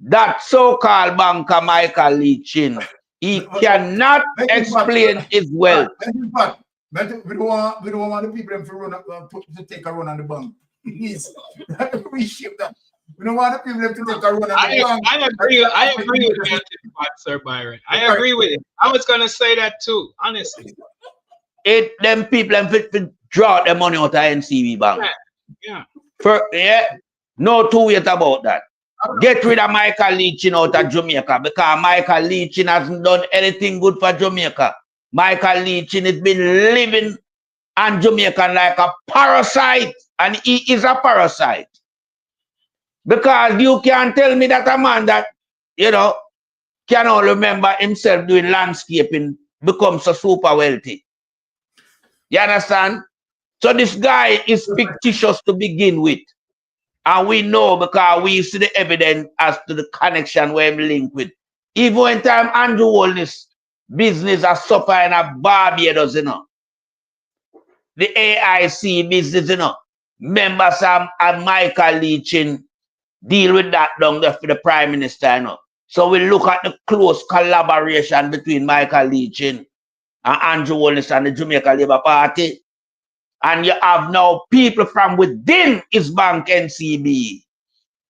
that so-called banker Michael Leachin, he cannot explain his wealth. We don't want the people to run to take a run on the bank. Please, reshape that. We don't want the people to take a run on the bank. I agree with that, Sir Byron. I agree with it. I was gonna say that too, honestly. Them people and draw the money out of NCB Bank. Yeah. No two ways about that. Get rid of Michael Leachin out of Jamaica because Michael Leachin hasn't done anything good for Jamaica. Michael Leachin has been living on Jamaica like a parasite, and he is a parasite. Because you can't tell me that a man that, you know, cannot remember himself doing landscaping becomes so super wealthy. You understand? So this guy is fictitious to begin with. And we know because we see the evidence as to the connection where I'm linked with. Even when time Andrew Wallace business are suffering at Barbados, you know. The AIC business, you know. Members of Michael Leachin deal with that down there for the Prime Minister, you know. So we look at the close collaboration between Michael Leachin and Andrew Wallace and the Jamaica Labour Party. And you have now people from within his bank NCB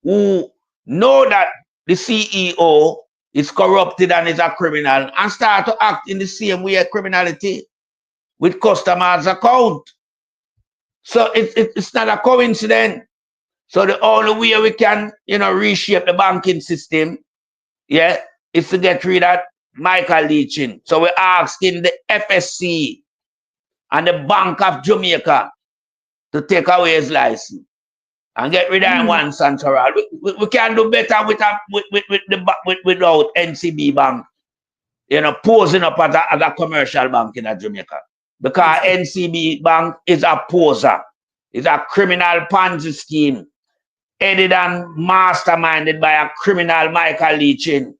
who know that the CEO is corrupted and is a criminal and start to act in the same way of criminality with customers' account. So it's not a coincidence. So the only way we can, you know, reshape the banking system, yeah, is to get rid of Michael Leachin. So we're asking the FSC and the Bank of Jamaica to take away his license and get rid of him once and for all. We can do better without NCB Bank, you know, posing up as a commercial bank in Jamaica. Because NCB Bank is a poser. It's a criminal Ponzi scheme headed and masterminded by a criminal Michael Leachin.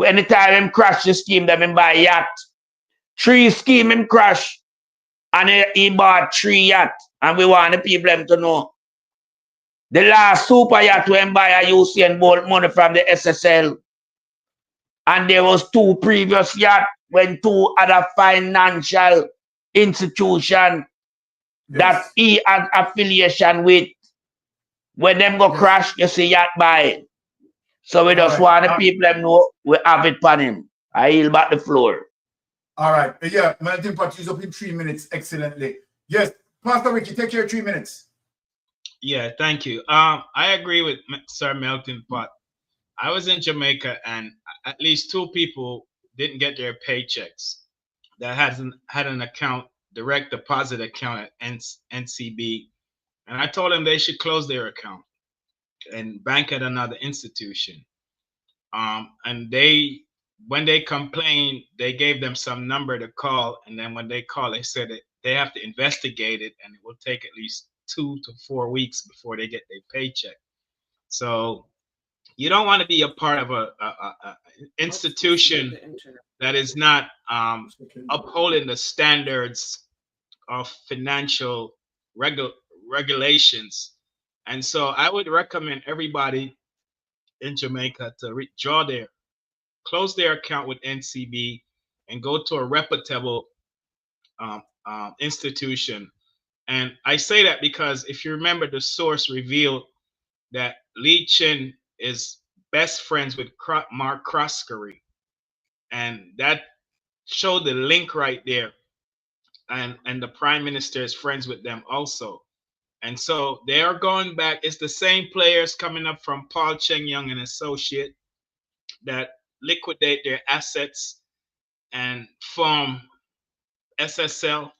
Anytime him crash the scheme, them him buy yacht. 3 scheme him crash, and he bought 3 yacht. And we want the people them to know. The last super yacht when buy a Usain Bolt money from the SSL. And there was 2 previous yacht when 2 other financial institution that he had affiliation with. When them go crash, you see yacht buy. So we just want the people them know we have it on him. I yield back the floor. All right. Yeah, Melting Pot is up in 3 minutes excellently. Yes, Pastor Ricky, take your 3 minutes. Yeah, thank you. I agree with Sir Melting Pot. I was in Jamaica and at least 2 people didn't get their paychecks that had an account, direct deposit account at NCB. And I told them they should close their account and bank at another institution. And when they complained, they gave them some number to call. And then when they call, they said that they have to investigate it and it will take at least 2 to 4 weeks before they get their paycheck. So you don't want to be a part of a institution that is not upholding the standards of financial regulations. And so I would recommend everybody in Jamaica to close their account with NCB and go to a reputable institution. And I say that because if you remember, the source revealed that Leachin is best friends with Mark Croskery. And that showed the link right there. And the Prime Minister is friends with them also. And so they are going back. It's the same players coming up from Paul Cheng Young and Associate that liquidate their assets and form SSL.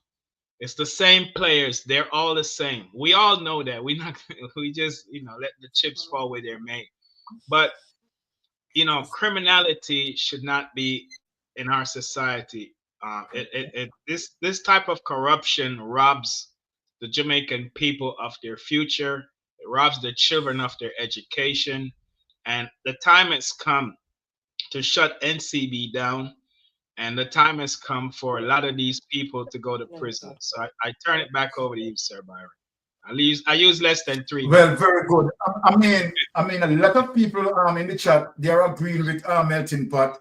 It's the same players. They're all the same. We all know that. We just, let the chips fall where they're made. But, criminality should not be in our society. This type of corruption robs the Jamaican people of their future. It robs the children of their education. And the time has come to shut NCB down. And the time has come for a lot of these people to go to prison. So I turn it back over to you, Sir Byron. I use less than 3 Well, minutes. very good. I mean, a lot of people in the chat, they're agreeing with Melting Pot,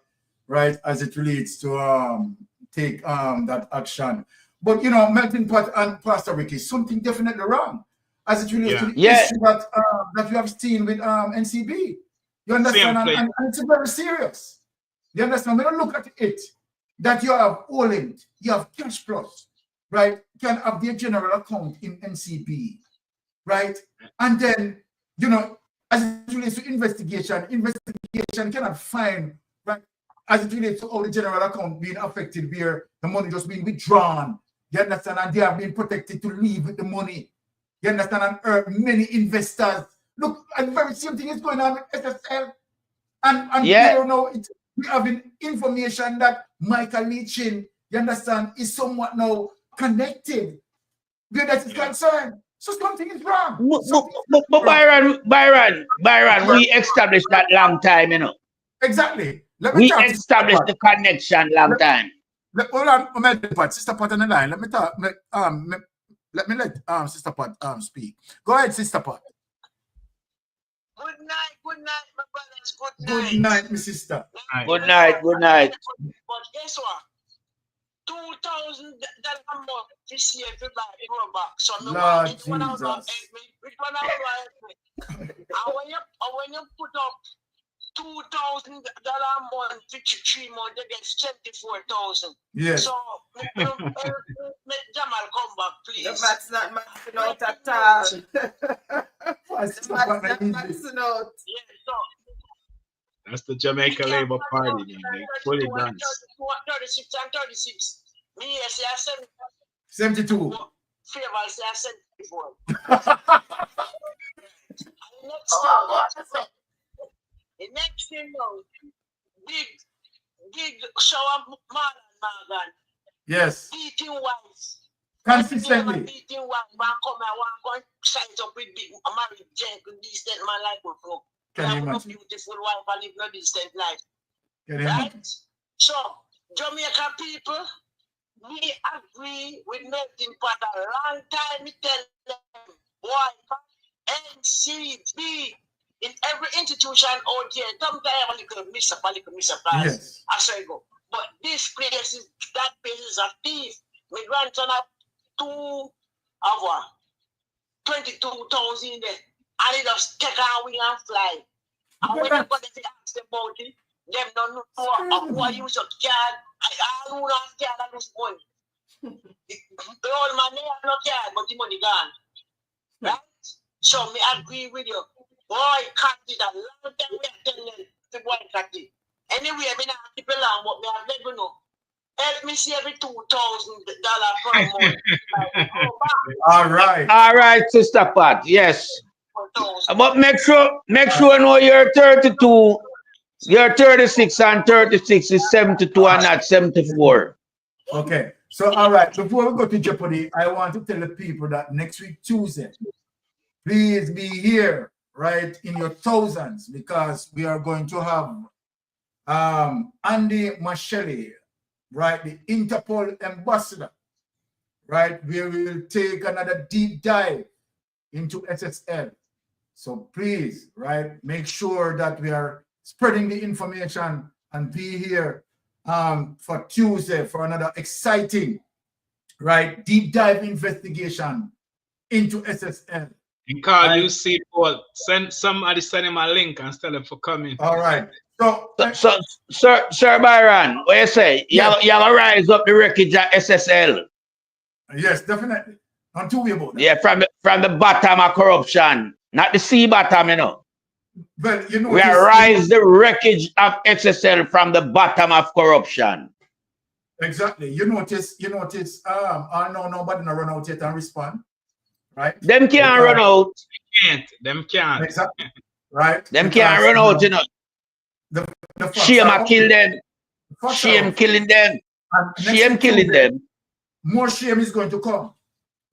right, as it relates to take that action. But Melting Pot and Pastor Ricky, something definitely wrong as it relates to the issue that you have seen with NCB. You understand? And it's very serious. You understand? When you look at it, that you have Olin, you have Cash Plus, right? You can have their general account in NCB, right? And then, as it relates to investigation cannot find, right? As it relates to all the general account being affected where the money just being withdrawn. You understand? And they have been protected to leave with the money. You understand? And many investors. Look, and the very same thing is going on with SSL. And we have information that Michael Leachin, you understand, is somewhat now connected where that is concerned. So something is wrong. But Byron, we established that long time, Exactly. We established the connection long time. Hold on, Sister Pat on the line. Let me talk. Let me let Sister Pat speak. Go ahead, Sister Pat. Good night, my brothers. Good night, my sister. Good night. But guess what? $2,000 a month this year to buy a back. So Lord which one I will help me? And when you put up $2,000 a month for 3 months, they get 74,000. Yes. So make Jamal come back, please. The math's not maxing out at all. That's not maxing out. Yeah, That's the Jamaica Labour Party, man. They fully done. 36 and 36. Me, I say 72. Favor, I say 74. The next thing now, big shower Morgan. Yes. Beating wives. Consistently. Beating wives. One come and one go size up with big married gent with decent man like we flow. Can you imagine? Beautiful wife and live no decent life. Can you right? imagine? So, Jamaica people, we agree with melting pot a long time. We tell them, boy, NCB in every institution out here. Sometimes I have a little mishap, Yes. I say go. But this place is, that place is a thief. My grandson have 22,000 in there. And he just take our wing and fly. And when everybody ask them about it, them don't know who I use your card. I don't have card and lose money. The old man, they have no card, but the money gone. Right? So me agree with you. Boy, cut it a long time we are telling them to boy cut it. Anyway, me not keep it long, but me have let you know. Help me see every $2,000 per month. All right. All right, Sister Pat. Yes. But make sure you know you're 32, you're 36, and 36 is 72 and not 74. Okay. So, all right. Before we go to Jeopardy, I want to tell the people that next week, Tuesday, please be here, right, in your thousands, because we are going to have Andy Mashele, right, the Interpol ambassador, right? We will take another deep dive into SSL. So please, right, make sure that we are spreading the information and be here for Tuesday for another exciting, right, deep dive investigation into SSL. And Carl, you see, Paul, somebody send him a link and tell him for coming. All right. So Sir Byron, what you say? Yes. You're gonna rise up the wreckage at SSL. Yes, definitely. On two way about that. Yeah, from the bottom of corruption, not the sea bottom, you know. Well, you know, we are rise the wreckage of SSL from the bottom of corruption. Exactly. You notice, I know nobody run out yet and respond. Right? Them can't run out. Them can't. Exactly. Right? Them can't run out, you know. The shame I kill them. Shame killing them. Shame killing them. More shame is going to come.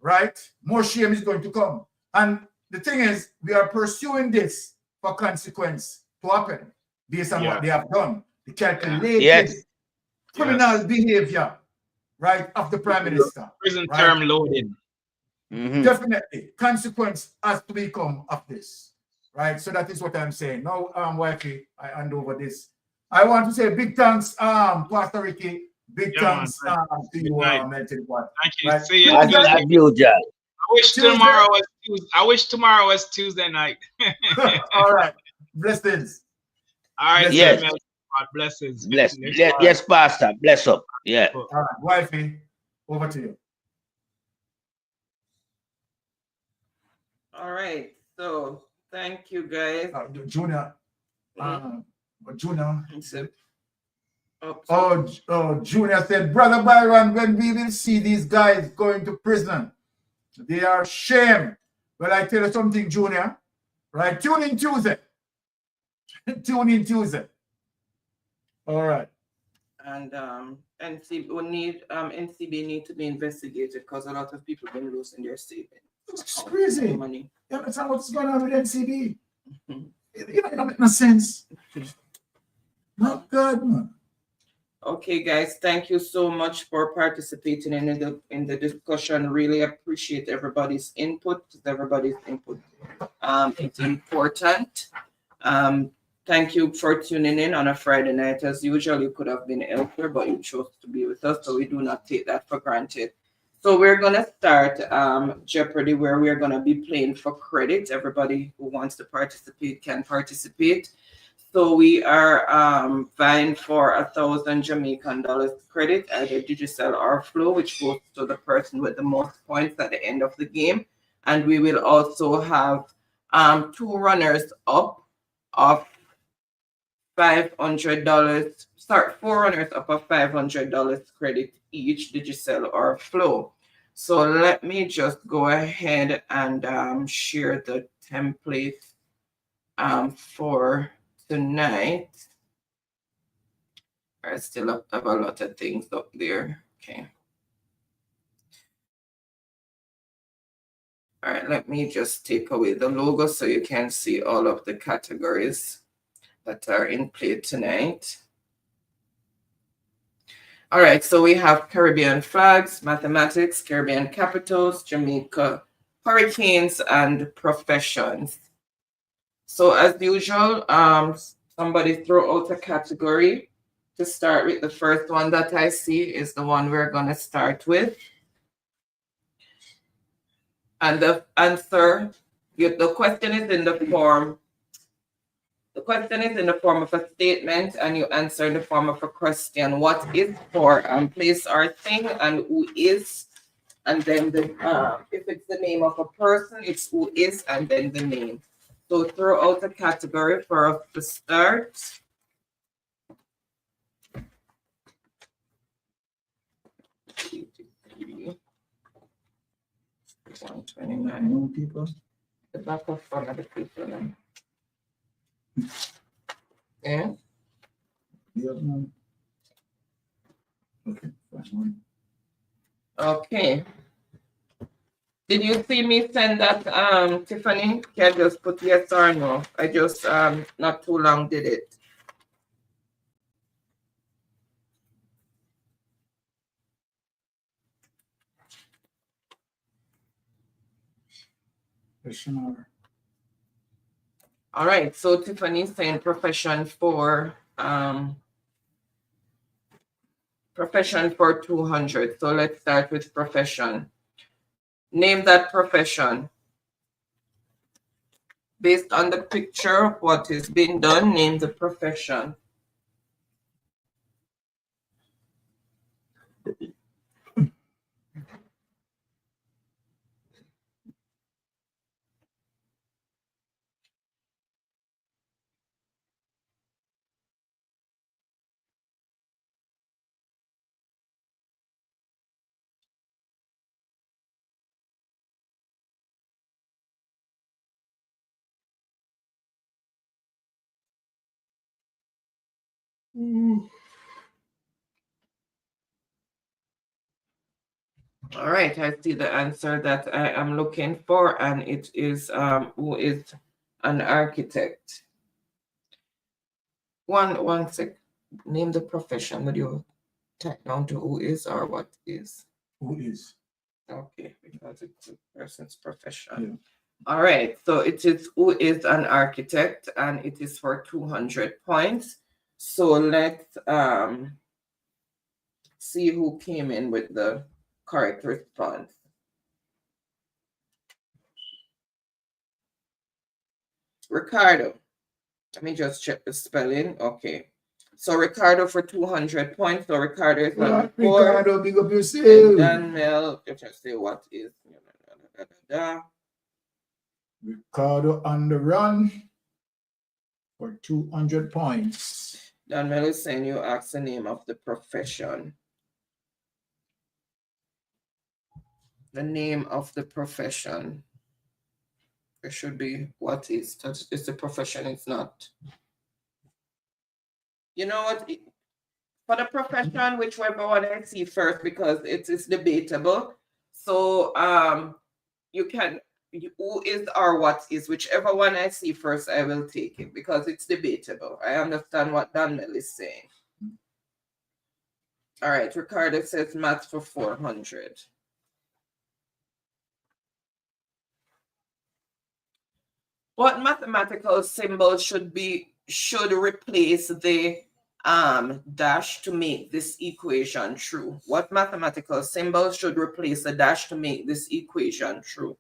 Right? More shame is going to come. And the thing is, we are pursuing this for consequence to happen based on what they have done. The calculated criminal behavior, right, of the Prime Minister. Prison term loading. Definitely. Consequence has to become of this. Right? So that is what I'm saying. Now, wifey, I hand over this. I want to say big thanks, Pastor Ricky. Big thanks to you, Melted Pot. Thank you. Right? See you. I wish tomorrow was Tuesday night. All right. Blessings. All right. Yes. Blessings. Bless. Yes, Pastor. Bless up. Yeah. All right. Wifey, over to you. All right. So thank you, guys. Junior. Junior. Junior said, Brother Byron, when we will see these guys going to prison, they are shame. Well, I tell you something, Junior. Right? Tune in Tuesday. Tune in Tuesday. All right. And NCB need to be investigated because a lot of people have been losing their savings. It's crazy. Money. You understand what's going on with NCB? It don't make no sense. Not good, man. Okay, guys, thank you so much for participating in the discussion. Really appreciate everybody's input. Everybody's input. It's important. Thank you for tuning in on a Friday night. As usual, you could have been elsewhere, but you chose to be with us, so we do not take that for granted. So we're going to start Jeopardy, where we're going to be playing for credit. Everybody who wants to participate can participate. So we are vying for 1,000 Jamaican dollars credit, either Digicel or Flow, which goes to the person with the most points at the end of the game. And we will also have 2 runners up of $500. Start 4 runners up of $500 credit each, Digicel or Flow. So let me just go ahead and share the template for tonight. I still have a lot of things up there. Okay. All right, let me just take away the logo so you can see all of the categories that are in play tonight. All right, so we have Caribbean flags, mathematics, Caribbean capitals, Jamaica hurricanes, and professions. So as usual, somebody throw out a category. To start with, the first one that I see is the one we're going to start with. And the answer, the question is in the form. The question is in the form of a statement, and you answer in the form of a question. What is for place or thing, and who is, and then the if it's the name of a person, it's who is, and then the name. So throw out a category for us to start. People. The back of one of the people. Yeah. Okay. Fine. Okay. Did you see me send that, Tiffany? Can I just put yes or no? I just not too long did it. All right, so Tiffany's saying profession for 200. So let's start with profession. Name that profession. Based on the picture of what is being done, name the profession. All right, I see the answer that I am looking for, and it is who is an architect. One sec. Name the profession. Would you type down to who is or what is? Who is? Okay, because it's a person's profession. Yeah. All right, so it is who is an architect, and it is for 200 points. So let's see who came in with the correct response. Ricardo. Let me just check the spelling. Okay. So Ricardo for 200 points. So Ricardo is on 4. Ricardo, big up yourself. And Mel, if I say what is. Ricardo on the run for 200 points. Daniel is saying you ask the name of the profession. The name of the profession. It should be what is. It's the profession, it's not. You know what? For the profession, whichever one I see first, because it is debatable. So you can, who is or what is, whichever one I see first, I will take it because it's debatable. I understand what Daniel is saying. All right, Ricardo says math for 400. What mathematical symbol should replace the dash to make this equation true? What mathematical symbol should replace the dash to make this equation true?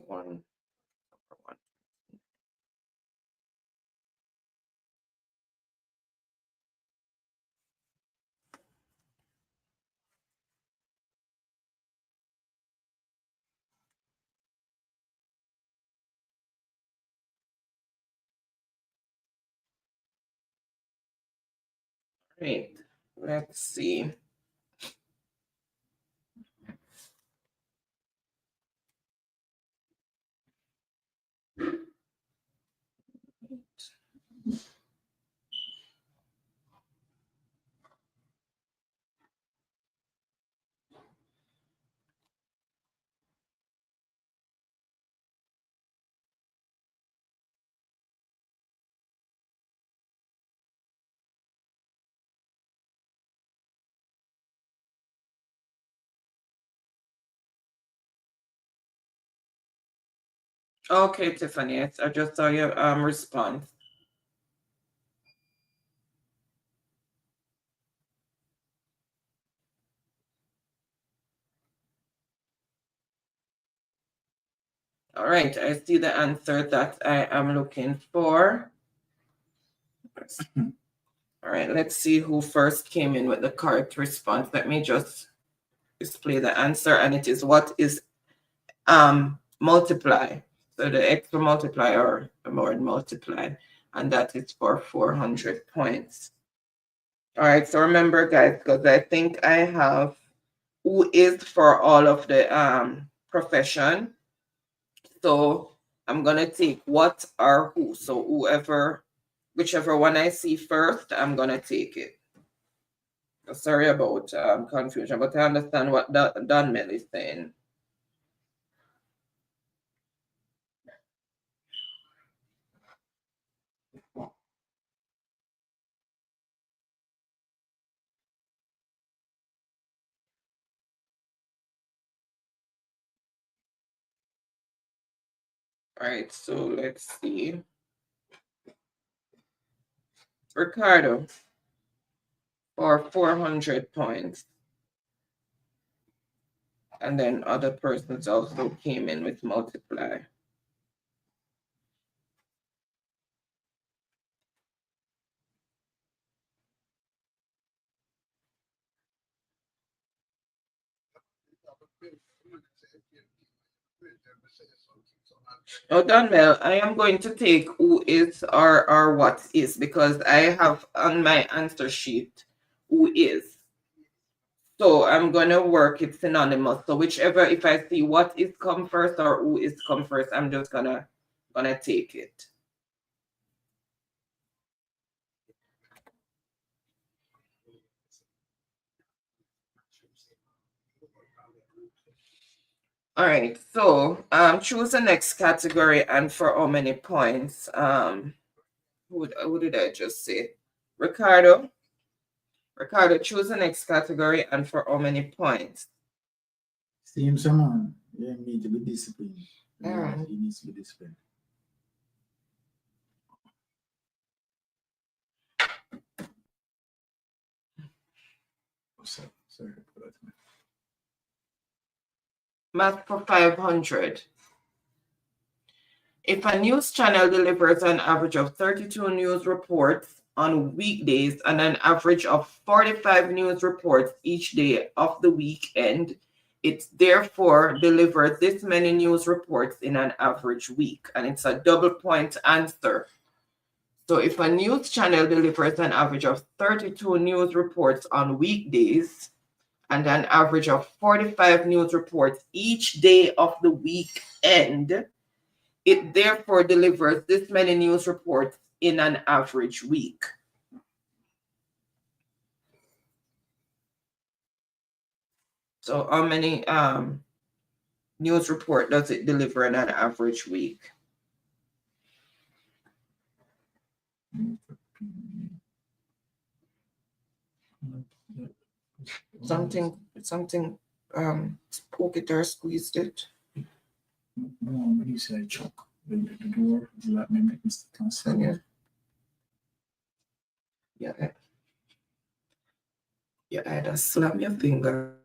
One. Right. Let's see. Okay, Tiffany, I just saw your response. All right, I see the answer that I am looking for. All right, let's see who first came in with the correct response. Let me just display the answer, and it is what is multiply. So the extra multiply or the word multiply, and that is for 400 points. All right, so remember, guys, because I think I have who is for all of the profession. So I'm gonna take what or who. So whichever one I see first, I'm gonna take it. Sorry about confusion, but I understand what Donmel is saying. All right, so let's see. Ricardo for 400 points. And then other persons also came in with multiply. Oh, Donmel, I am going to take who is or what is, because I have on my answer sheet who is. So I'm going to work it synonymous. So whichever, if I see what is come first or who is come first, I'm just gonna take it. All right, so choose the next category and for how many points. Who did I just say? Ricardo. Ricardo, choose the next category and for how many points? Same someone. You need to be disciplined. He needs to be disciplined. Sorry for that. Math for 500. If a news channel delivers an average of 32 news reports on weekdays and an average of 45 news reports each day of the weekend, it therefore delivers this many news reports in an average week. And it's a double point answer. So if a news channel delivers an average of 32 news reports on weekdays and an average of 45 news reports each day of the weekend, it therefore delivers this many news reports in an average week. So how many news report does it deliver in an average week? Something poke it or squeezed it. No, when you say choke, the door, let me make mistake. Yeah. You either slam your finger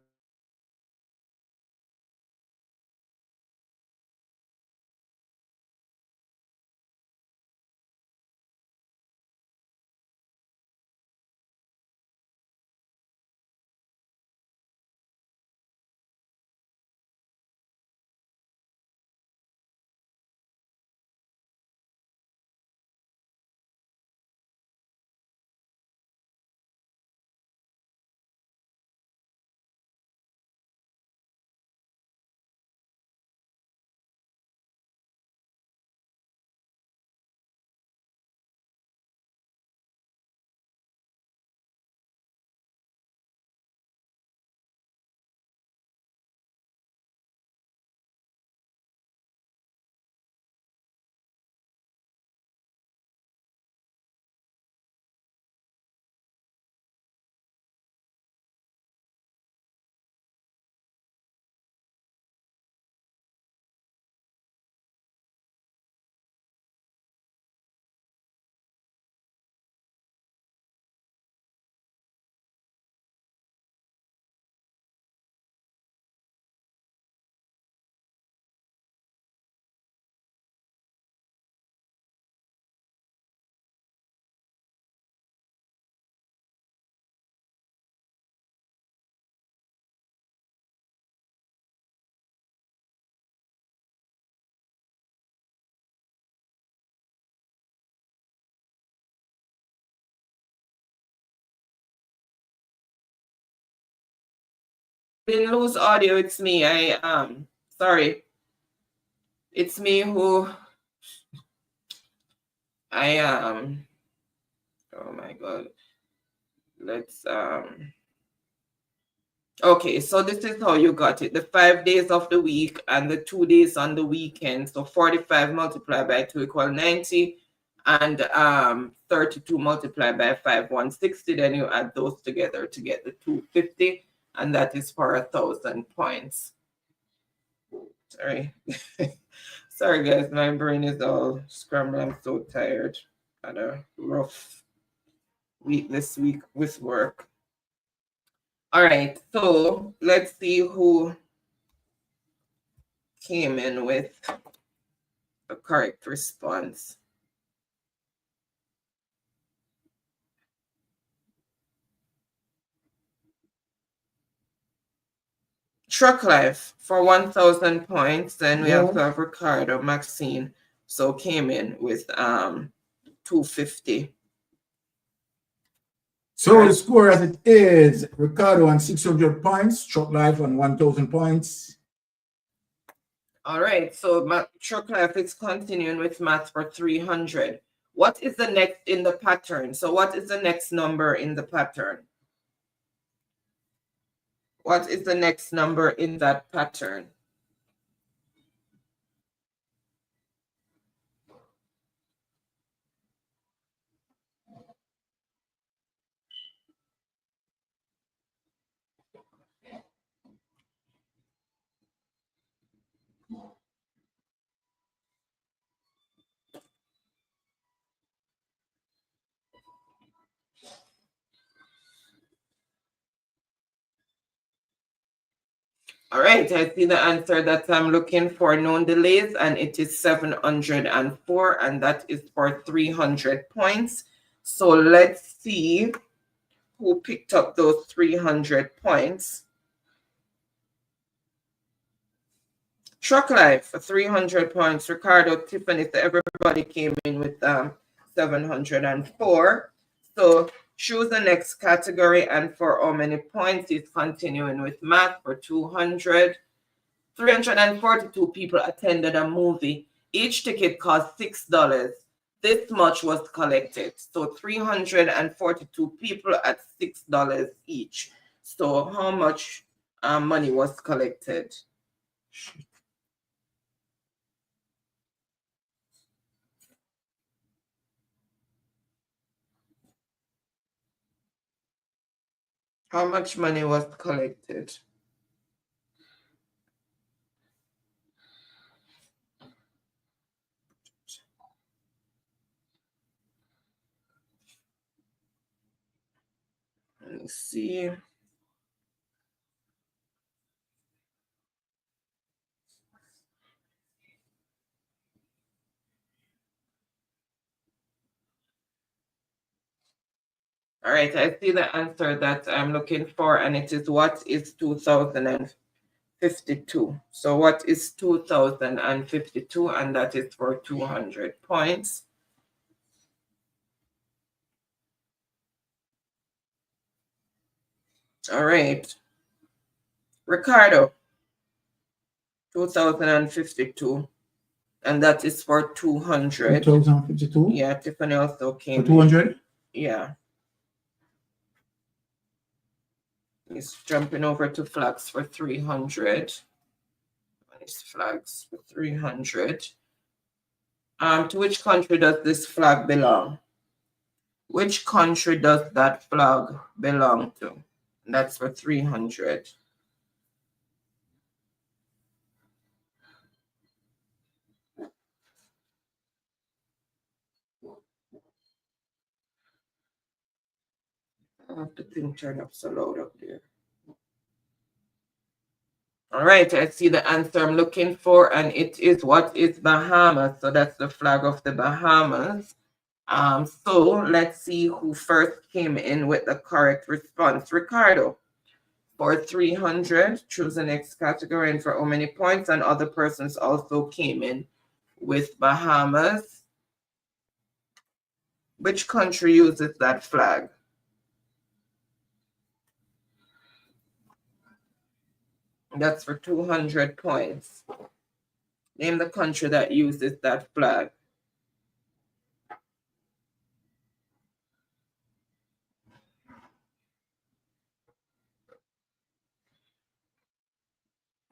didn't lose audio. It's me. Sorry. It's me who oh my God. Let's okay, so this is how you got it. The 5 days of the week and the 2 days on the weekend. So 45 multiplied by 2 equal 90, and 32 multiplied by 5, 160. Then you add those together to get the 250, and that is for 1,000 points. Sorry. Sorry guys, my brain is all scrambled. I'm so tired. Had a rough week this week with work. All right, so let's see who came in with the correct response. Truck Life for 1,000 points. Then we have to have Ricardo Maxine, so came in with 250. So the score as it is, Ricardo on 600 points, Truck Life on 1,000 points. All right, so Truck Life is continuing with math for 300. What is the next in the pattern? So what is the next number in the pattern? What is the next number in that pattern? All right, I see the answer that I'm looking for, known delays, and it is 704, and that is for 300 points. So let's see who picked up those 300 points. Truck Life for 300 points. Ricardo, Tiffany, so everybody came in with 704. So choose the next category, and for how many points is continuing with math for 200. 342 people attended a movie. Each ticket cost $6. This much was collected. So 342 people at $6 each. So how much money was collected? How much money was collected? Let's see. All right, I see the answer that I'm looking for, and it is what is 2,052. So what is 2,052? And that is for 200 points. All right. Ricardo, 2,052. And that is for 200. 2,052? Yeah, Tiffany also came for 200? Yeah. He's jumping over to flags for 300. These flags for 300. To which country does this flag belong? Which country does that flag belong to? And that's for 300. I have the thing turned up so loud up there. All right, I see the answer I'm looking for, and it is what is Bahamas. So that's the flag of the Bahamas. So let's see who first came in with the correct response. Ricardo, for 300, choose the next category, and for how many points, and other persons also came in with Bahamas. Which country uses that flag? That's for 200 points. Name the country that uses that flag.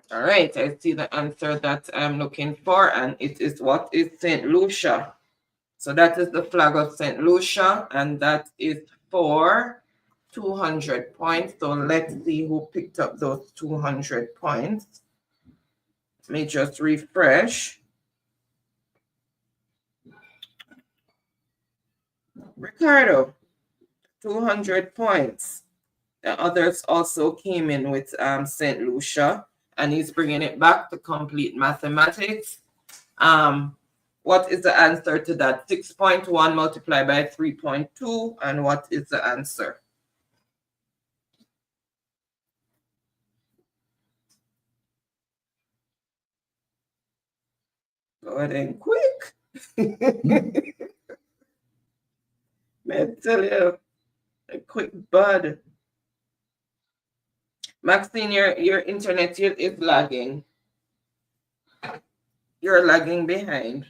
All right, I see the answer that I'm looking for, and it is what is St. Lucia. So that is the flag of St. Lucia, and that is for 200 points. So let's see who picked up those 200 points. Let me just refresh. Ricardo, 200 points. The others also came in with St. Lucia, and he's bringing it back to complete mathematics. What is the answer to that? 6.1 multiplied by 3.2, and what is the answer? Go ahead and quick. May I tell you, a quick bud. Maxine, your internet is lagging. You're lagging behind.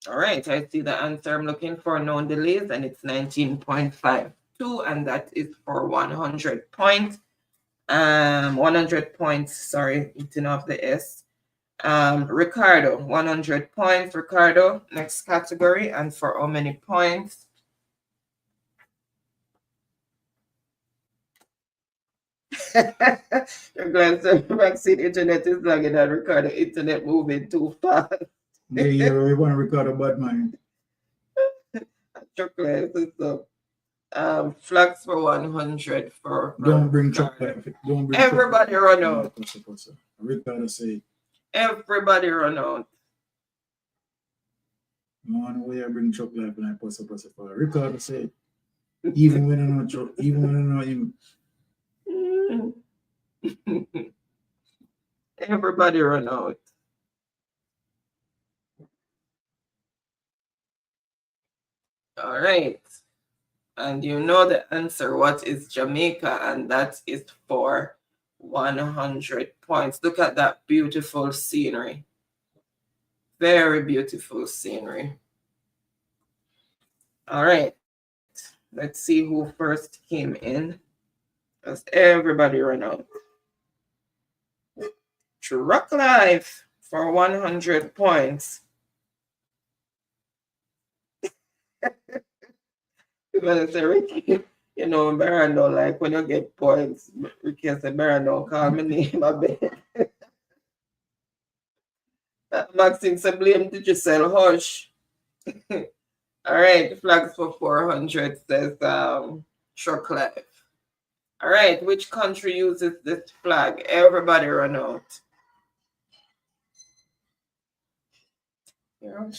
All right, I see the answer I'm looking for, no delays, and it's 19.52, and that is for 100 points. 100 points, sorry, eating off the S. Ricardo, 100 points. Ricardo, next category, and for how many points? You're glad the vaccine internet is lagging and Ricardo internet moving too fast. Yeah, we want to record a bad mind. Chocolate, so flags for 100 for Don't bring chocolate. Don't bring everybody chocolate. run out. Ricardo say. Everybody run out. No one way I bring chocolate when I post up for Ricardo say. Even when I know even when I know him. Everybody run out. All right. And you know the answer. What is Jamaica? And that is for 100 points. Look at that beautiful scenery. Very beautiful scenery. All right. Let's see who first came in. Because everybody ran out. Truck Life for 100 points. Because Ricky, you know, Baron don't like when you get points. Ricky said, Baron don't call my name a bit. Maxine said, blame to Giselle Hush. All right, flags for 400 says Truck Life. All right, which country uses this flag? Everybody run out. You're oh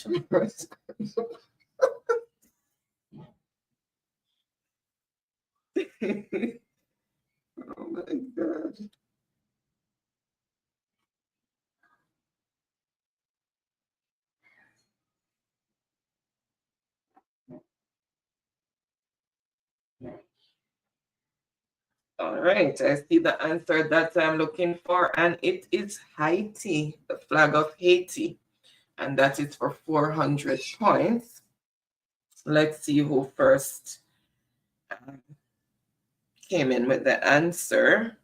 my God. All right, I see the answer that I'm looking for, and it is Haiti, the flag of Haiti, and that is for 400 points. Let's see who first came in with the answer.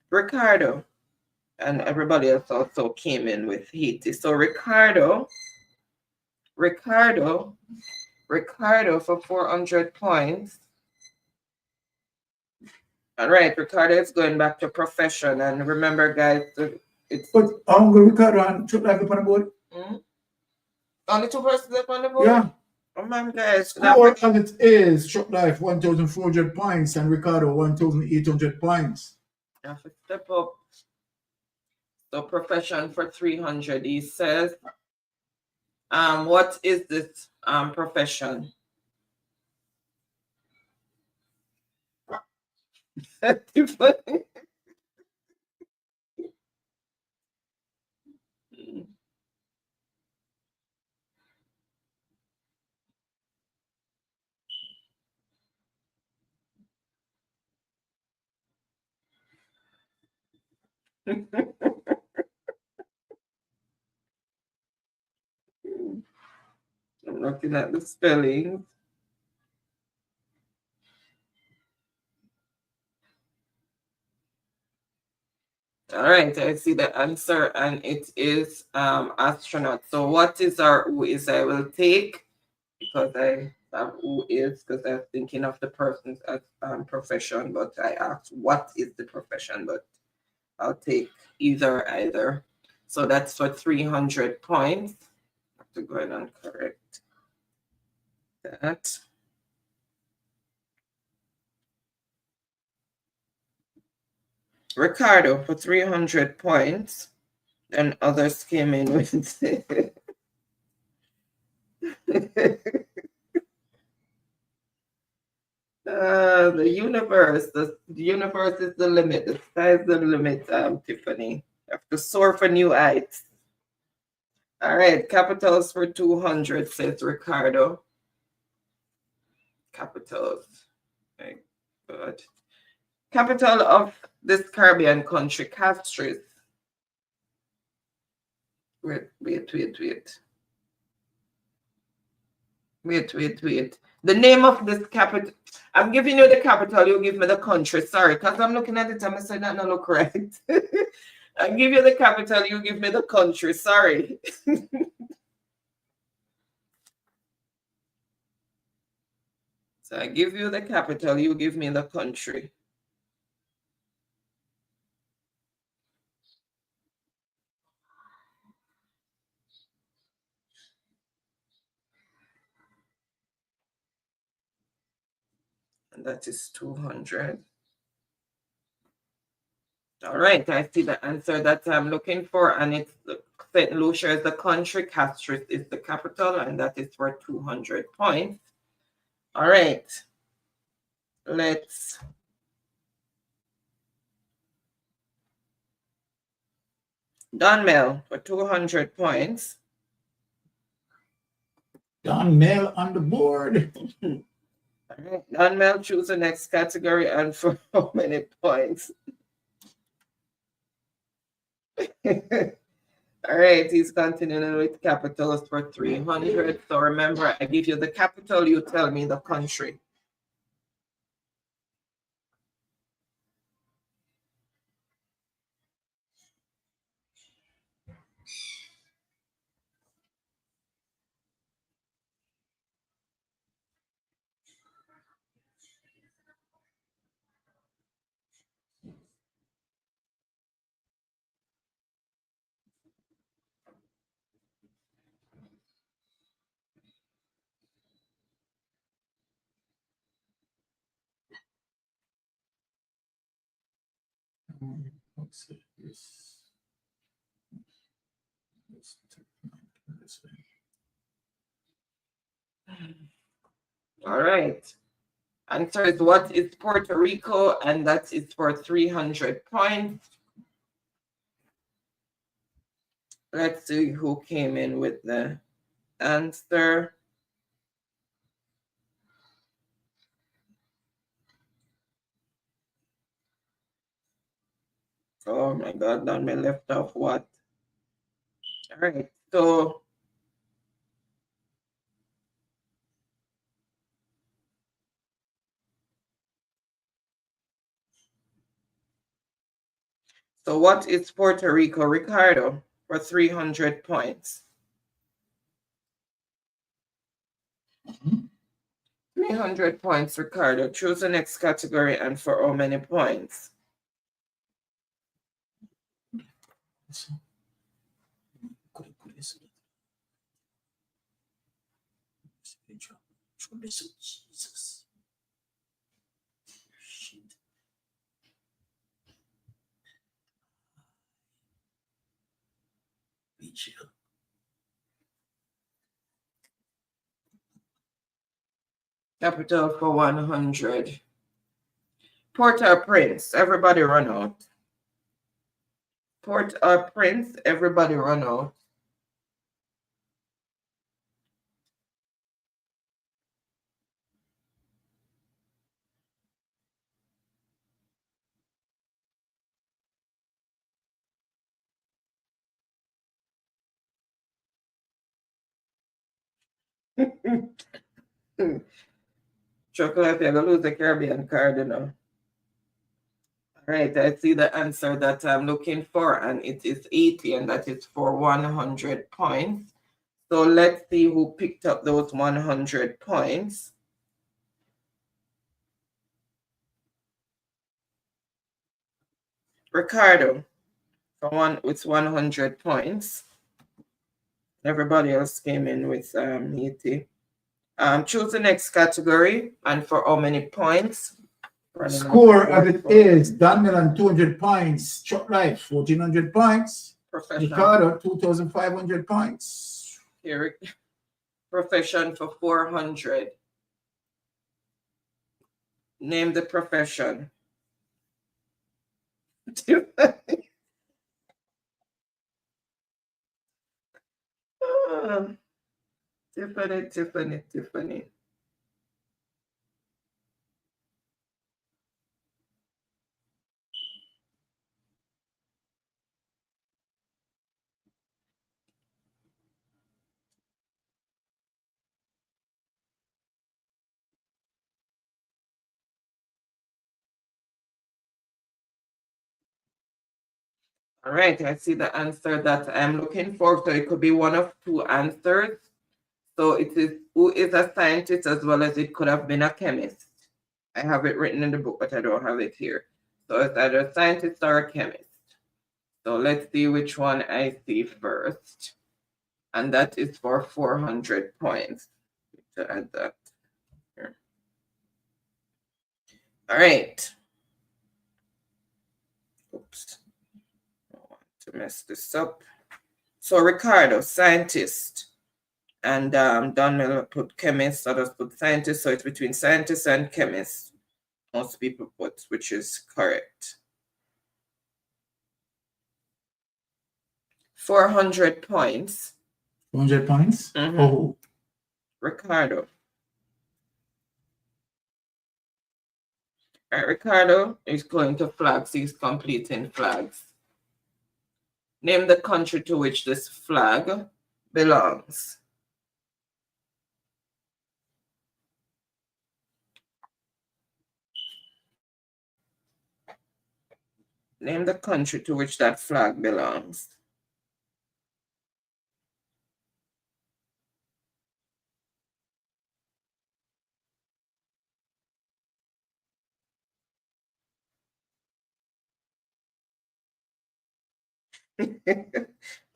Ricardo, and everybody else also came in with Haiti. So Ricardo for 400 points. All right, Ricardo is going back to profession. And remember, guys, it's... But I'm going to Ricardo and Truck Life up on the board. Only 2 persons up on the board? Yeah. Oh, man, guys. Score as it is, Truck Life 1,400 points and Ricardo 1,800 points. I have to step up. So profession for 300. He says, what is this profession? I'm looking at the spelling. All right, I see the answer, and it is astronaut. So what is our who is? I will take, because I have who is, because I'm thinking of the person's profession, but I asked what is the profession, but I'll take either. So that's for 300 points. I have to go ahead and correct that. Ricardo for 300 points, and others came in with the universe. The universe is the limit. The sky is the limit, Tiffany. You have to soar for new heights. All right, capitals for 200, says Ricardo. Capitals. Okay, good. Capital of this Caribbean country, Castries. Wait. The name of this capital. I'm giving you the capital, you give me the country. Sorry, because I'm looking at it, I'm saying that not look correct. I give you the capital, you give me the country. Sorry. So I give you the capital, you give me the country. And that is 200. All right, I see the answer that I'm looking for, and it's St. Lucia is the country, Castries is the capital, and that is for 200 points. All right, let's Don Mel for 200 points. Don Mel on the board. All right, Don Mel, choose the next category and for how many points? All right, he's continuing with capitals for 300. So remember, I give you the capital, you tell me the country. Let's see this. All right. Answer is what is Puerto Rico, and that is for 300 points. Let's see who came in with the answer. Oh my God, Don Mel left off what? All right, so what is Puerto Rico, Ricardo, for 300 points? 300 points, Ricardo. Choose the next category and for how many points? Jesus. Be chill. Capital for 100. Port-au-Prince, everybody run out. Port-au-Prince, everybody run out. Chocolate, you're going to lose the Caribbean card, you know. All right, I see the answer that I'm looking for, and it is 80, and that is for 100 points. So let's see who picked up those 100 points. Ricardo, with 100 points. Everybody else came in with 80. Choose the next category, and for how many points? Score as it is, Daniel 200 points, Chuck Life 1,400 points, Ricardo 2,500 points. Here, profession for 400. Name the profession. Tiffany. All right, I see the answer that I'm looking for. So it could be one of two answers. So it is who is a scientist, as well as it could have been a chemist. I have it written in the book, but I don't have it here. So it's either a scientist or a chemist. So let's see which one I see first. And that is for 400 points. To add that here. All right. Oops. I don't want to mess this up. So Ricardo, scientist. And Don Miller put chemist, others put scientist. So it's between scientist and chemist. Most people put, which is correct. 400 points. 400 points? Mm-hmm. Oh. Ricardo. All right, Ricardo is going to flags. He's completing flags. Name the country to which this flag belongs. Name the country to which that flag belongs.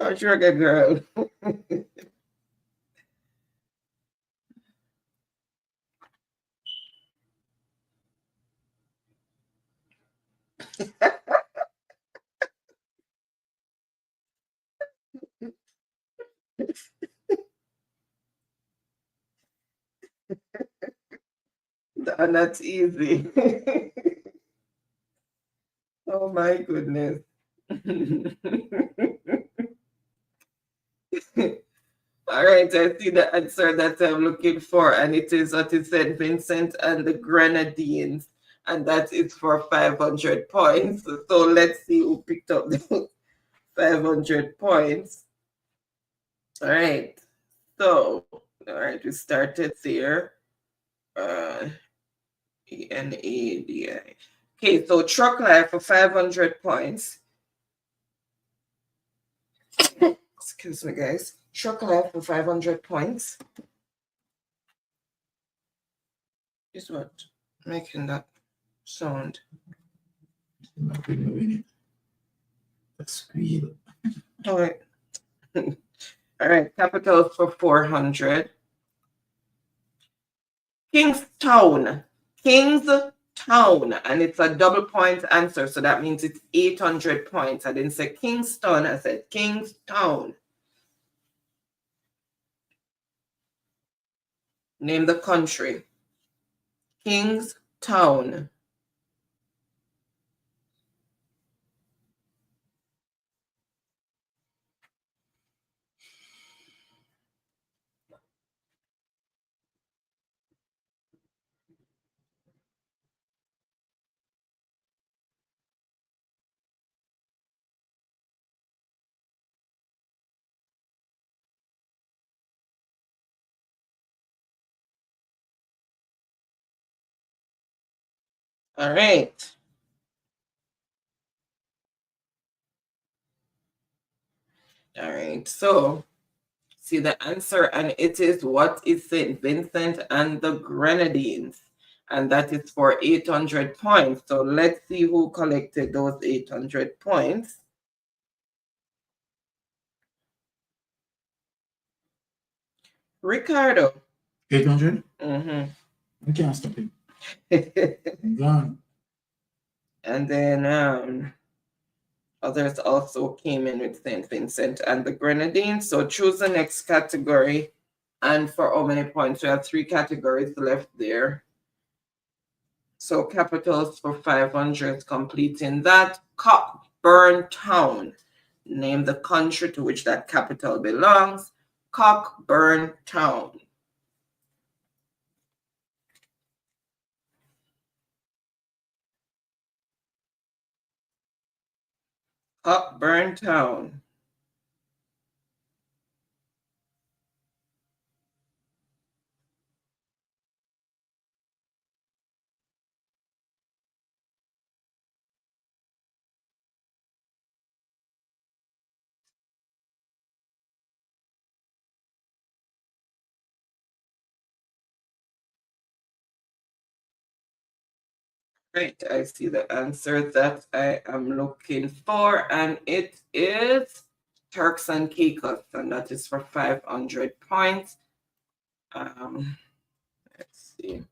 Oh, sugar girl. That's easy. Oh my goodness. All right, I see the answer that I'm looking for, and it is what it said, Vincent and the Grenadines, and that is for 500 points. So let's see who picked up the 500 points. All right, so, all right, we started there. ENADI. Okay, so Truck Life for 500 points. Excuse me, guys. Truck Life for 500 points. Is what? Making that sound. Squeal. All right. All right, Capital for 400. Kingstown, and it's a double point answer, so that means it's 800 points. I didn't say Kingston, I said Kingstown. Name the country. Kingstown. All right. All right. So see the answer, and it is what is St. Vincent and the Grenadines, and that is for 800 points. So let's see who collected those 800 points. Ricardo. 800? Mm-hmm. We can't stop him. I'm gone. And then others also came in with St. Vincent and the Grenadines. So choose the next category. And for how many points? We have 3 categories left there. So capitals for 500, completing that. Cockburn Town. Name the country to which that capital belongs. Cockburn Town. Cockburn Town. Great, I see the answer that I am looking for, and it is Turks and Caicos, and that is for 500 points. Let's see.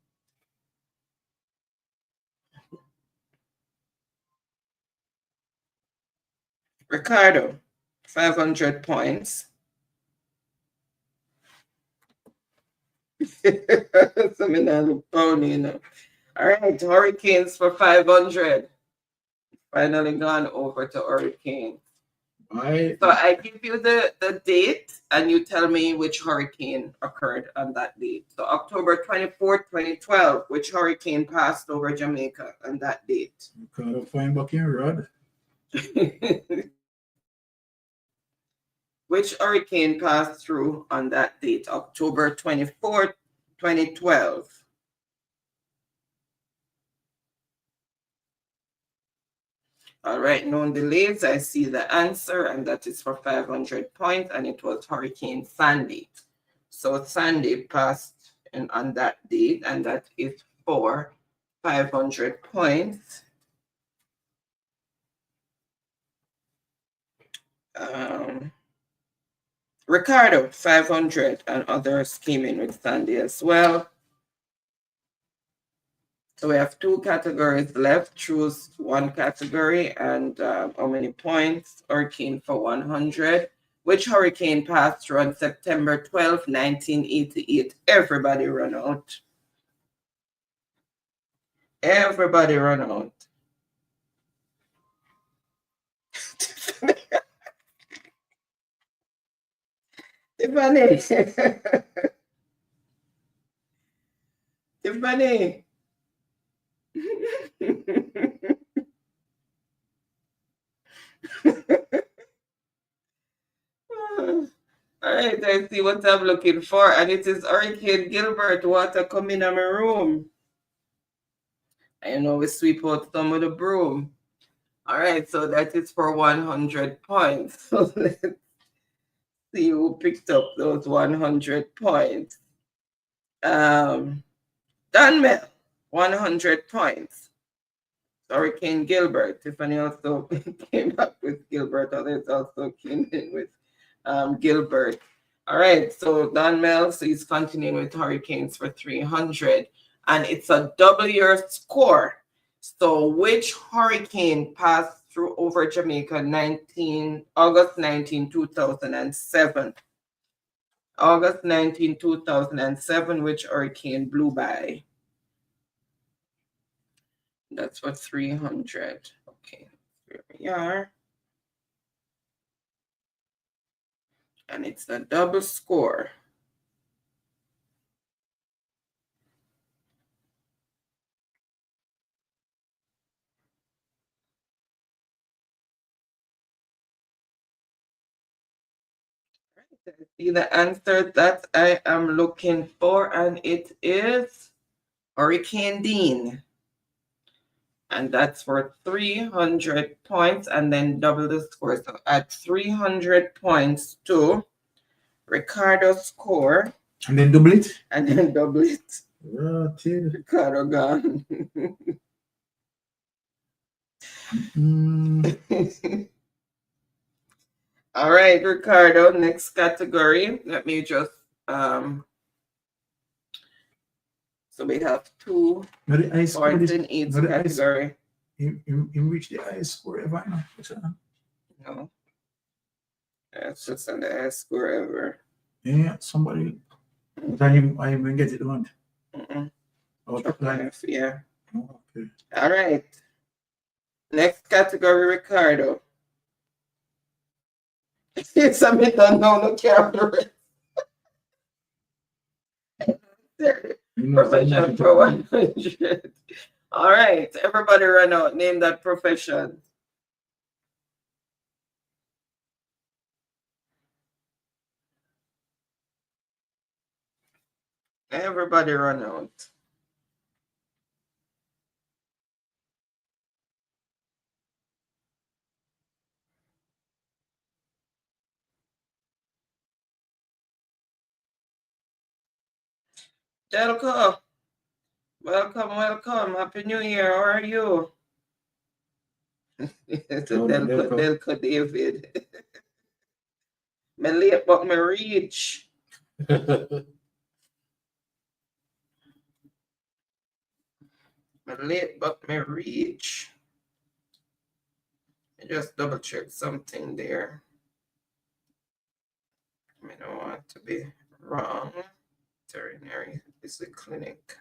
Ricardo, 500 points. All right, Hurricanes for 500. Finally gone over to Hurricanes. So I give you the date, and you tell me which hurricane occurred on that date. So October 24th, 2012, which hurricane passed over Jamaica on that date? Ricardo, find back in Rod. Which hurricane passed through on that date? October 24th, 2012. All right, no delays. I see the answer, and that is for 500 points, and it was Hurricane Sandy. So Sandy passed on that date, and that is for 500 points. Ricardo, 500, and others came in with Sandy as well. So we have 2 categories left. Choose one category, and how many points? Hurricane for 100. Which hurricane passed through on September 12, 1988? Everybody run out. Everybody run out. Tiffany. Tiffany. All right, I see what I'm looking for, and it is Hurricane Gilbert. Water come in my room. I know we sweep out some of the broom. All right, so that is for 100 points. So let's see who picked up those 100 points. Dunmel, 100 points. Hurricane Gilbert. Tiffany also came up with Gilbert. Others also came in with Gilbert. All right, so Dunmel, so he's continuing with hurricanes for 300. And it's a double year score. So which hurricane passed through over Jamaica August 19, 2007? August 19, 2007, which hurricane blew by? That's for 300. Okay, here we are. And it's a double score. I see the answer that I am looking for, and it is Hurricane Dean. And that's for 300 points, and then double the score. So add 300 points to Ricardo's score. And then double it? And then double it. Right. Ricardo gone. All right, Ricardo, next category. Let me just, so we have 2 points in each category. In which the highest score ever? No. It's just the highest score ever. Yeah, somebody. I even get it one. Yeah. Okay. All right. Next category, Ricardo. Somebody don't know no camera. Profession for 100. All right, everybody run out. Name that profession. Everybody run out. Delco, welcome. Happy New Year. How are you? It's a Delco David. Me late, but me reach. Me late, but me reach. I just double check something there. I don't want to be wrong. Veterinary is the clinic.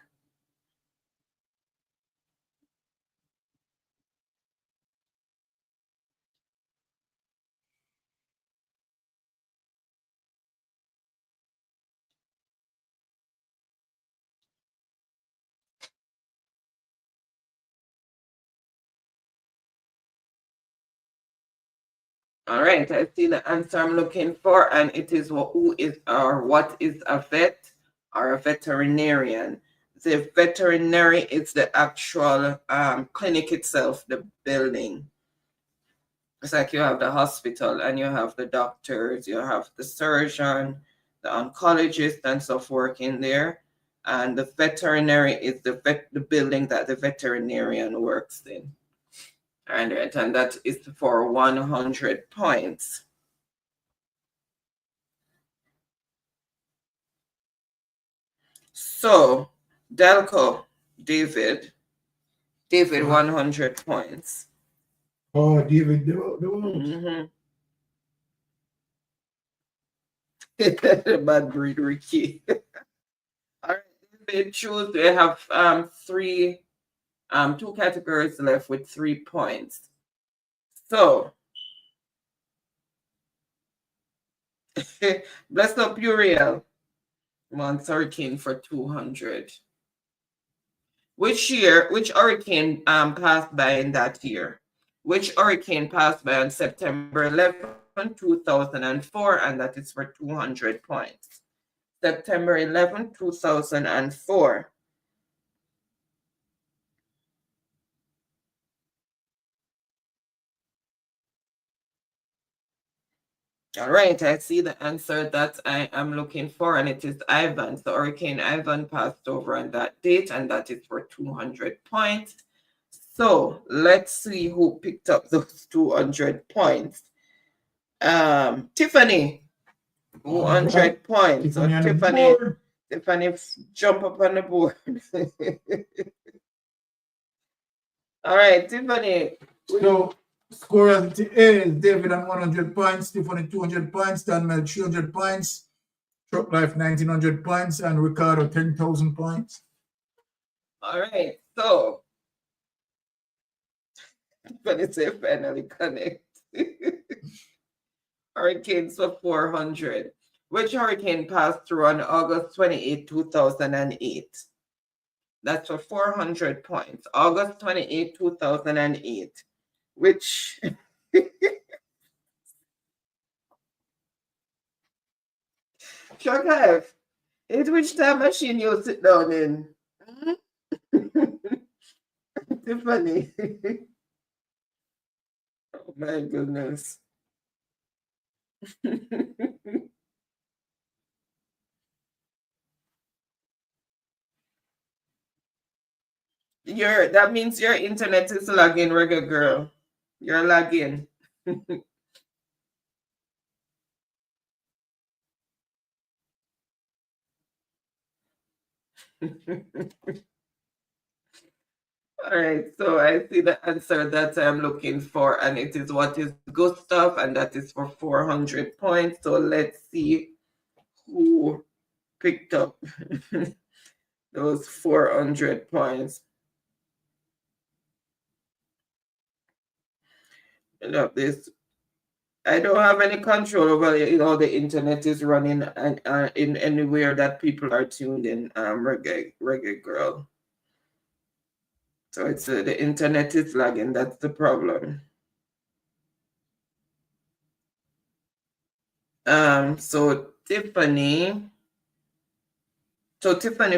All right, I see the answer I'm looking for, and it is who is or what is a vet or a veterinarian. The veterinary is the actual clinic itself, the building. It's like you have the hospital and you have the doctors, you have the surgeon, the oncologist and stuff working there. And the veterinary is the building that the veterinarian works in. And that is for 100 points. So, Delco, David, 100 points. Oh, David, Bad breed Ricky. All right, David, choose. They have 2 categories left with 3 points. So, bless up Uriel. One hurricane for 200. Which hurricane passed by in that year? Which hurricane passed by on September 11, 2004, and that is for 200 points. September 11, 2004. All right, I see the answer that I am looking for, and it is Ivan. So Hurricane Ivan passed over on that date, and that is for 200 points. So let's see who picked up those 200 points. Tiffany, 200 points. So Tiffany, jump up on the board. All right, Tiffany. So score is David on 100 points, Tiffany 200 points, Daniel 300 points, Truck Life 1900 points, and Ricardo 10,000 points. All right, so Tiffany say finally connect. Hurricanes for 400. Which hurricane passed through on August 28, 2008? That's for 400 points. August 28, 2008. Which Chuck F, it's which time machine you sit down in? Tiffany. Oh my goodness. That means your internet is lagging, reggae girl. You're lagging. All right, so I see the answer that I'm looking for, and it is what is good stuff, and that is for 400 points. So let's see who picked up those 400 points. You know, I don't have any control over the internet is running and in anywhere that people are tuned in. Reggae girl. So it's the internet is lagging. That's the problem. So Tiffany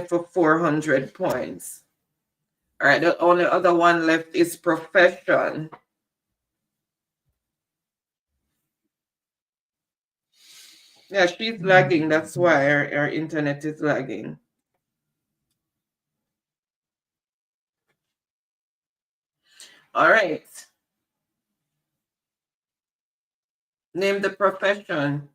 for 400 points. All right, the only other one left is profession. Yeah, she's lagging. That's why our internet is lagging. All right. Name the profession.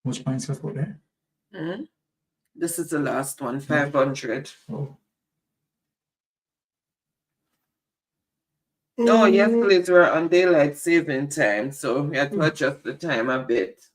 Which points have got there? This is the last one, 500. Oh. No, yesterday we were on daylight saving time, so we had to adjust the time a bit.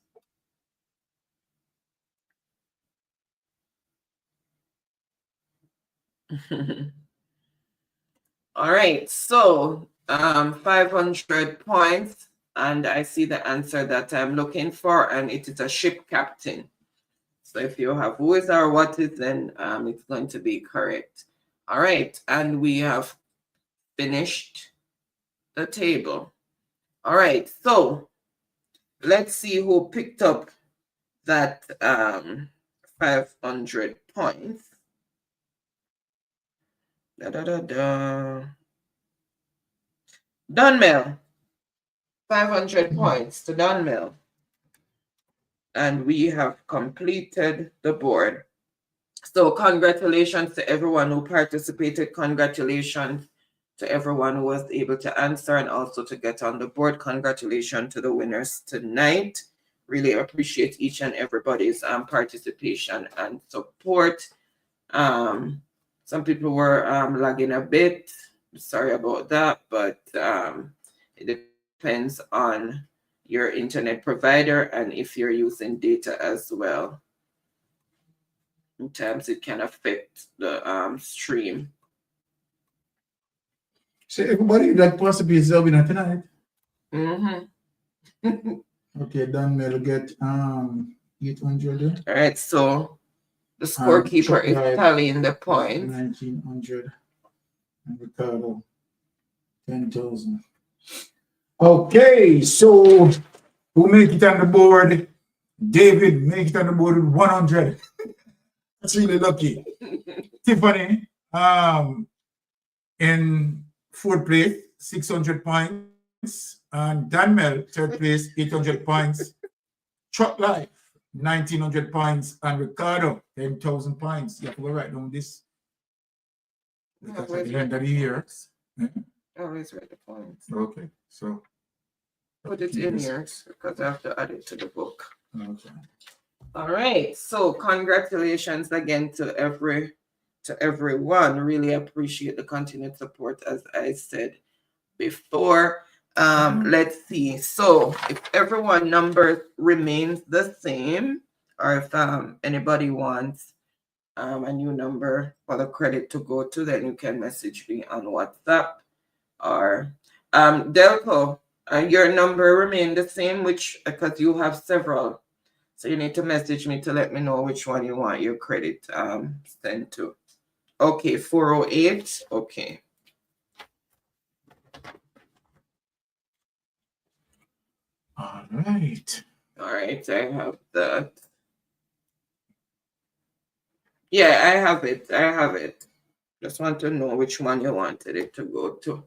All right, so 500 points, and I see the answer that I'm looking for, and it is a ship captain. So if you have who is or what is, then it's going to be correct. All right, and we have finished the table. All right, so let's see who picked up that 500 points. Dunmill, 500 points to Dunmill. And we have completed the board. So congratulations to everyone who participated. Congratulations to everyone who was able to answer and also to get on the board. Congratulations to the winners tonight. Really appreciate each and everybody's participation and support. Some people were lagging a bit. Sorry about that, but it depends on your internet provider and if you're using data as well. Sometimes it can affect the stream. So everybody that possibly is a winner tonight. Okay, then we'll get 800. All right, so the scorekeeper is tallying the points. 1900 and Ricardo 10,000. Okay, so who make it on the board? David make it on the board with 100. That's really lucky. Tiffany in fourth place, 600 points. And Daniel, third place, 800 points. Truck Life, 1,900 points. And Ricardo, 10,000 points. You have to go right down this. Because at the end of the year. Always write the points. Okay, so. Put it in here because I have to add it to the book. Okay. All right, so congratulations again to everyone. Really appreciate the continued support, as I said before. Let's see. So if everyone number remains the same, or if anybody wants a new number for the credit to go to, then you can message me on WhatsApp or Delco. Your number remain the same, which because you have several. So you need to message me to let me know which one you want your credit sent to. Okay, 408. Okay. All right. All right, I have that. Yeah, I have it. I have it. Just want to know which one you wanted it to go to.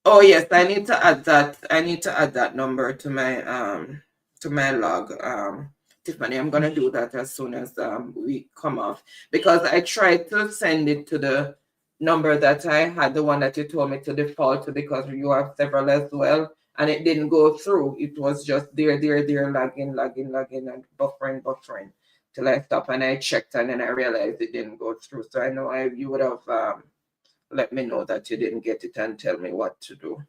Oh yes, I need to add that. I need to add that number to my log. Tiffany, I'm gonna do that as soon as we come off, because I tried to send it to the number that I had, the one that you told me to default to, because you have several as well, and it didn't go through. It was just there, logging, and buffering till I stopped, and I checked, and then I realized it didn't go through. So I know you would have let me know that you didn't get it and tell me what to do.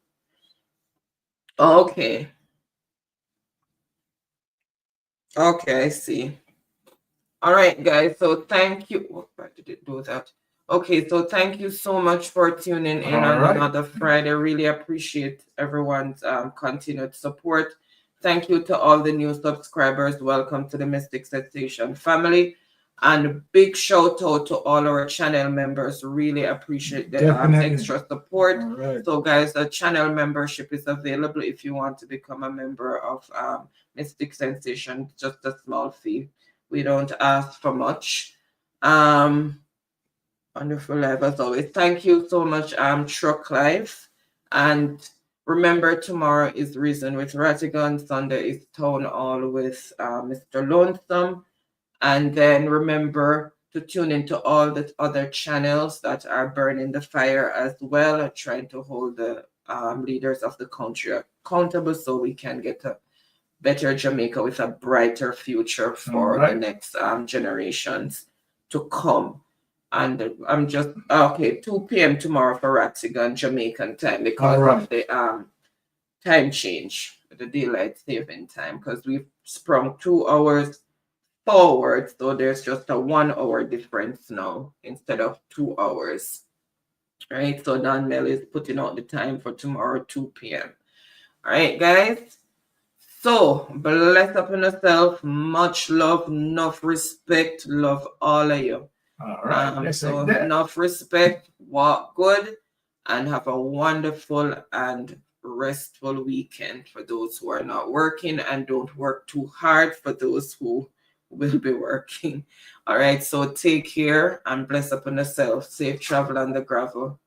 Okay. Okay, I see. All right, guys. So thank you. Why did it do that? Okay, so thank you so much for tuning in on another Friday. Really appreciate everyone's continued support. Thank you to all the new subscribers. Welcome to the Mystic Sensation family. And a big shout out to all our channel members. Really appreciate the extra support. So guys, the channel membership is available if you want to become a member of Mystic Sensation. Just a small fee. We don't ask for much. Wonderful live as always. Thank you so much, Truck Life. And remember, tomorrow is Reason with Ratigan. Sunday is Town Hall with Mr. Lonesome. And then remember to tune into all the other channels that are burning the fire as well, trying to hold the leaders of the country accountable so we can get a better Jamaica with a brighter future for the next generations to come. And I'm just, okay, 2 p.m. tomorrow for Ratigan Jamaican time because of the time change, the daylight saving time, because we've sprung 2 hours forward, so there's just a 1 hour difference now instead of 2 hours, right? So Don Mel is putting out the time for tomorrow, 2 p.m. All right, guys. So bless up on yourself. Much love, enough respect. Love all of you. All right. So enough respect. Walk good, and have a wonderful and restful weekend for those who are not working, and don't work too hard for those who will be working. All right, so take care and bless upon yourself. Safe travel on the gravel.